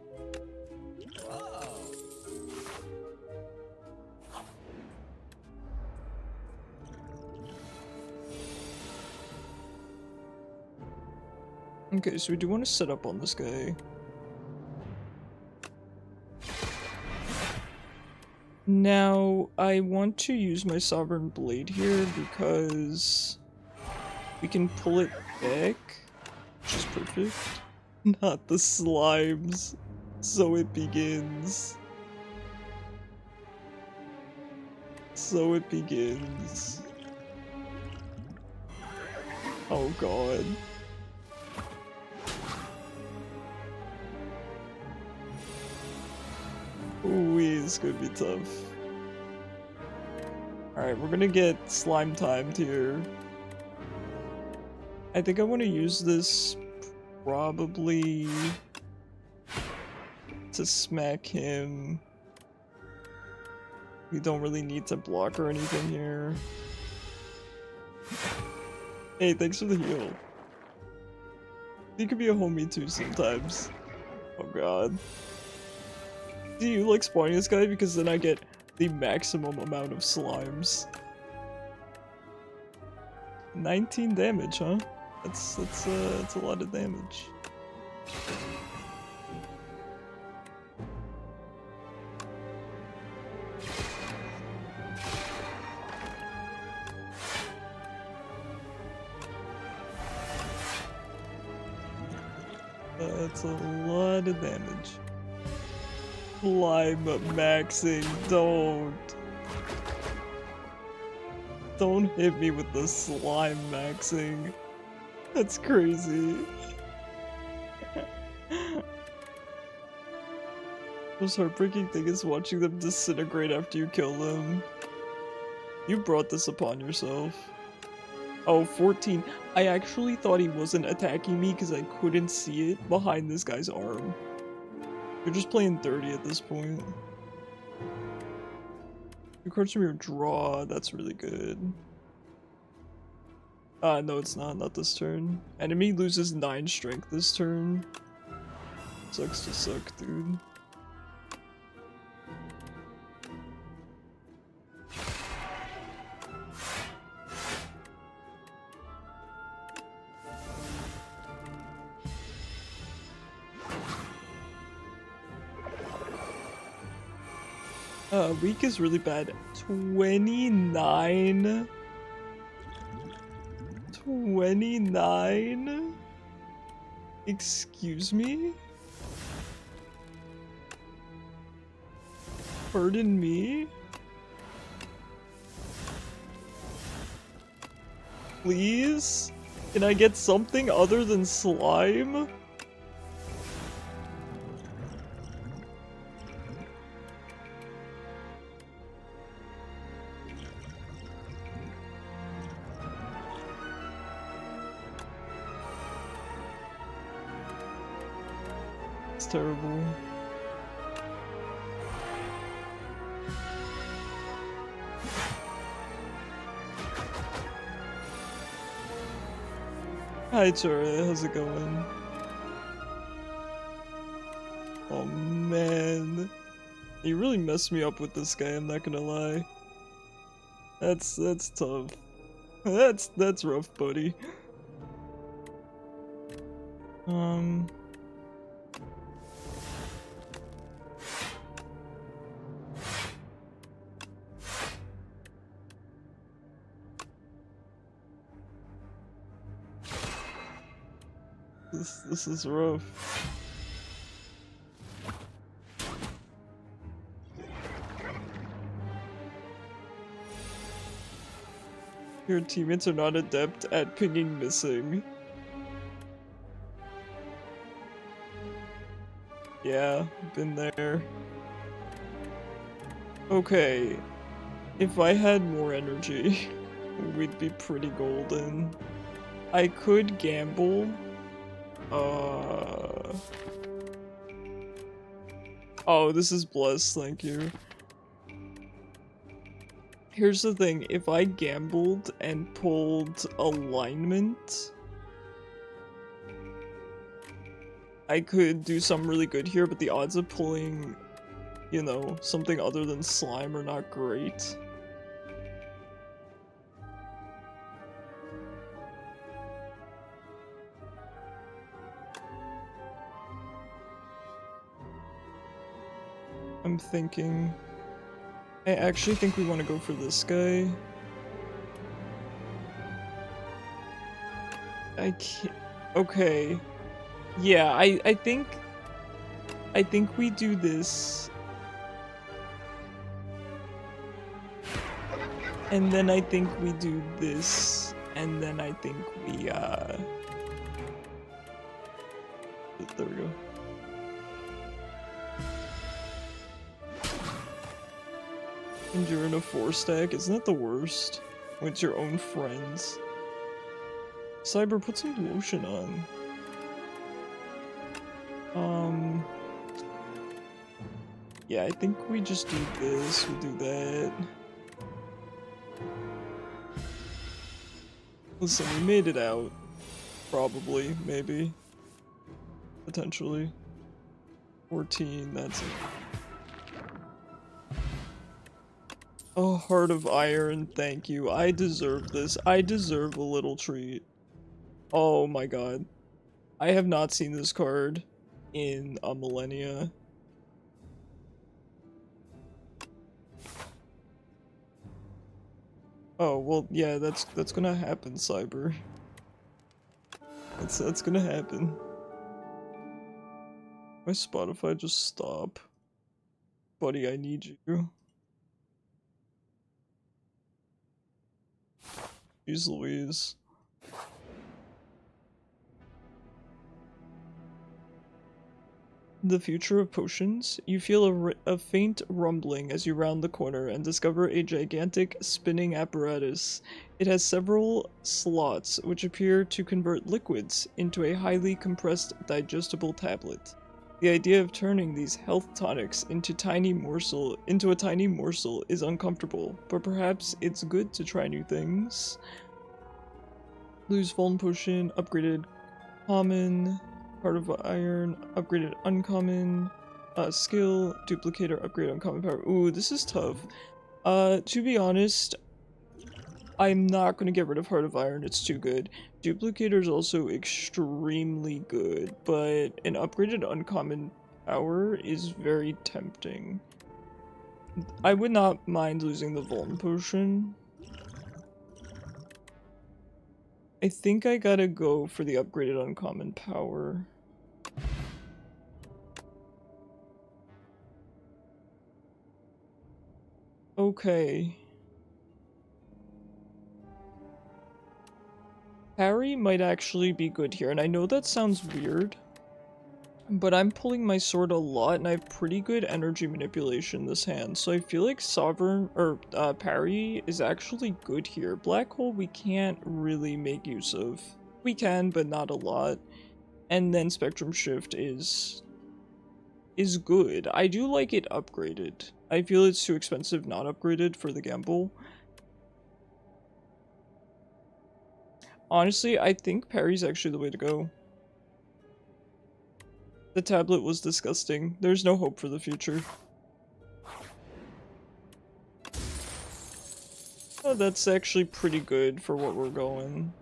Okay, so we do want to set up on this guy. Now, I want to use my Sovereign Blade here because we can pull it back, which is perfect. Not the slimes. So it begins. So it begins. Oh god. Ooh, it's gonna be tough. Alright, we're gonna get slime timed here. I think I want to use this probably to smack him. We don't really need to block or anything here. Hey, thanks for the heal. You could be a homie too sometimes. Oh god. Do you like spawning this guy? Because then I get the maximum amount of slimes. 19 damage, huh? That's a lot of damage. That's a lot of damage. Slime maxing, don't hit me with the slime maxing. That's crazy. Most heartbreaking thing is watching them disintegrate after you kill them. You brought this upon yourself. Oh, 14. I actually thought he wasn't attacking me because I couldn't see it behind this guy's arm. You're just playing dirty at this point. 2 cards from your draw, that's really good. No it's not this turn. Enemy loses 9 strength this turn. Sucks to suck, dude. Weak is really bad. 29? 29? Excuse me? Pardon me? Please? Can I get something other than slime? Terrible. Hi Chora, how's it going? Oh man. You really messed me up with this guy, I'm not gonna lie. That's tough. That's rough, buddy. This is rough. Your teammates are not adept at pinging missing. Yeah, been there. Okay, if I had more energy, we'd be pretty golden. I could gamble. Oh, this is blessed, thank you. Here's the thing, if I gambled and pulled alignment, I could do something really good here, but the odds of pulling, you know, something other than slime are not great. I'm thinking... I actually think we want to go for this guy. I can't... Okay. Yeah, I think we do this. And then I think we do this. And then I think we, there we go. And you're in a 4-stack, isn't that the worst? With your own friends. Cyber, put some lotion on. Yeah, I think we just do this, we'll do that. Listen, we made it out. Probably, maybe. Potentially. 14, that's it. Oh, Heart of Iron, thank you. I deserve this. I deserve a little treat. Oh my god. I have not seen this card in a millennia. Oh, well, yeah, that's gonna happen, Cyber. That's gonna happen. My Spotify just stop. Buddy, I need you. Jeez Louise. The future of potions? You feel a faint rumbling as you round the corner and discover a gigantic spinning apparatus. It has several slots which appear to convert liquids into a highly compressed digestible tablet. The idea of turning these health tonics into a tiny morsel is uncomfortable, but perhaps it's good to try new things. Lose Vuln Potion, upgraded common, Heart of Iron, upgraded uncommon, skill, duplicator, upgrade uncommon power. Ooh, this is tough. To be honest, I'm not gonna get rid of Heart of Iron, it's too good. Duplicator is also extremely good, but an upgraded uncommon power is very tempting. I would not mind losing the Vuln Potion. I think I gotta go for the upgraded uncommon power. Okay. Parry might actually be good here, and I know that sounds weird, but I'm pulling my sword a lot, and I have pretty good energy manipulation this hand, so I feel like Parry is actually good here. Black Hole we can't really make use of. We can, but not a lot. And then Spectrum Shift is good. I do like it upgraded. I feel it's too expensive not upgraded for the gamble. Honestly, I think Parry's actually the way to go. The tablet was disgusting. There's no hope for the future. Oh, that's actually pretty good for what we're going.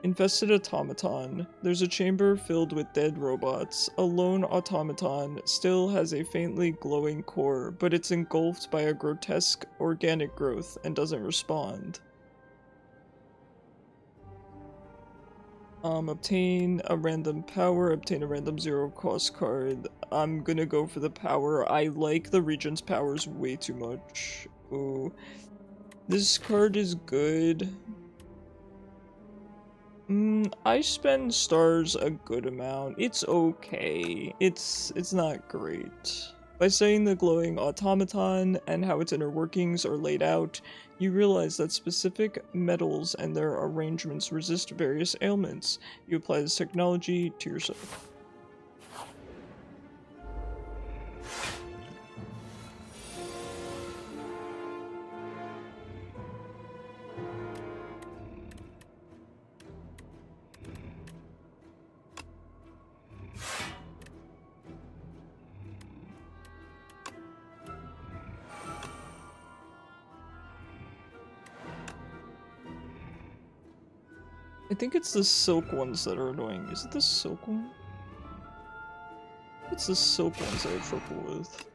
Infested automaton. There's a chamber filled with dead robots. A lone automaton still has a faintly glowing core, but it's engulfed by a grotesque organic growth and doesn't respond. Obtain a random power, obtain a random 0 cost card. I'm gonna go for the power. I like the Regent's powers way too much. Ooh. This card is good. I spend stars a good amount. It's okay. It's not great. By studying the glowing automaton and how its inner workings are laid out, you realize that specific metals and their arrangements resist various ailments. You apply this technology to yourself. I think it's the silk ones that are annoying. Is it the silk one? It's the silk ones I have trouble with.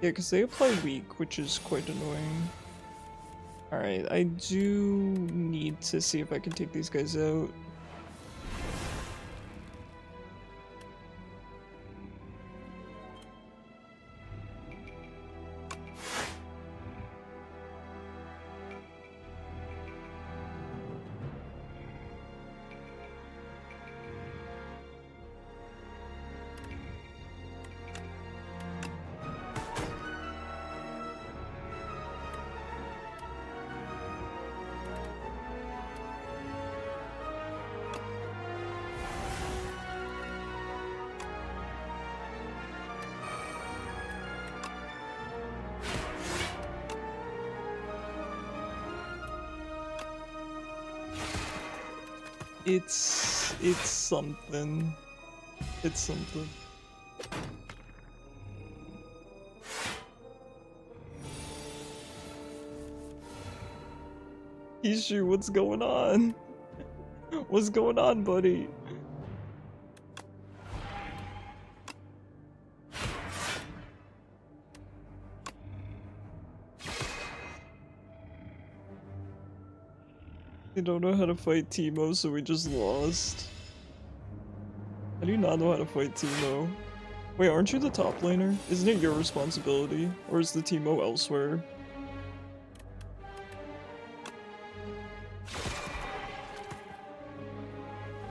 Yeah, because they apply weak, which is quite annoying. Alright, I do need to see if I can take these guys out. It's something. It's something. Ishu, what's going on? What's going on, buddy? We don't know how to fight Teemo, so we just lost. I do not know how to fight Teemo. Wait, aren't you the top laner? Isn't it your responsibility? Or is the Teemo elsewhere?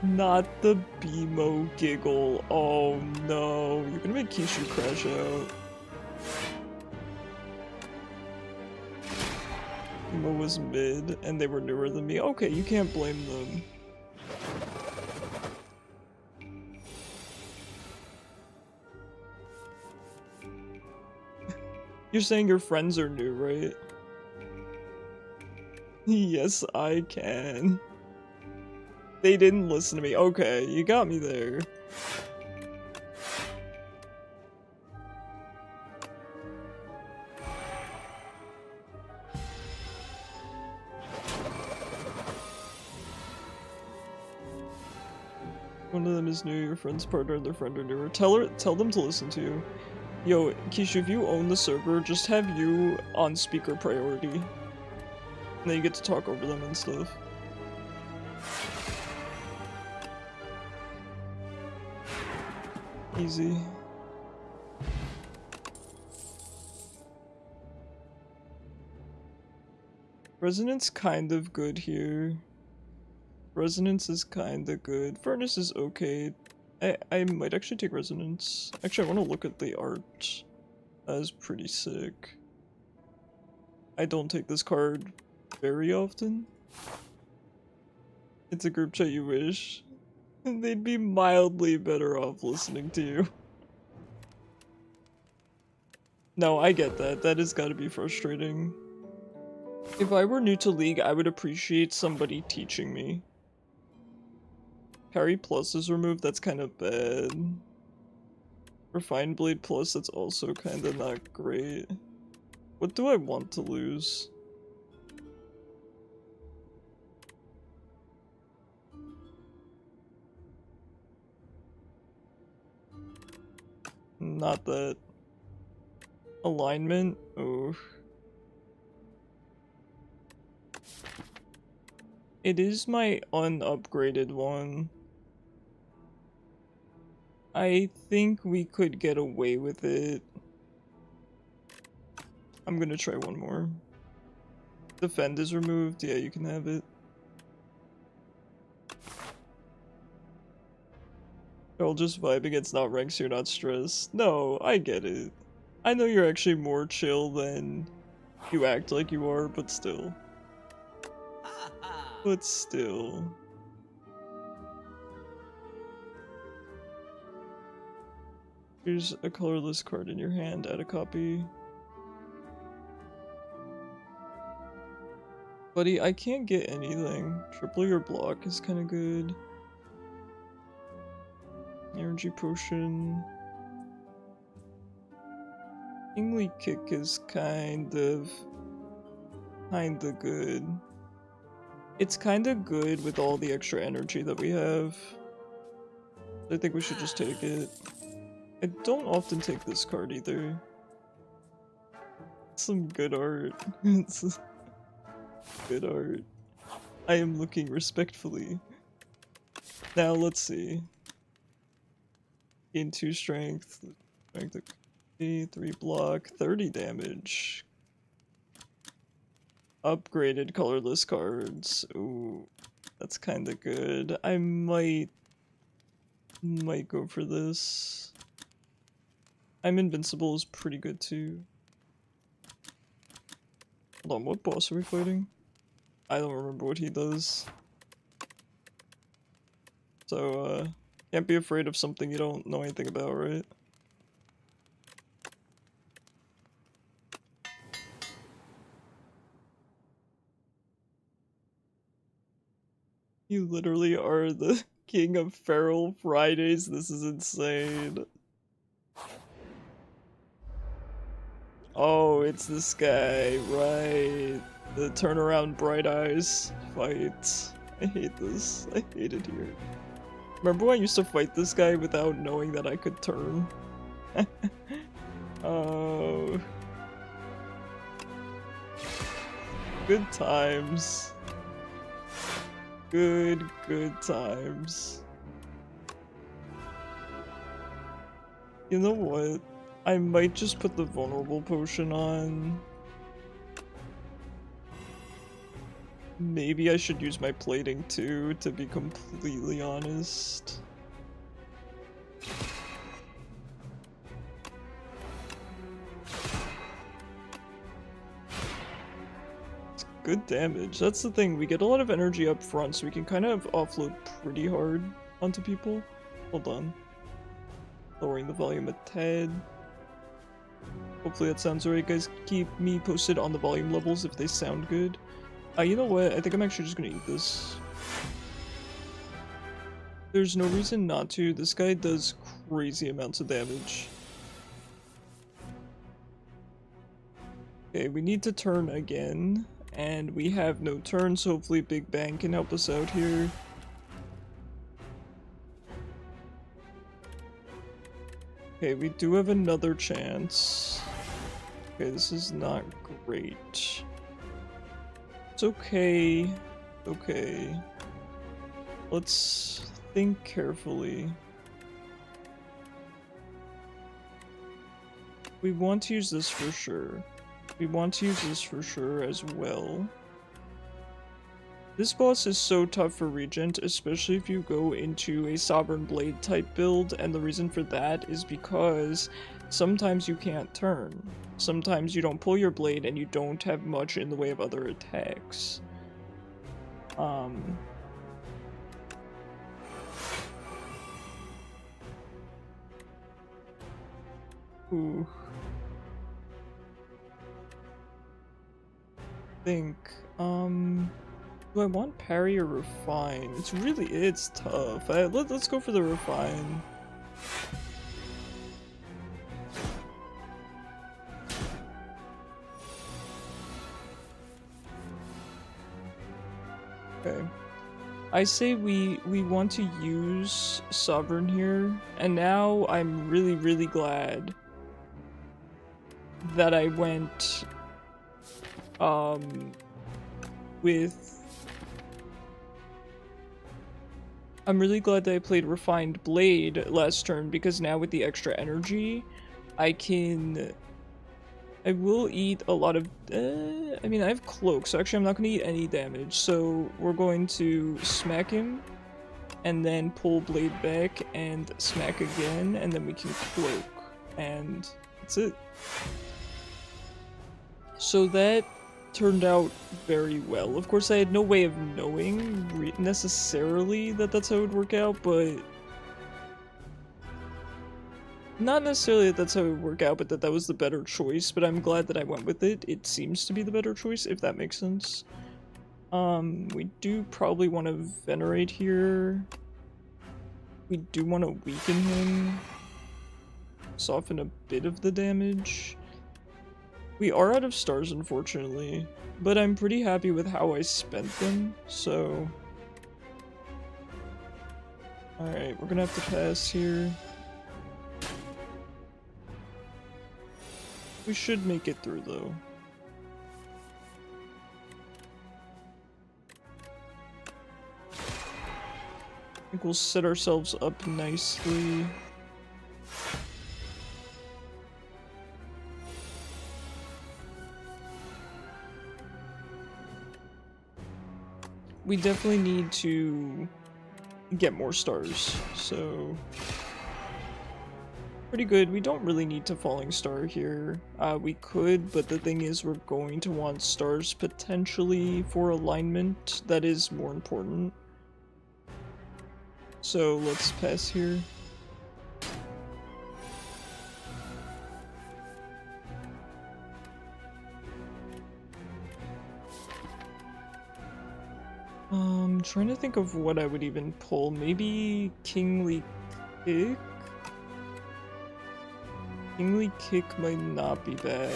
Not the BMO giggle. Oh no, you're gonna make Kishu crash out. BMO was mid, and they were newer than me. Okay, you can't blame them. You're saying your friends are new, right? Yes, I can. They didn't listen to me. Okay, you got me there. One of them is new, your friend's partner, and their friend are newer. Tell them to listen to you. Yo, Kishu, if you own the server, just have you on speaker priority. And then you get to talk over them and stuff. Easy. Resonance kind of good here. Resonance is kinda good. Furnace is okay. I might actually take Resonance. Actually, I want to look at the art. That is pretty sick. I don't take this card very often. It's a group chat you wish. They'd be mildly better off listening to you. No, I get that. That has got to be frustrating. If I were new to League, I would appreciate somebody teaching me. Parry Plus is removed, that's kind of bad. Refined Blade Plus, that's also kind of not great. What do I want to lose? not that. Alignment? Oh. It is my unupgraded one. I think we could get away with it. I'm gonna try one more. Defend is removed. Yeah, you can have it. I'll just vibing. It's not ranked, so you're not stressed. No, I get it. I know you're actually more chill than you act like you are, but still. But still. Here's a colorless card in your hand. Add a copy. Buddy, I can't get anything. Triple your block is kind of good. Energy potion. Kingly kick is kind of good. It's kind of good with all the extra energy that we have. I think we should just take it. I don't often take this card either. Some good art. It's good art. I am looking respectfully. Now let's see. Gain 2 strength. Strength 3 block, 30 damage. Upgraded colorless cards. Ooh, that's kind of good. I might go for this. I'm Invincible is pretty good too. Hold on, what boss are we fighting? I don't remember what he does. So, can't be afraid of something you don't know anything about, right? You literally are the king of feral Fridays. This is insane. Oh, it's this guy, right? The turnaround bright eyes fight. I hate this. I hate it here. Remember when I used to fight this guy without knowing that I could turn? Oh. Good times. Good times. You know what? I might just put the vulnerable potion on. Maybe I should use my plating too, to be completely honest. It's good damage. That's the thing, we get a lot of energy up front, so we can kind of offload pretty hard onto people. Hold on. Lowering the volume a tad. Hopefully that sounds alright, guys. Keep me posted on the volume levels if they sound good. You know what? I think I'm actually just gonna eat this. There's no reason not to. This guy does crazy amounts of damage. Okay, we need to turn again, and we have no turn, so hopefully Big Bang can help us out here. Okay, we do have another chance. Okay, this is not great. It's okay. Okay. Let's think carefully. We want to use this for sure. We want to use this for sure as well. This boss is so tough for Regent, especially if you go into a Sovereign Blade type build, and the reason for that is because sometimes you can't turn. Sometimes you don't pull your blade and you don't have much in the way of other attacks. Ooh. Think, do I want parry or refine? It's tough. Let's go for the refine. Okay. I say we want to use Sovereign here, and now I'm really glad that I went with I'm really glad that I played Refined Blade last turn, because now with the extra energy, I will eat a lot of, I mean, I have Cloak, so actually I'm not going to eat any damage, so we're going to smack him, and then pull Blade back, and smack again, and then we can Cloak, and that's it. So that turned out very well. Of course, I had no way of knowing necessarily that that's how it would work out, but not necessarily that that's how it would work out, but that was the better choice. But I'm glad that I went with it. It seems to be the better choice, if that makes sense. We do probably want to Venerate here. We do want to weaken him, soften a bit of the damage. We are out of stars, unfortunately, but I'm pretty happy with how I spent them, so... Alright, we're gonna have to pass here. We should make it through, though. I think we'll set ourselves up nicely. We definitely need to get more stars, so pretty good. We don't really need to Falling Star here. We could, but the thing is we're going to want stars potentially for alignment. That is more important. So let's pass here. Trying to think of what I would even pull. Maybe Kingly Kick? Kingly Kick might not be bad.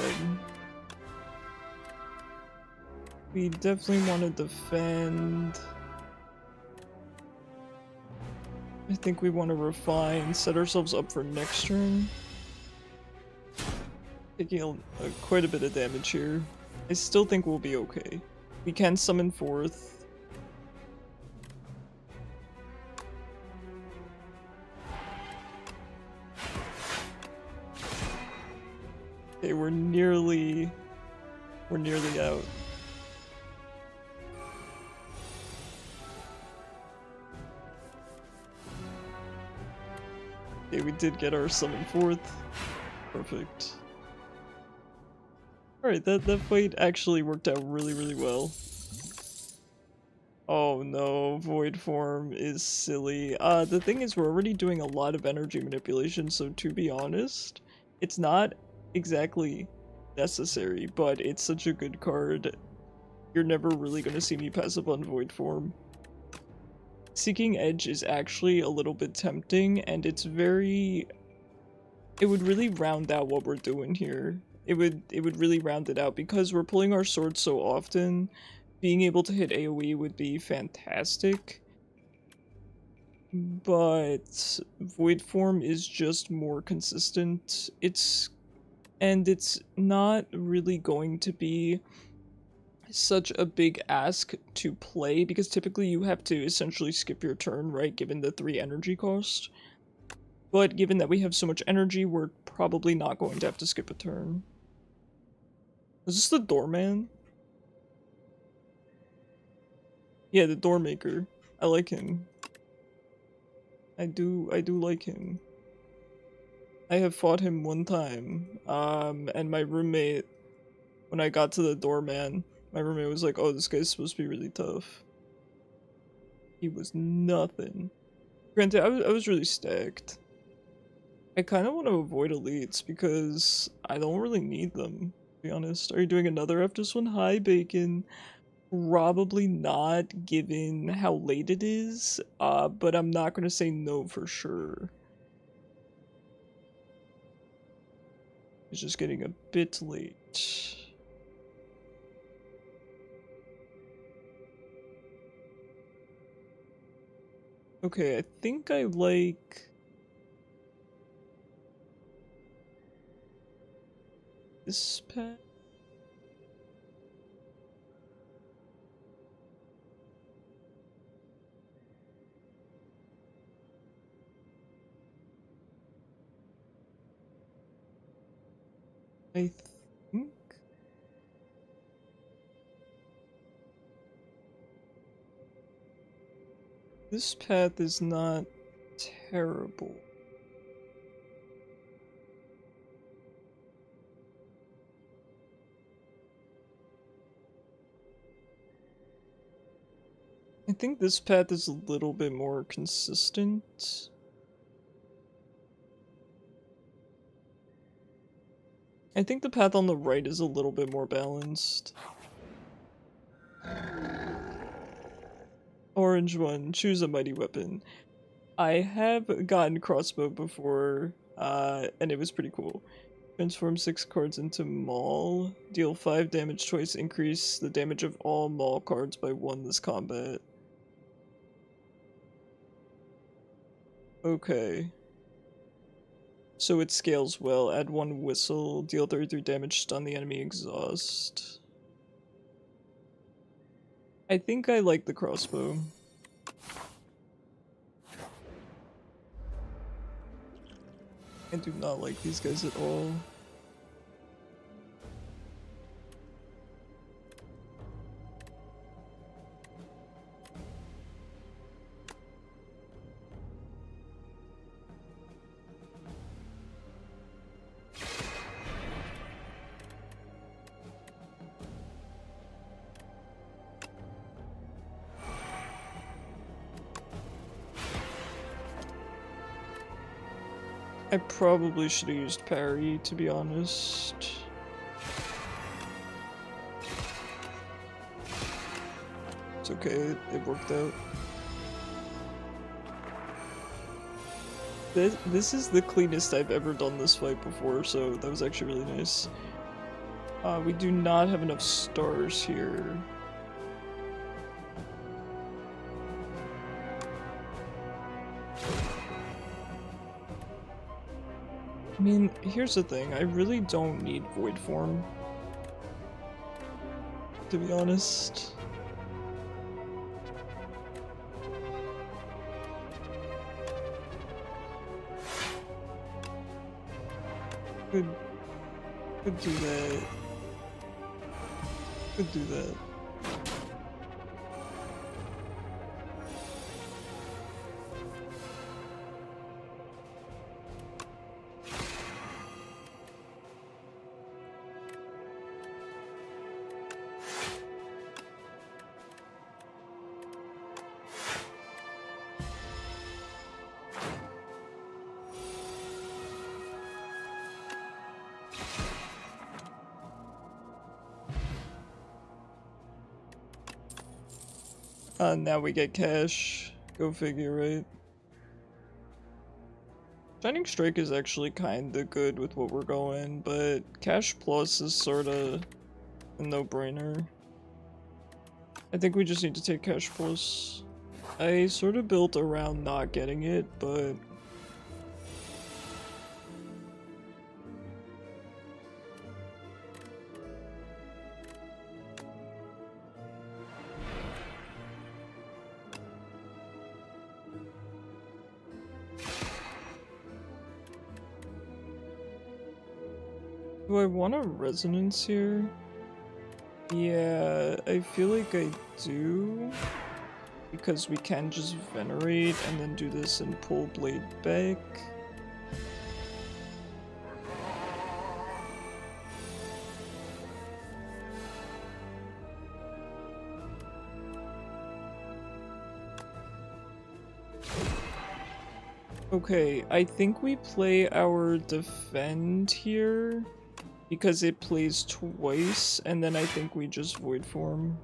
We definitely want to defend. I think we want to refine, set ourselves up for next turn. Taking quite a bit of damage here. I still think we'll be okay. We can summon forth. Okay, we're nearly out. Okay, we did get our summon forth. Perfect. Alright, that fight actually worked out really well. Oh no, Void Form is silly. The thing is, we're already doing a lot of energy manipulation, so to be honest, it's not exactly necessary, but it's such a good card. You're never really gonna see me pass up on Void Form. Seeking Edge is actually a little bit tempting, and it would really round out what we're doing here. It would really round it out, because we're pulling our sword so often. Being able to hit AoE would be fantastic. But Void Form is just more consistent. It's not really going to be such a big ask to play, because typically you have to essentially skip your turn, right, given the 3 energy cost. But given that we have so much energy, we're probably not going to have to skip a turn. Is this the Doorman? Yeah, the Doormaker. I like him. I do like him. I have fought him one time, and my roommate, when I got to the Doorman, my roommate was like, oh, this guy's supposed to be really tough. He was nothing. Granted, I was really stacked. I kind of want to avoid elites because I don't really need them, to be honest. Are you doing another after this one? Hi, Bacon. Probably not, given how late it is, but I'm not going to say no for sure. It's just getting a bit late. Okay, I think I like this path. I think this path is not terrible. I think this path is a little bit more consistent. I think the path on the right is a little bit more balanced. Orange one, choose a mighty weapon. I have gotten crossbow before, and it was pretty cool. Transform 6 cards into Maul. Deal 5 damage twice, increase the damage of all Maul cards by 1 this combat. Okay. So it scales well. Add 1 whistle. Deal 33 damage, stun the enemy, exhaust. I think I like the crossbow. I do not like these guys at all. I probably should have used parry, to be honest. It's okay, it worked out. This is the cleanest I've ever done this fight before, so that was actually really nice. We do not have enough stars here. I mean, here's the thing, I really don't need void form, to be honest. Could do that. Could do that. Now we get cash. Go figure, right? Shining Strike is actually kinda good with what we're going, but Cash Plus is sorta a no-brainer. I think we just need to take Cash Plus. I sorta built around not getting it, but... do I want a resonance here? Yeah, I feel like I do. Because we can just venerate and then do this and pull blade back. Okay, I think we play our defend here. Because it plays twice, and then I think we just void form.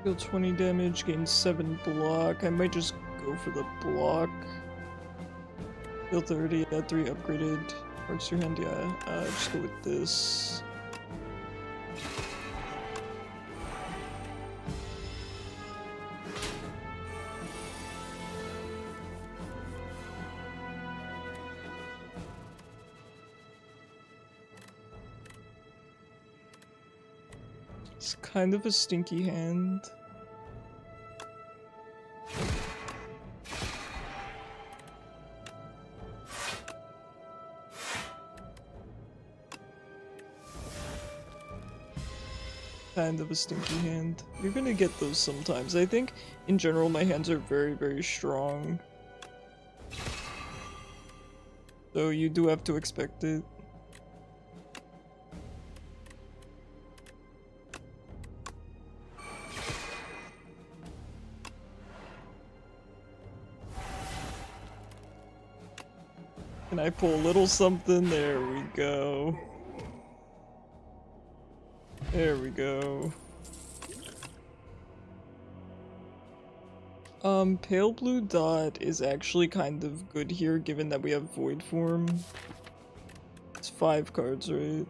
Deal 20 damage, gain 7 block. I might just go for the block. Deal 30, add 3 upgraded. Cards to your hand, yeah. Just go with this. It's kind of a stinky hand. Kind of a stinky hand. You're gonna get those sometimes. I think, in general, my hands are very, very strong. So you do have to expect it. Can I pull a little something? There we go. There we go. Pale blue dot is actually kind of good here given that we have void form. It's 5 cards, right?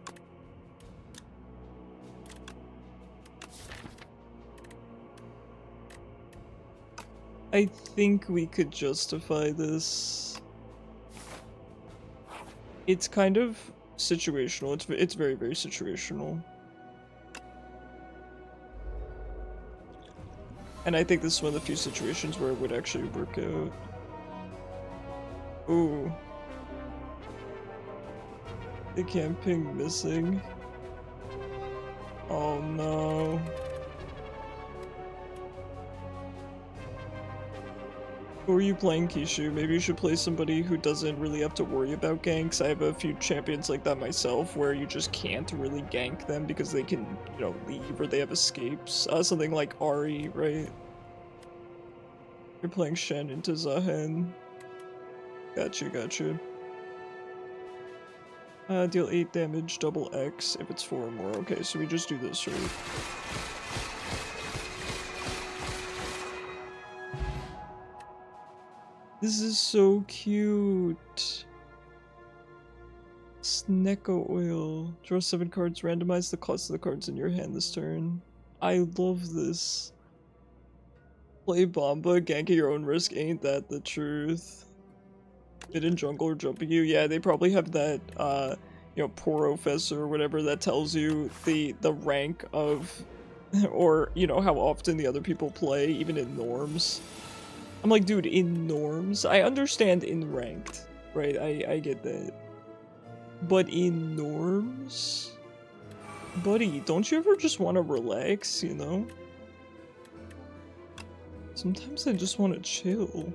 I think we could justify this. It's kind of situational. It's very, very situational. And I think this is one of the few situations where it would actually work out. Ooh. The camping missing. Oh no. Who are you playing, Kishu? Maybe you should play somebody who doesn't really have to worry about ganks. I have a few champions like that myself where you just can't really gank them because they can, you know, leave or they have escapes. Something like Ari, right? You're playing Shen into Zahen. Gotcha, gotcha. Deal 8 damage, double X if it's 4 or more. Okay, so we just do this, right? This is so cute. Snecko oil. Draw 7 cards, randomize the cost of the cards in your hand this turn. I love this. Play Bomba, gank at your own risk, ain't that the truth? Mid in jungle or jumping you? Yeah, they probably have that, you know, Porofess or whatever that tells you the rank of, or, you know, how often the other people play, even in norms. I'm like, dude, in norms? I understand in ranked, right? I get that. But in norms? Buddy, don't you ever just want to relax, you know? Sometimes I just want to chill.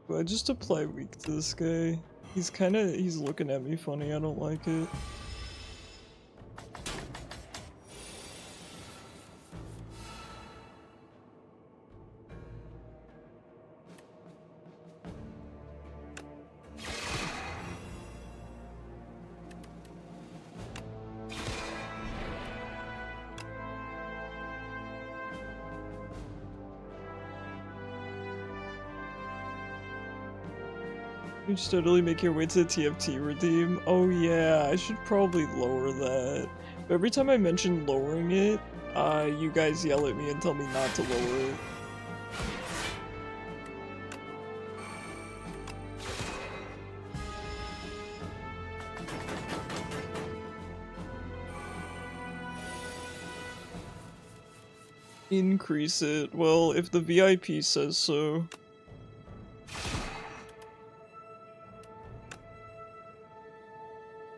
Do I just apply weak to this guy? He's looking at me funny, I don't like it. You steadily make your way to the TFT redeem. Oh yeah, I should probably lower that. But every time I mention lowering it, you guys yell at me and tell me not to lower it. Increase it. Well, if the VIP says so.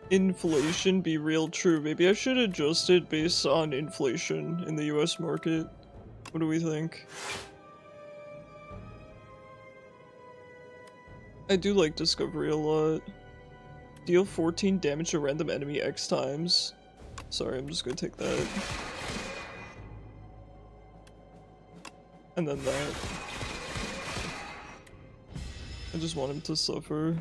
inflation be real true. Maybe I should adjust it based on inflation in the US market. What do we think? I do like Discovery a lot. Deal 14 damage to random enemy X times. Sorry, I'm just gonna take that. And then that. I just want him to suffer.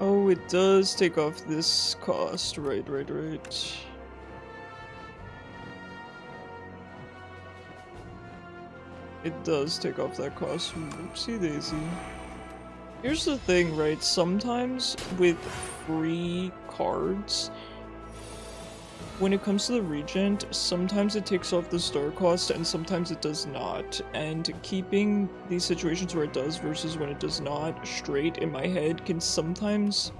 Oh, it does take off this cost. Right. It does take off that cost. Whoopsie daisy. Here's the thing, right? Sometimes with free cards, when it comes to the Regent, sometimes it takes off the star cost and sometimes it does not. And keeping these situations where it does versus when it does not straight in my head can sometimes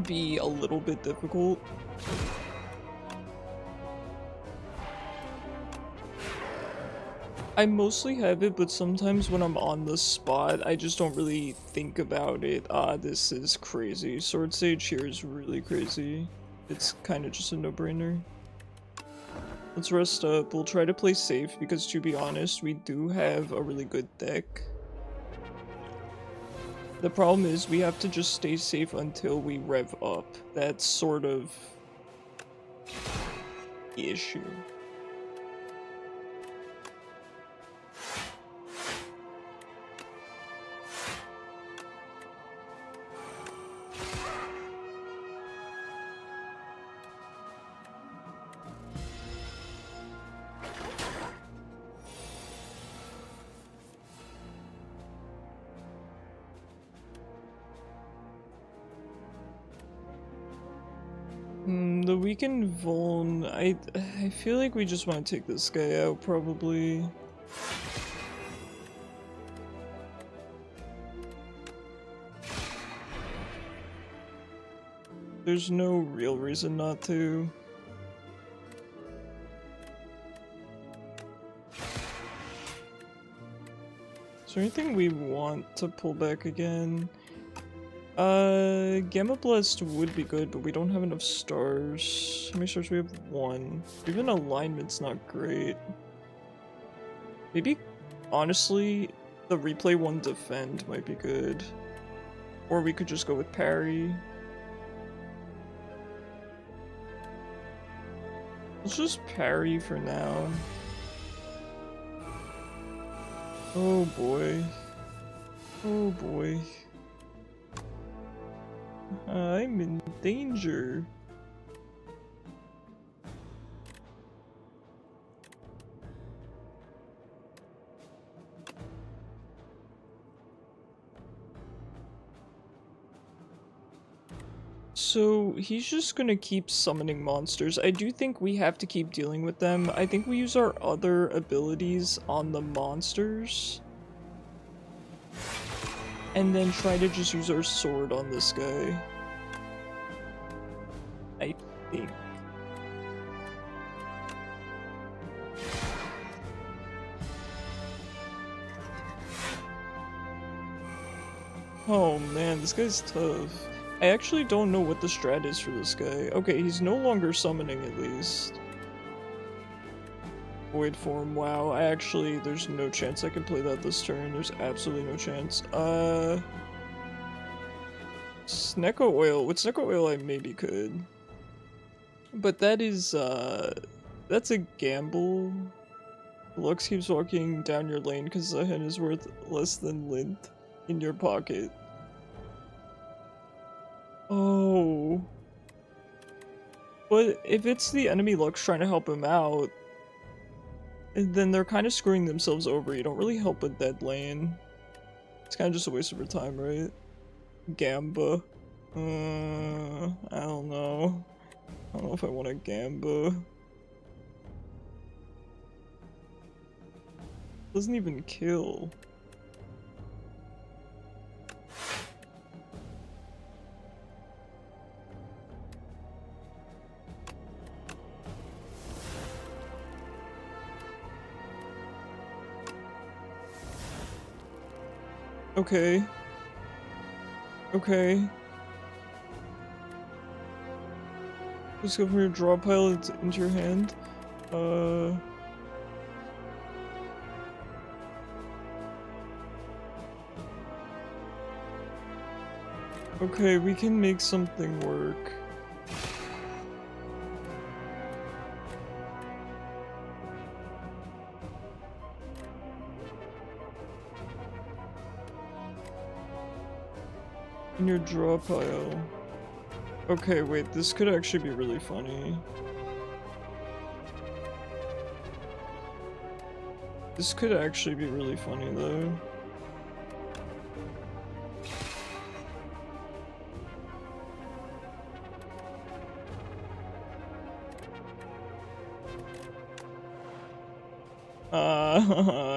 be a little bit difficult. I mostly have it, but sometimes when I'm on the spot, I just don't really think about it. This is crazy. Sword Sage here is really crazy. It's kind of just a no-brainer. Let's rest up. We'll try to play safe because, to be honest, we do have a really good deck. The problem is we have to just stay safe until we rev up. That's sort of the issue. The weakened Vuln, I feel like we just want to take this guy out, probably. There's no real reason not to. Is there anything we want to pull back again? Gamma Blast would be good, but we don't have enough stars. How many stars do we have? 1. Even alignment's not great. Maybe, honestly, the replay 1 defend might be good. Or we could just go with parry. Let's just parry for now. Oh boy. Oh boy. I'm in danger. So he's just gonna keep summoning monsters. I do think we have to keep dealing with them. I think we use our other abilities on the monsters. And then try to just use our sword on this guy. I think. Oh man, this guy's tough. I actually don't know what the strat is for this guy. Okay, he's no longer summoning at least. Void form, wow. There's no chance I can play that this turn. There's absolutely no chance. Snecko Oil. With Snecko Oil I maybe could. But that is, that's a gamble. Lux keeps walking down your lane because the hen is worth less than lint in your pocket. Oh. But if it's the enemy Lux trying to help him out, then they're kind of screwing themselves over. You don't really help a dead lane. It's kind of just a waste of your time, right? Gamba. I don't know. I don't know if I want a Gamba. Doesn't even kill. Okay. Okay. Just go from your draw pile into your hand. Okay, we can make something work. In your draw pile. Okay, wait, this could actually be really funny. This could actually be really funny though.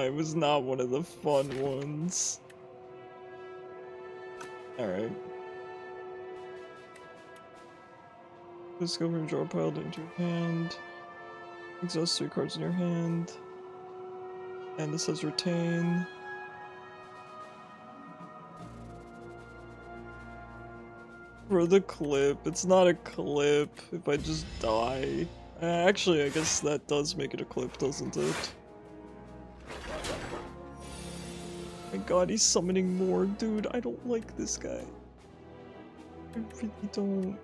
It was not one of the fun ones. Alright. Let's go from draw pile into your hand. Exhaust 3 cards in your hand. And this says retain. For the clip, it's not a clip if I just die. Actually, I guess that does make it a clip, doesn't it? My god, he's summoning more. Dude, I don't like this guy. I really don't.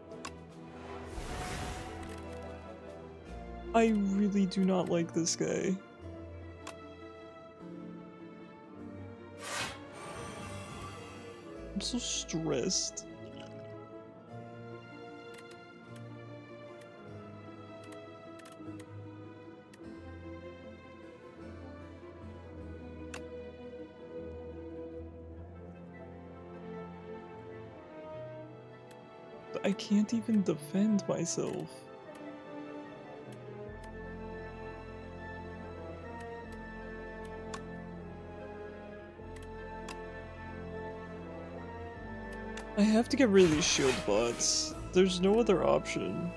I really do not like this guy. I'm so stressed. I can't even defend myself. I have to get rid of these shield bots. There's no other option.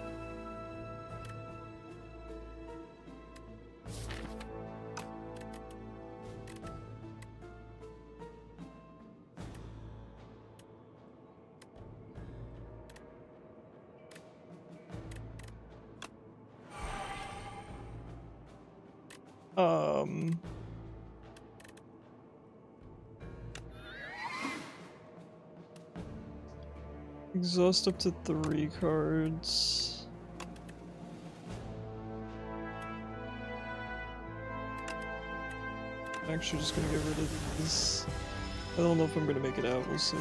Exhaust up to 3 cards. I'm actually just gonna get rid of this. I don't know if I'm gonna make it out, we'll see.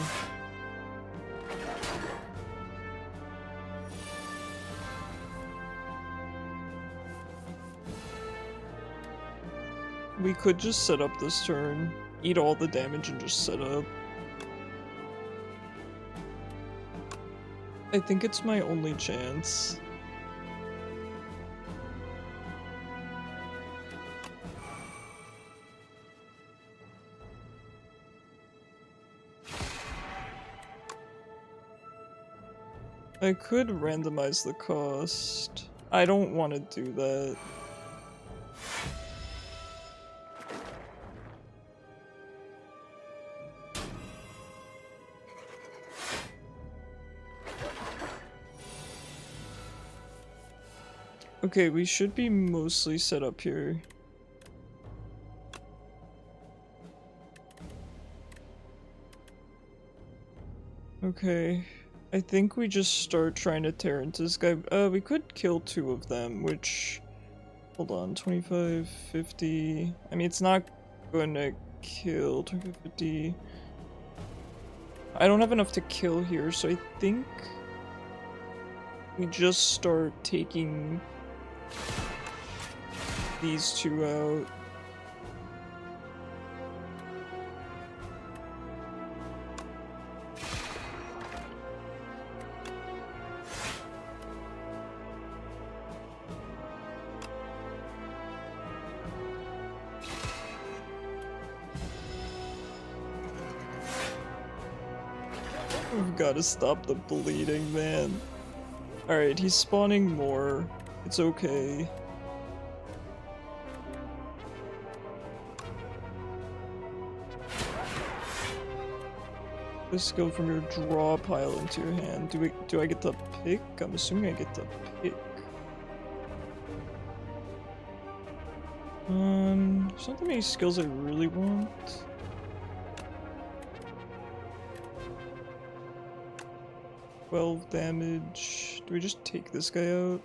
We could just set up this turn, eat all the damage and just set up. I think it's my only chance. I could randomize the cost. I don't want to do that. Okay, we should be mostly set up here. Okay, I think we just start trying to tear into this guy. We could kill 2 of them, which... Hold on, 25, 50... I mean, it's not gonna kill 25, 50... I don't have enough to kill here, so I think... we just start taking... these 2 out. We've got to stop the bleeding, man. Alright, he's spawning more. It's okay. the skill from your draw pile into your hand. Do I get to pick? I'm assuming I get to pick. There's not that many skills I really want. $12 damage. Do we just take this guy out?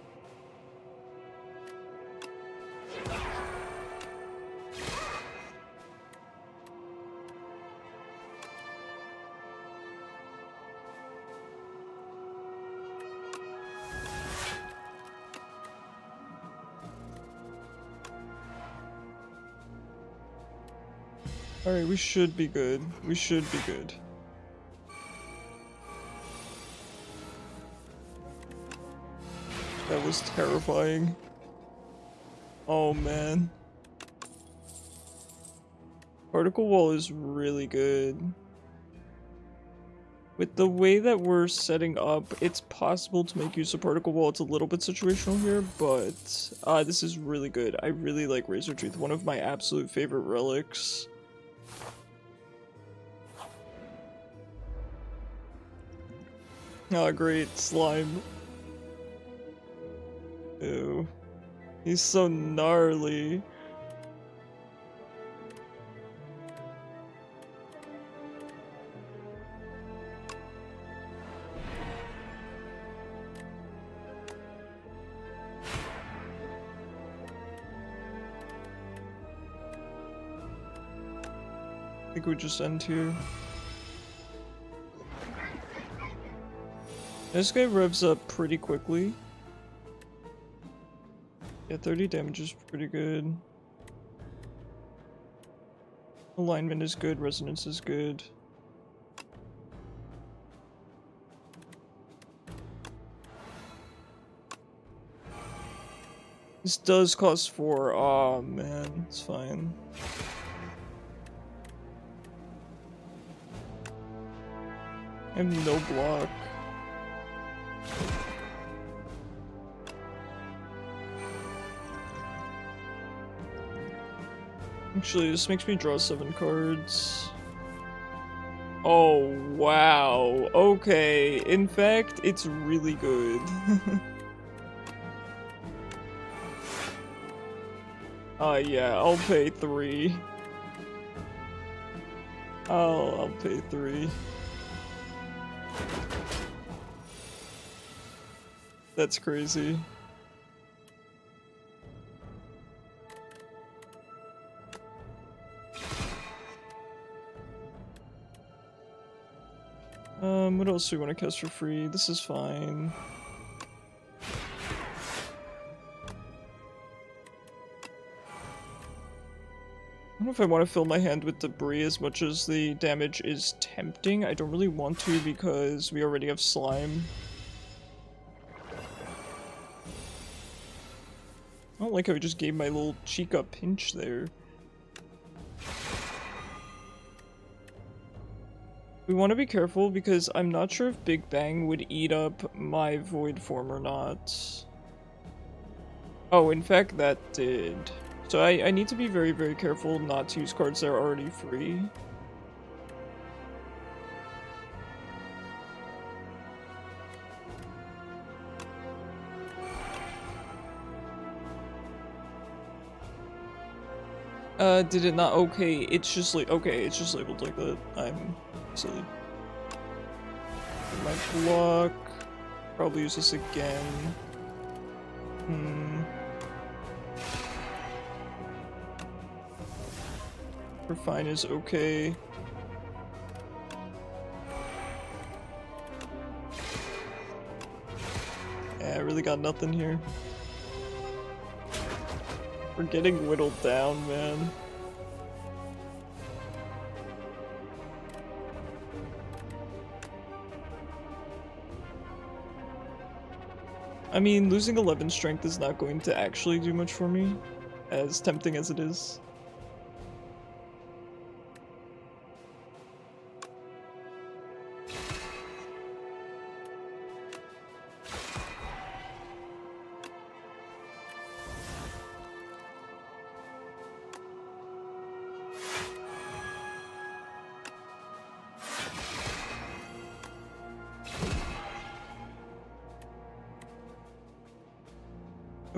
Alright, we should be good. We should be good. That was terrifying. Oh man. Particle wall is really good. With the way that we're setting up, it's possible to make use of particle wall. It's a little bit situational here, but this is really good. I really like Razor Tooth, one of my absolute favorite relics. Oh, great, slime. Ew. He's so gnarly. I think we just end here. This guy revs up pretty quickly. Yeah, 30 damage is pretty good. Alignment is good, resonance is good. This does cost 4. Aw, man, it's fine. I have no block. Actually, this makes me draw 7 cards. Oh, wow. Okay. In fact, it's really good. Yeah, I'll pay 3. I'll pay 3. That's crazy. What else do we want to cast for free? This is fine. I don't know if I want to fill my hand with debris as much as the damage is tempting. I don't really want to because we already have slime. I don't like how he just gave my little Chica pinch there. We want to be careful because I'm not sure if Big Bang would eat up my Void form or not. Oh, in fact, that did. So I need to be very, very careful not to use cards that are already free. Did it not? Okay, it's just like, okay, it's just labeled like that. I'm silly. My block. Probably use this again. Refine is okay. Yeah, I really got nothing here. We're getting whittled down, man. I mean, losing 11 strength is not going to actually do much for me, as tempting as it is.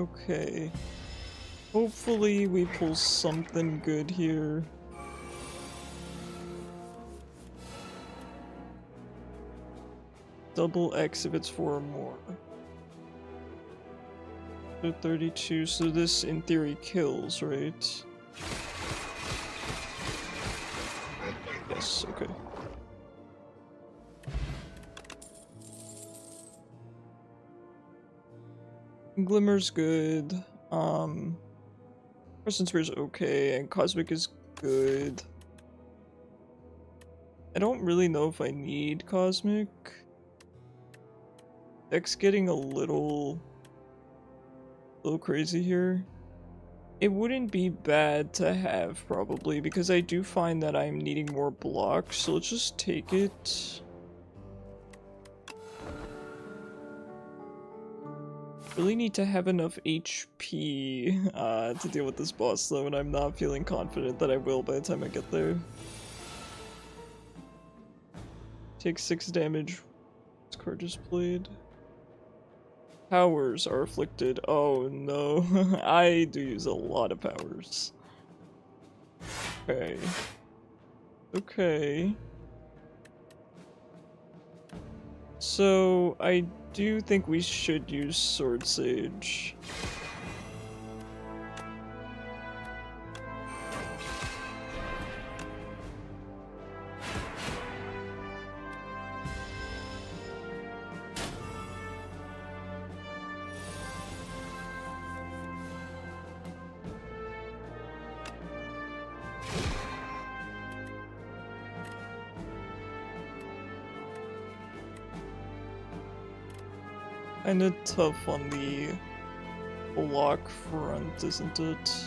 Okay. Hopefully we pull something good here. Double X if it's 4 or more. So 32, so this in theory kills, right? Yes, okay. Glimmer's good. Crescent Spear's okay, and Cosmic is good. I don't really know if I need Cosmic. Deck's getting a little crazy here. It wouldn't be bad to have, probably, because I do find that I'm needing more blocks, so let's just take it. Really need to have enough HP to deal with this boss though, and I'm not feeling confident that I will by the time I get there. Take 6 damage. This card just played. Powers are afflicted. Oh no. I do use a lot of powers. Okay. Okay. So, I do think we should use Sword Sage. Kinda tough on the block front, isn't it?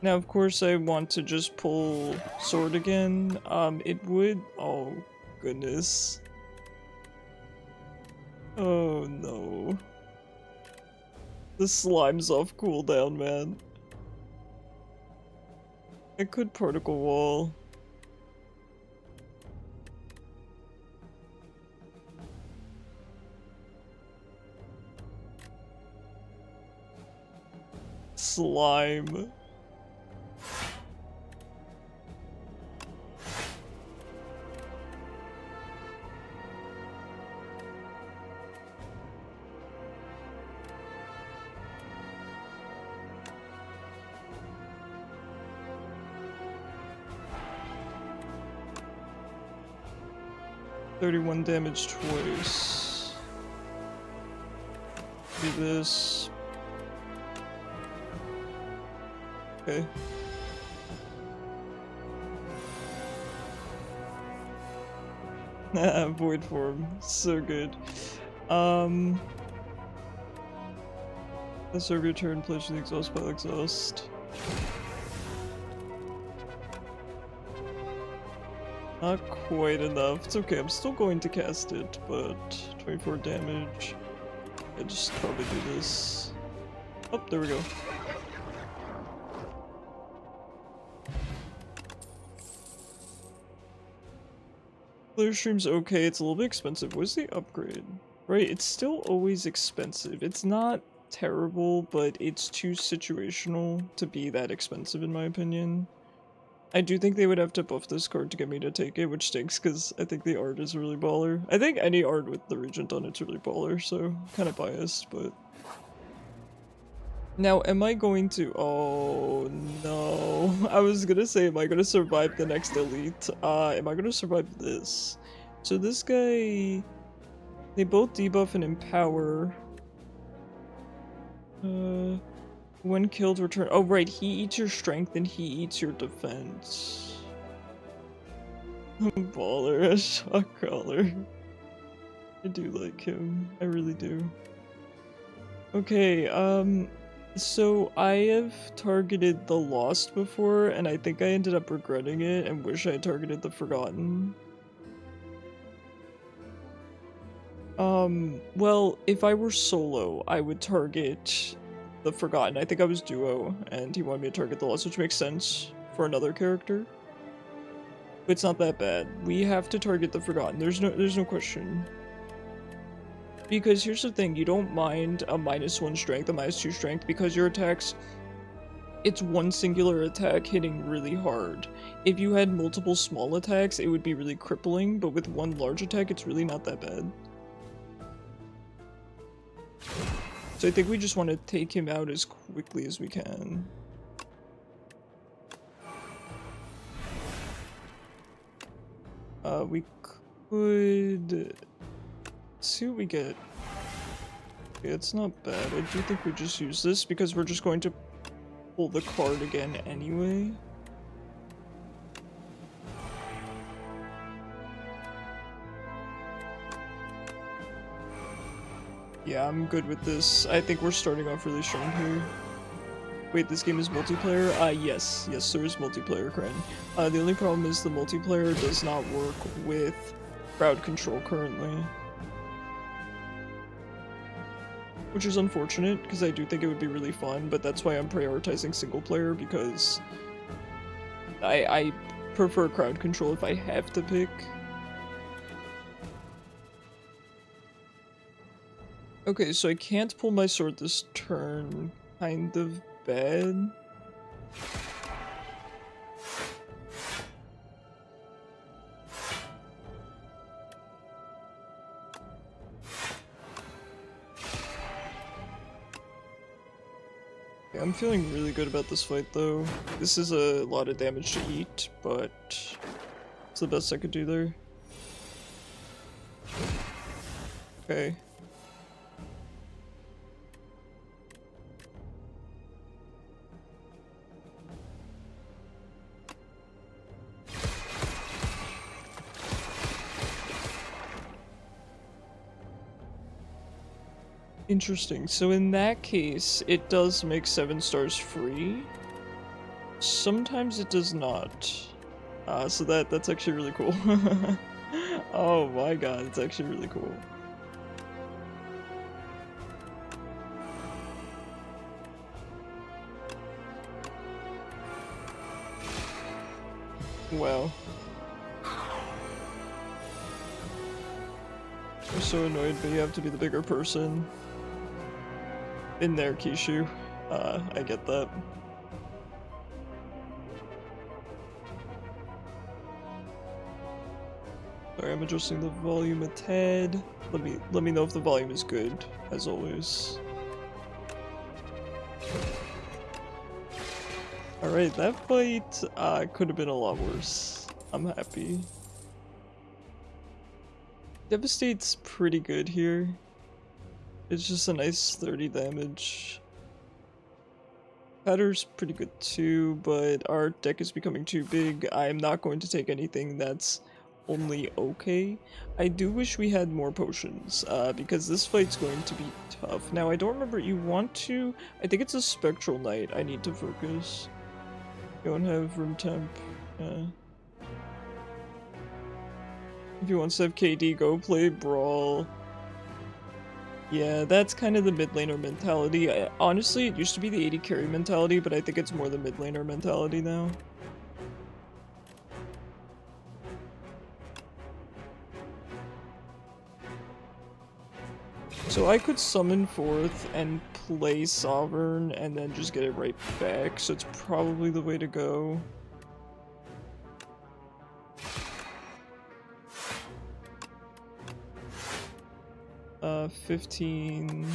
Now, of course, I want to just pull sword again. It would... Oh, goodness. Oh no. The slime's off cooldown, man. I could particle wall. Slime. $31 damage twice. Do this. Okay. Void form, so good. Serve your turn, pledge the exhaust spell exhaust. Not quite enough. It's okay, I'm still going to cast it, but 24 damage. I just probably do this. Oh, there we go. Clear Stream's okay, it's a little bit expensive. What's the upgrade? Right, it's still always expensive. It's not terrible, but it's too situational to be that expensive in my opinion. I do think they would have to buff this card to get me to take it, which stinks because I think the art is really baller. I think any art with the Regent on it's really baller, so kind of biased, but... Now, am I going to... Oh, no. I was gonna say, am I gonna survive the next elite? Am I gonna survive this? So this guy... They both debuff and empower. When killed, return. Oh, right. He eats your strength and he eats your defense. Baller, a shock collar. I do like him. I really do. Okay, so I have targeted the Lost before, and I think I ended up regretting it and wish I had targeted the Forgotten. Well, if I were solo, I would target the Forgotten. I think I was duo, and he wanted me to target the Lost, which makes sense for another character. But it's not that bad. We have to target the Forgotten. There's no question. Because here's the thing, you don't mind a -1 strength, a -2 strength, because your attacks, it's one singular attack hitting really hard. If you had multiple small attacks, it would be really crippling, but with one large attack, it's really not that bad. So I think we just want to take him out as quickly as we can. We could... see what we get. Yeah, it's not bad. I do think we just use this because we're just going to pull the card again anyway. Yeah, I'm good with this. I think we're starting off really strong here. Wait, this game is multiplayer? Yes, there is multiplayer, Kren. The only problem is the multiplayer does not work with crowd control currently. Which is unfortunate, because I do think it would be really fun, but that's why I'm prioritizing single player, because I prefer crowd control if I have to pick. Okay, so I can't pull my sword this turn. Kind of bad. Yeah, I'm feeling really good about this fight though. This is a lot of damage to eat, but it's the best I could do there. Okay. Interesting. So in that case, it does make 7 stars free. Sometimes it does not. So that's actually really cool. Oh my god, it's actually really cool. Wow. I'm so annoyed, but you have to be the bigger person. In there, Kishu. I get that. Sorry, I'm adjusting the volume a tad. Let me know if the volume is good, as always. Alright, that fight could have been a lot worse. I'm happy. Devastate's pretty good here. It's just a nice 30 damage. Patter's pretty good too, but our deck is becoming too big. I'm not going to take anything that's only okay. I do wish we had more potions, because this fight's going to be tough. Now, I don't remember, you want to... I think it's a Spectral Knight I need to focus. You don't have room temp. Yeah. If he wants to have KD, go play Brawl. Yeah, that's kind of the mid laner mentality. Honestly, it used to be the 80 carry mentality, but I think it's more the mid laner mentality now. So I could summon forth and play Sovereign and then just get it right back, so it's probably the way to go. 15...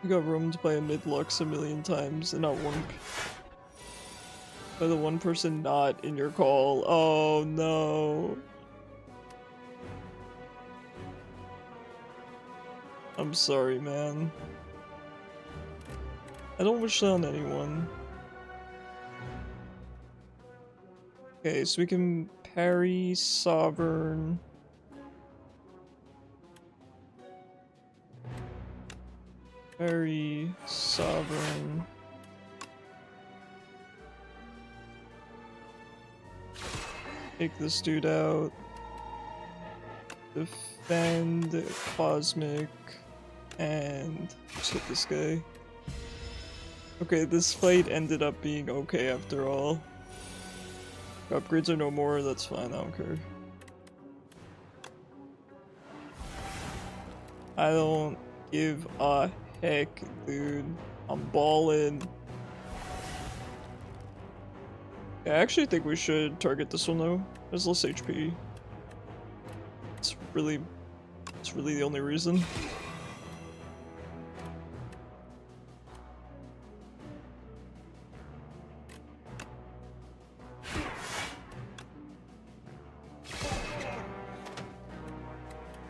You got roamed by a mid-lux a million times and not one. By the one person not in your call. Oh no. I'm sorry, man. I don't wish that on anyone. Okay, so we can parry Sovereign. Parry Sovereign. Take this dude out. Defend Cosmic. And just hit this guy. Okay, this fight ended up being okay after all. Upgrades are no more, that's fine, I don't care. I don't give a heck, dude. I'm balling. I actually think we should target this one though. There's less HP. It's really the only reason.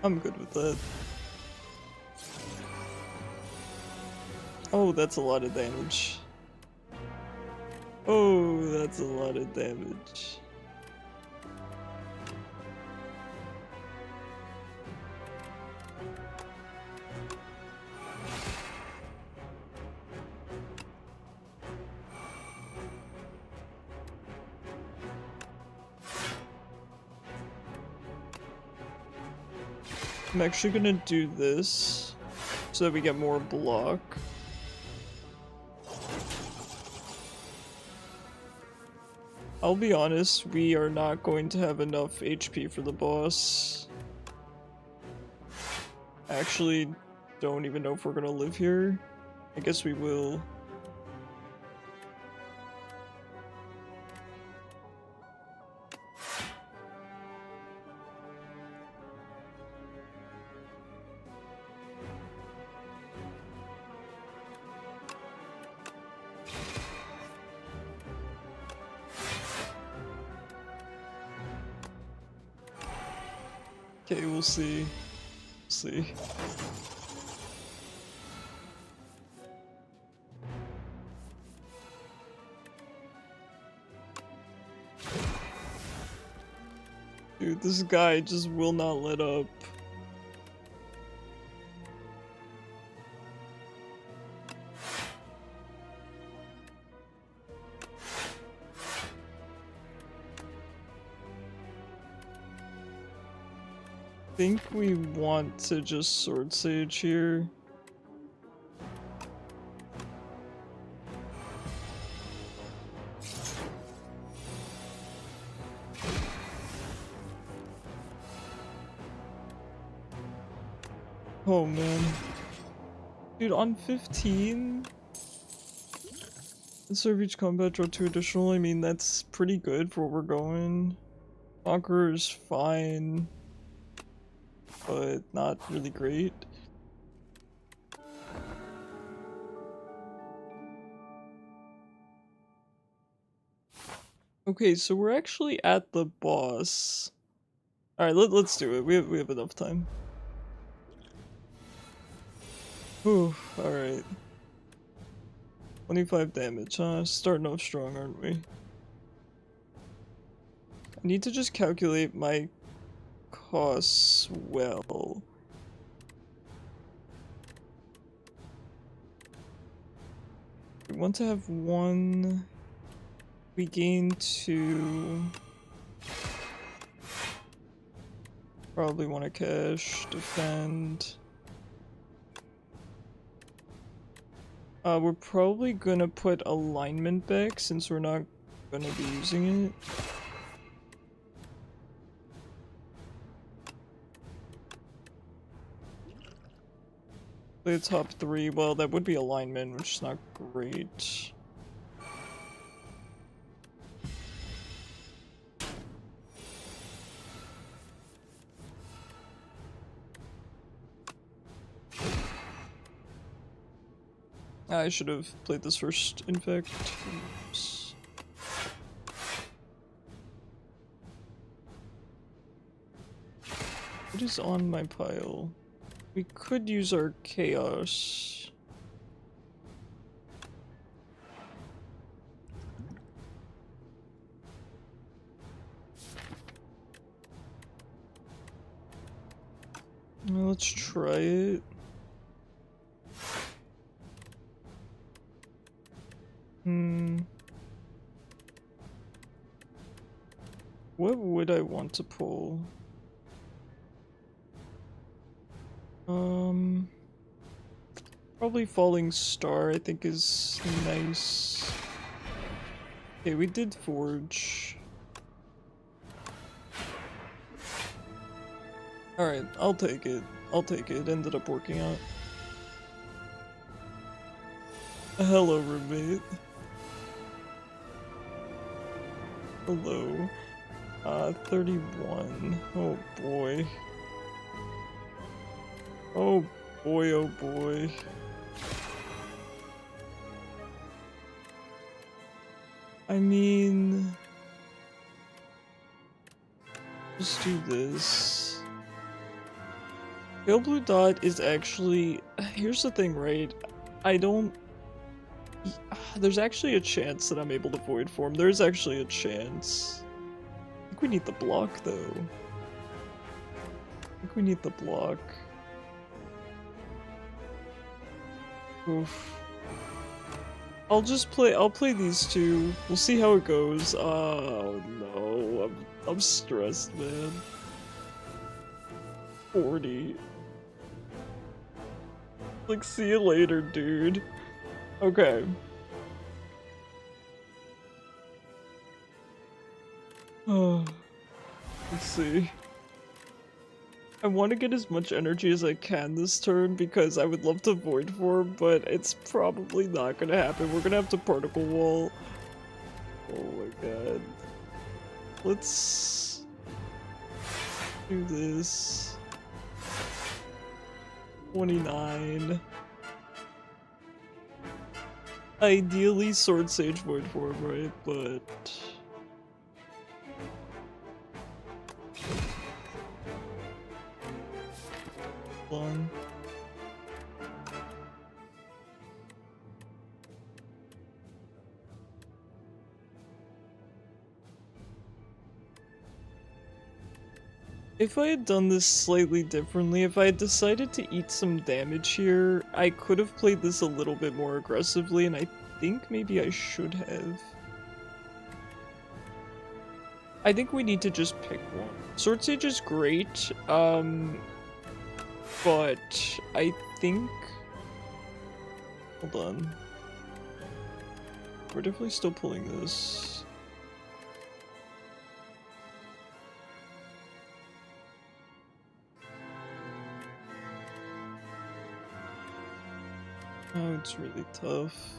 I'm good with that. Oh, that's a lot of damage. Oh, that's a lot of damage. I'm actually gonna do this so that we get more block. I'll be honest, we are not going to have enough HP for the boss. I actually don't even know if we're gonna live here. I guess we will. Okay, we'll see. We'll see. Dude, this guy just will not let up. I think we want to just Sword Sage here. Oh man. Dude, on 15? Serve each combat, draw 2 additional. I mean, that's pretty good for where we're going. Conqueror is fine, but not really great. Okay, so we're actually at the boss. Alright, let's do it. We have enough time. Whew, alright. 25 damage, huh? Starting off strong, aren't we? I need to just calculate my costs well. We want to have 1. We gain 2. Probably want to cash, defend. We're probably gonna put alignment back since we're not gonna be using it. The top 3, well, that would be alignment, which is not great. I should have played this first, in fact. Oops. What is on my pile? We could use our chaos. Well, let's try it. What would I want to pull? Probably Falling Star, I think is nice. Okay, we did Forge. Alright, I'll take it. I'll take it. Ended up working out. Hello, roommate. Hello. 31. Oh boy. Oh boy, oh boy. I mean... Just do this. Pale Blue Dot is actually... Here's the thing, right? I don't... There's actually a chance that I'm able to Void Form. There's actually a chance. I think we need the block, though. I think we need the block. Oof. I'll play these two. We'll see how it goes. Oh no, I'm stressed, man. 40. Like, see you later, dude. Okay. Oh, let's see. I want to get as much energy as I can this turn because I would love to Void Form, but it's probably not gonna happen. We're gonna have to Particle Wall. Oh my god. Let's do this. 29. Ideally Sword Sage Void Form, right? But... on. If I had done this slightly differently, if I had decided to eat some damage here, I could have played this a little bit more aggressively, and I think maybe I should have. I think we need to just pick one. Sword Sage is great, but I think... Hold on. We're definitely still pulling this. Oh, it's really tough.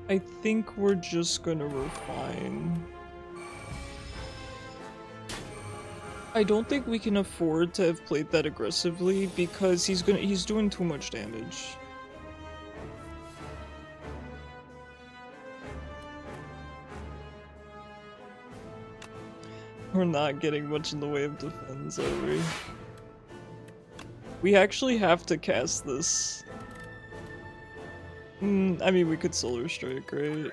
I think we're just gonna refine. I don't think we can afford to have played that aggressively because he's doing too much damage. We're not getting much in the way of defense, are we? We actually have to cast this. I mean, we could Solar Strike, right?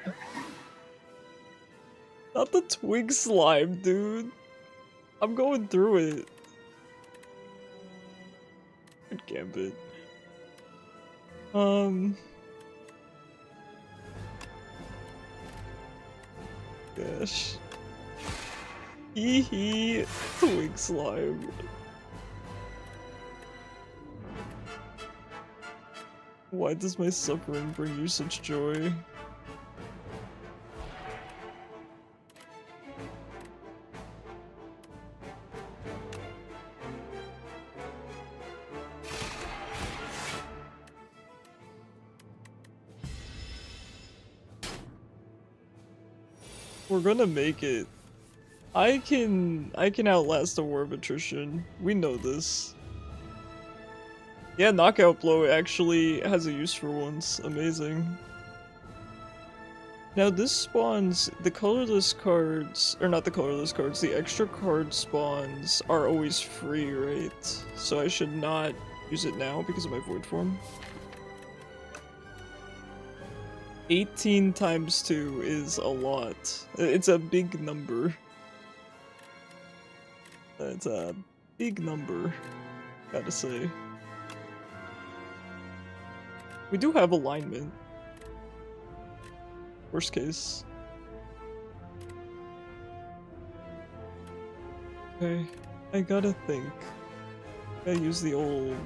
Not the Twig Slime, dude. I'm going through it. Good Gambit. Gosh. Hee hee. Twig Slime. Why does my suffering bring you such joy? We're gonna make it. I can outlast a War of Attrition. We know this. Yeah, Knockout Blow actually has a use for once. Amazing. Now this spawns the colorless cards, or not the colorless cards, the extra card spawns are always free, right? So I should not use it now because of my Void Form. 18 times 2 is a lot. It's a big number. It's a big number, gotta say. We do have alignment. Worst case. Okay, I gotta think. I use the old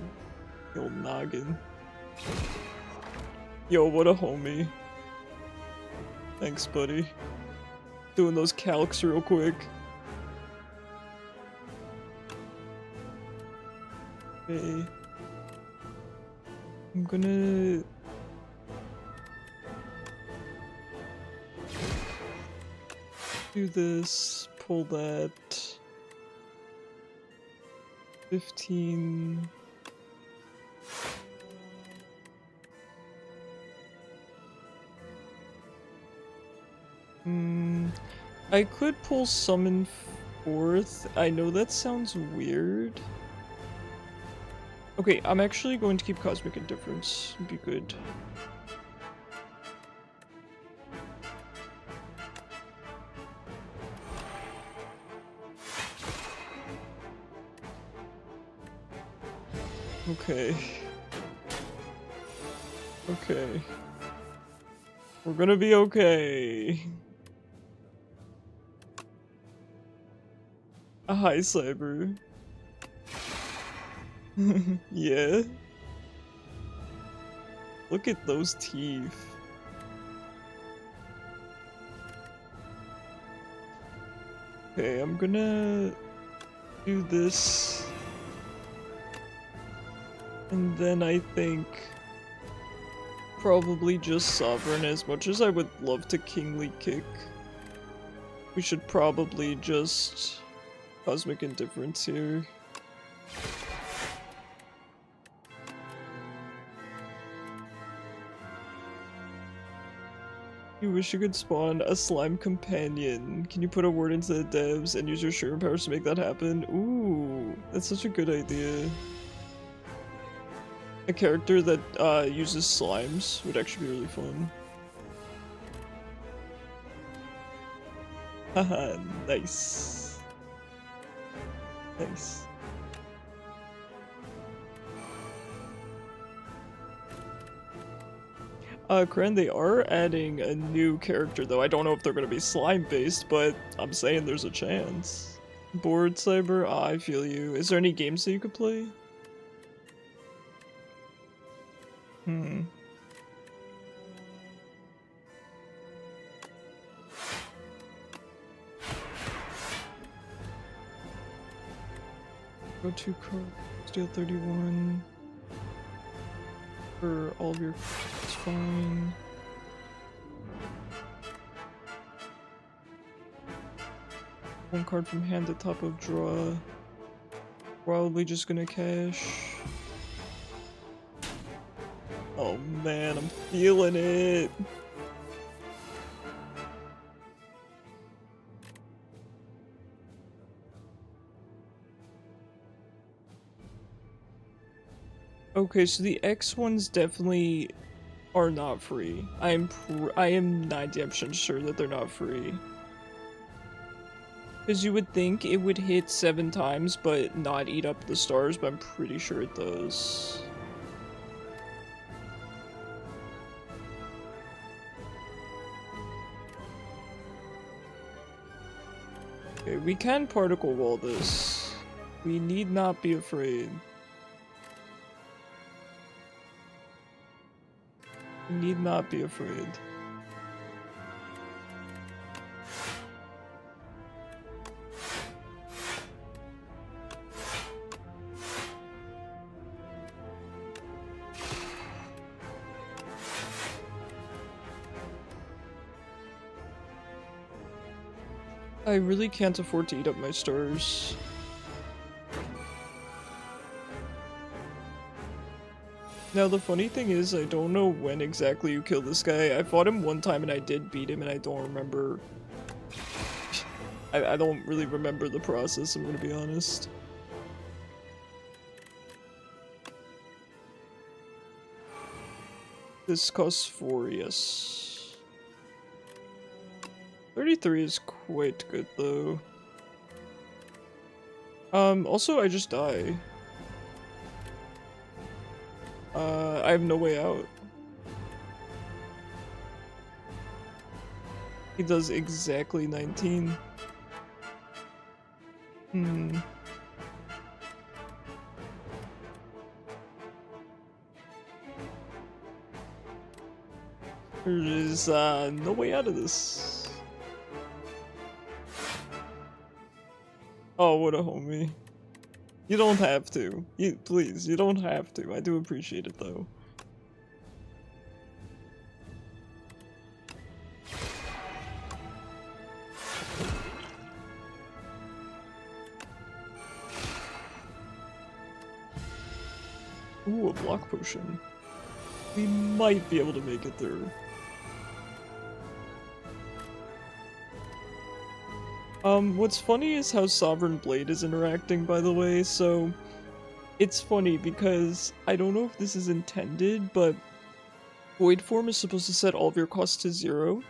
noggin. Yo, what a homie. Thanks, buddy. Doing those calcs real quick. Okay. I'm gonna... do this, pull that... 15... I could pull summon forth. I know that sounds weird. Okay, I'm actually going to keep Cosmic Indifference. It'd be good. Okay. Okay. We're gonna be okay. Hi, Cyber. Yeah. Look at those teeth. Okay, I'm gonna do this. And then I think probably just Sovereign. As much as I would love to Kingly Kick, we should probably just Cosmic Indifference here. You wish you could spawn a slime companion. Can you put a word into the devs and use your Shuriken powers to make that happen? Ooh, that's such a good idea. A character that uses slimes would actually be really fun. Haha, nice. Nice. Kren, they are adding a new character though. I don't know if they're gonna be slime based, but I'm saying there's a chance. Bored, Cyber? Ah, I feel you. Is there any games that you could play? Go to Steel 31. For all of your it's fine. One card from hand at top of draw. Probably just gonna cash. Oh man, I'm feeling it. Okay, so the X ones definitely are not free. I am 90% sure that they're not free. Because you would think it would hit 7 times but not eat up the stars, but I'm pretty sure it does. Okay, we can particle wall this. We need not be afraid. Need not be afraid. I really can't afford to eat up my stars. Now the funny thing is, I don't know when exactly you kill this guy. I fought him one time and I did beat him and I don't remember... I don't really remember the process, I'm gonna be honest. This costs 4, yes. 33 is quite good though. Also I just die. I have no way out. He does exactly 19. Hmm. There's no way out of this. Oh, what a homie. You don't have to. Please, you don't have to. I do appreciate it though. Ooh, a block potion. We might be able to make it through. What's funny is how Sovereign Blade is interacting, by the way, so it's funny because I don't know if this is intended, but Void Form is supposed to set all of your costs to 0.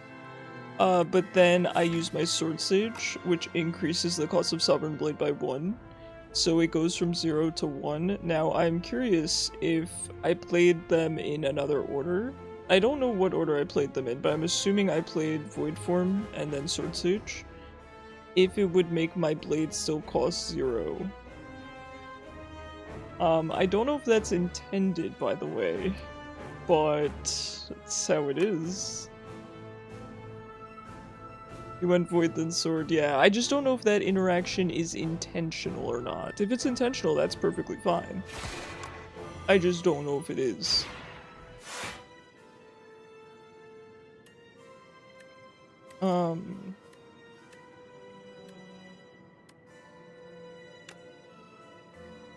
But then I use my Sword Sage, which increases the cost of Sovereign Blade by 1. So it goes from 0 to 1. Now I'm curious if I played them in another order. I don't know what order I played them in, but I'm assuming I played Void Form and then Sword Sage. If it would make my blade still cost 0. I don't know if that's intended, by the way, but that's how it is. You went Void then Sword, yeah, I just don't know if that interaction is intentional or not. If it's intentional, that's perfectly fine. I just don't know if it is.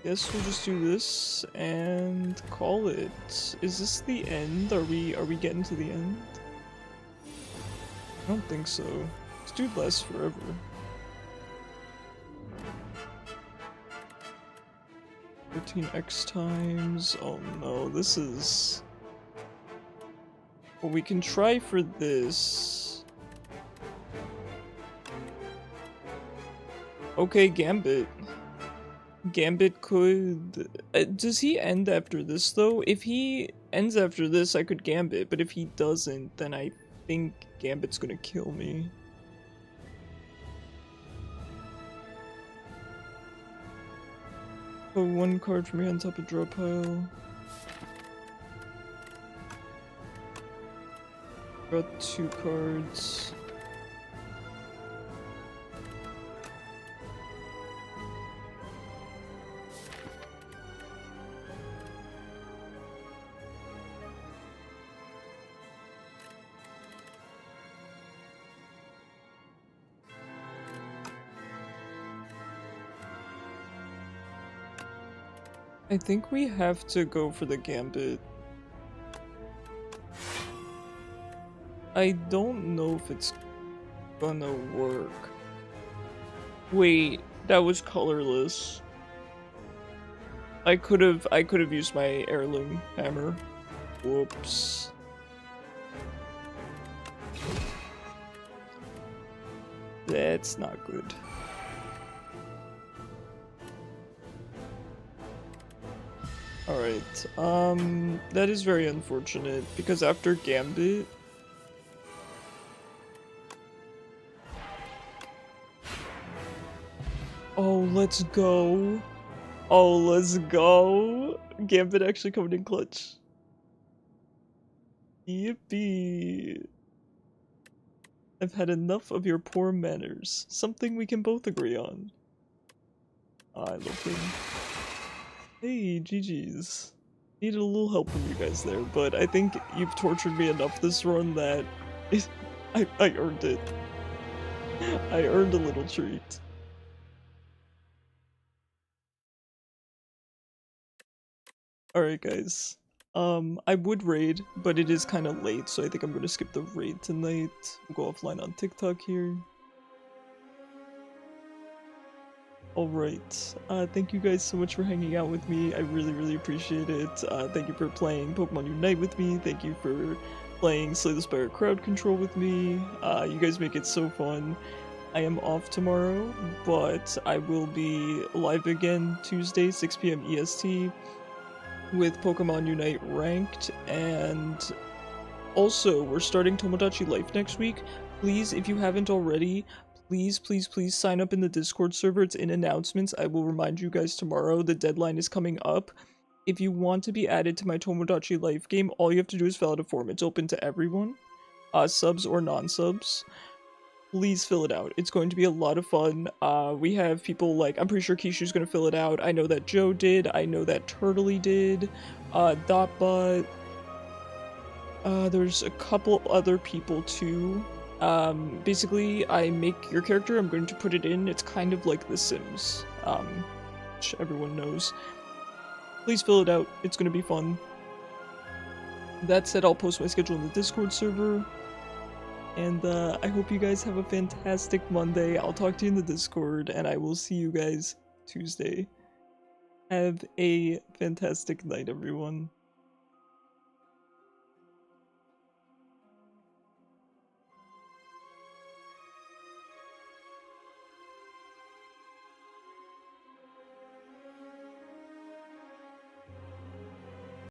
Guess we'll just do this and call it. Is this the end? Are we getting to the end? I don't think so. This dude lasts forever. $13x times. Oh no, this is. Well, we can try for this. Okay, Gambit. Gambit could... does he end after this, though? If he ends after this, I could Gambit, but if he doesn't, then I think Gambit's gonna kill me. Put 1 card from here on top of draw pile. Got 2 cards. I think we have to go for the Gambit. I don't know if it's gonna work. Wait, that was colorless. I could have used my heirloom hammer. Whoops. That's not good. Alright, that is very unfortunate, because after Gambit... Oh, let's go! Oh, let's go! Gambit actually coming in clutch. Yippee! I've had enough of your poor manners. Something we can both agree on. I love him. Hey, GG's. Needed a little help from you guys there, but I think you've tortured me enough this run that I earned it. I earned a little treat. Alright guys, I would raid, but it is kind of late, so I think I'm going to skip the raid tonight. We'll go offline on TikTok here. Alright, thank you guys so much for hanging out with me. I really appreciate it. Thank you for playing Pokemon Unite with me. Thank you for playing Slay the Spire crowd control with me. You guys make it so fun. I am off tomorrow, but I will be live again Tuesday, 6 PM EST with Pokemon Unite Ranked, and also we're starting Tomodachi Life next week. Please, if you haven't already, Please, please, please sign up in the Discord server. It's in announcements. I will remind you guys tomorrow. The deadline is coming up. If you want to be added to my Tomodachi Life game, all you have to do is fill out a form. It's open to everyone, subs or non-subs. Please fill it out. It's going to be a lot of fun. We have people like, I'm pretty sure Kishu's going to fill it out. I know that Joe did. I know that Turtley did. Dotbot. There's a couple other people too. Basically, I make your character, I'm going to put it in. It's kind of like The Sims, which everyone knows. Please fill it out. It's going to be fun. That said, I'll post my schedule in the Discord server. And I hope you guys have a fantastic Monday. I'll talk to you in the Discord, and I will see you guys Tuesday. Have a fantastic night, everyone.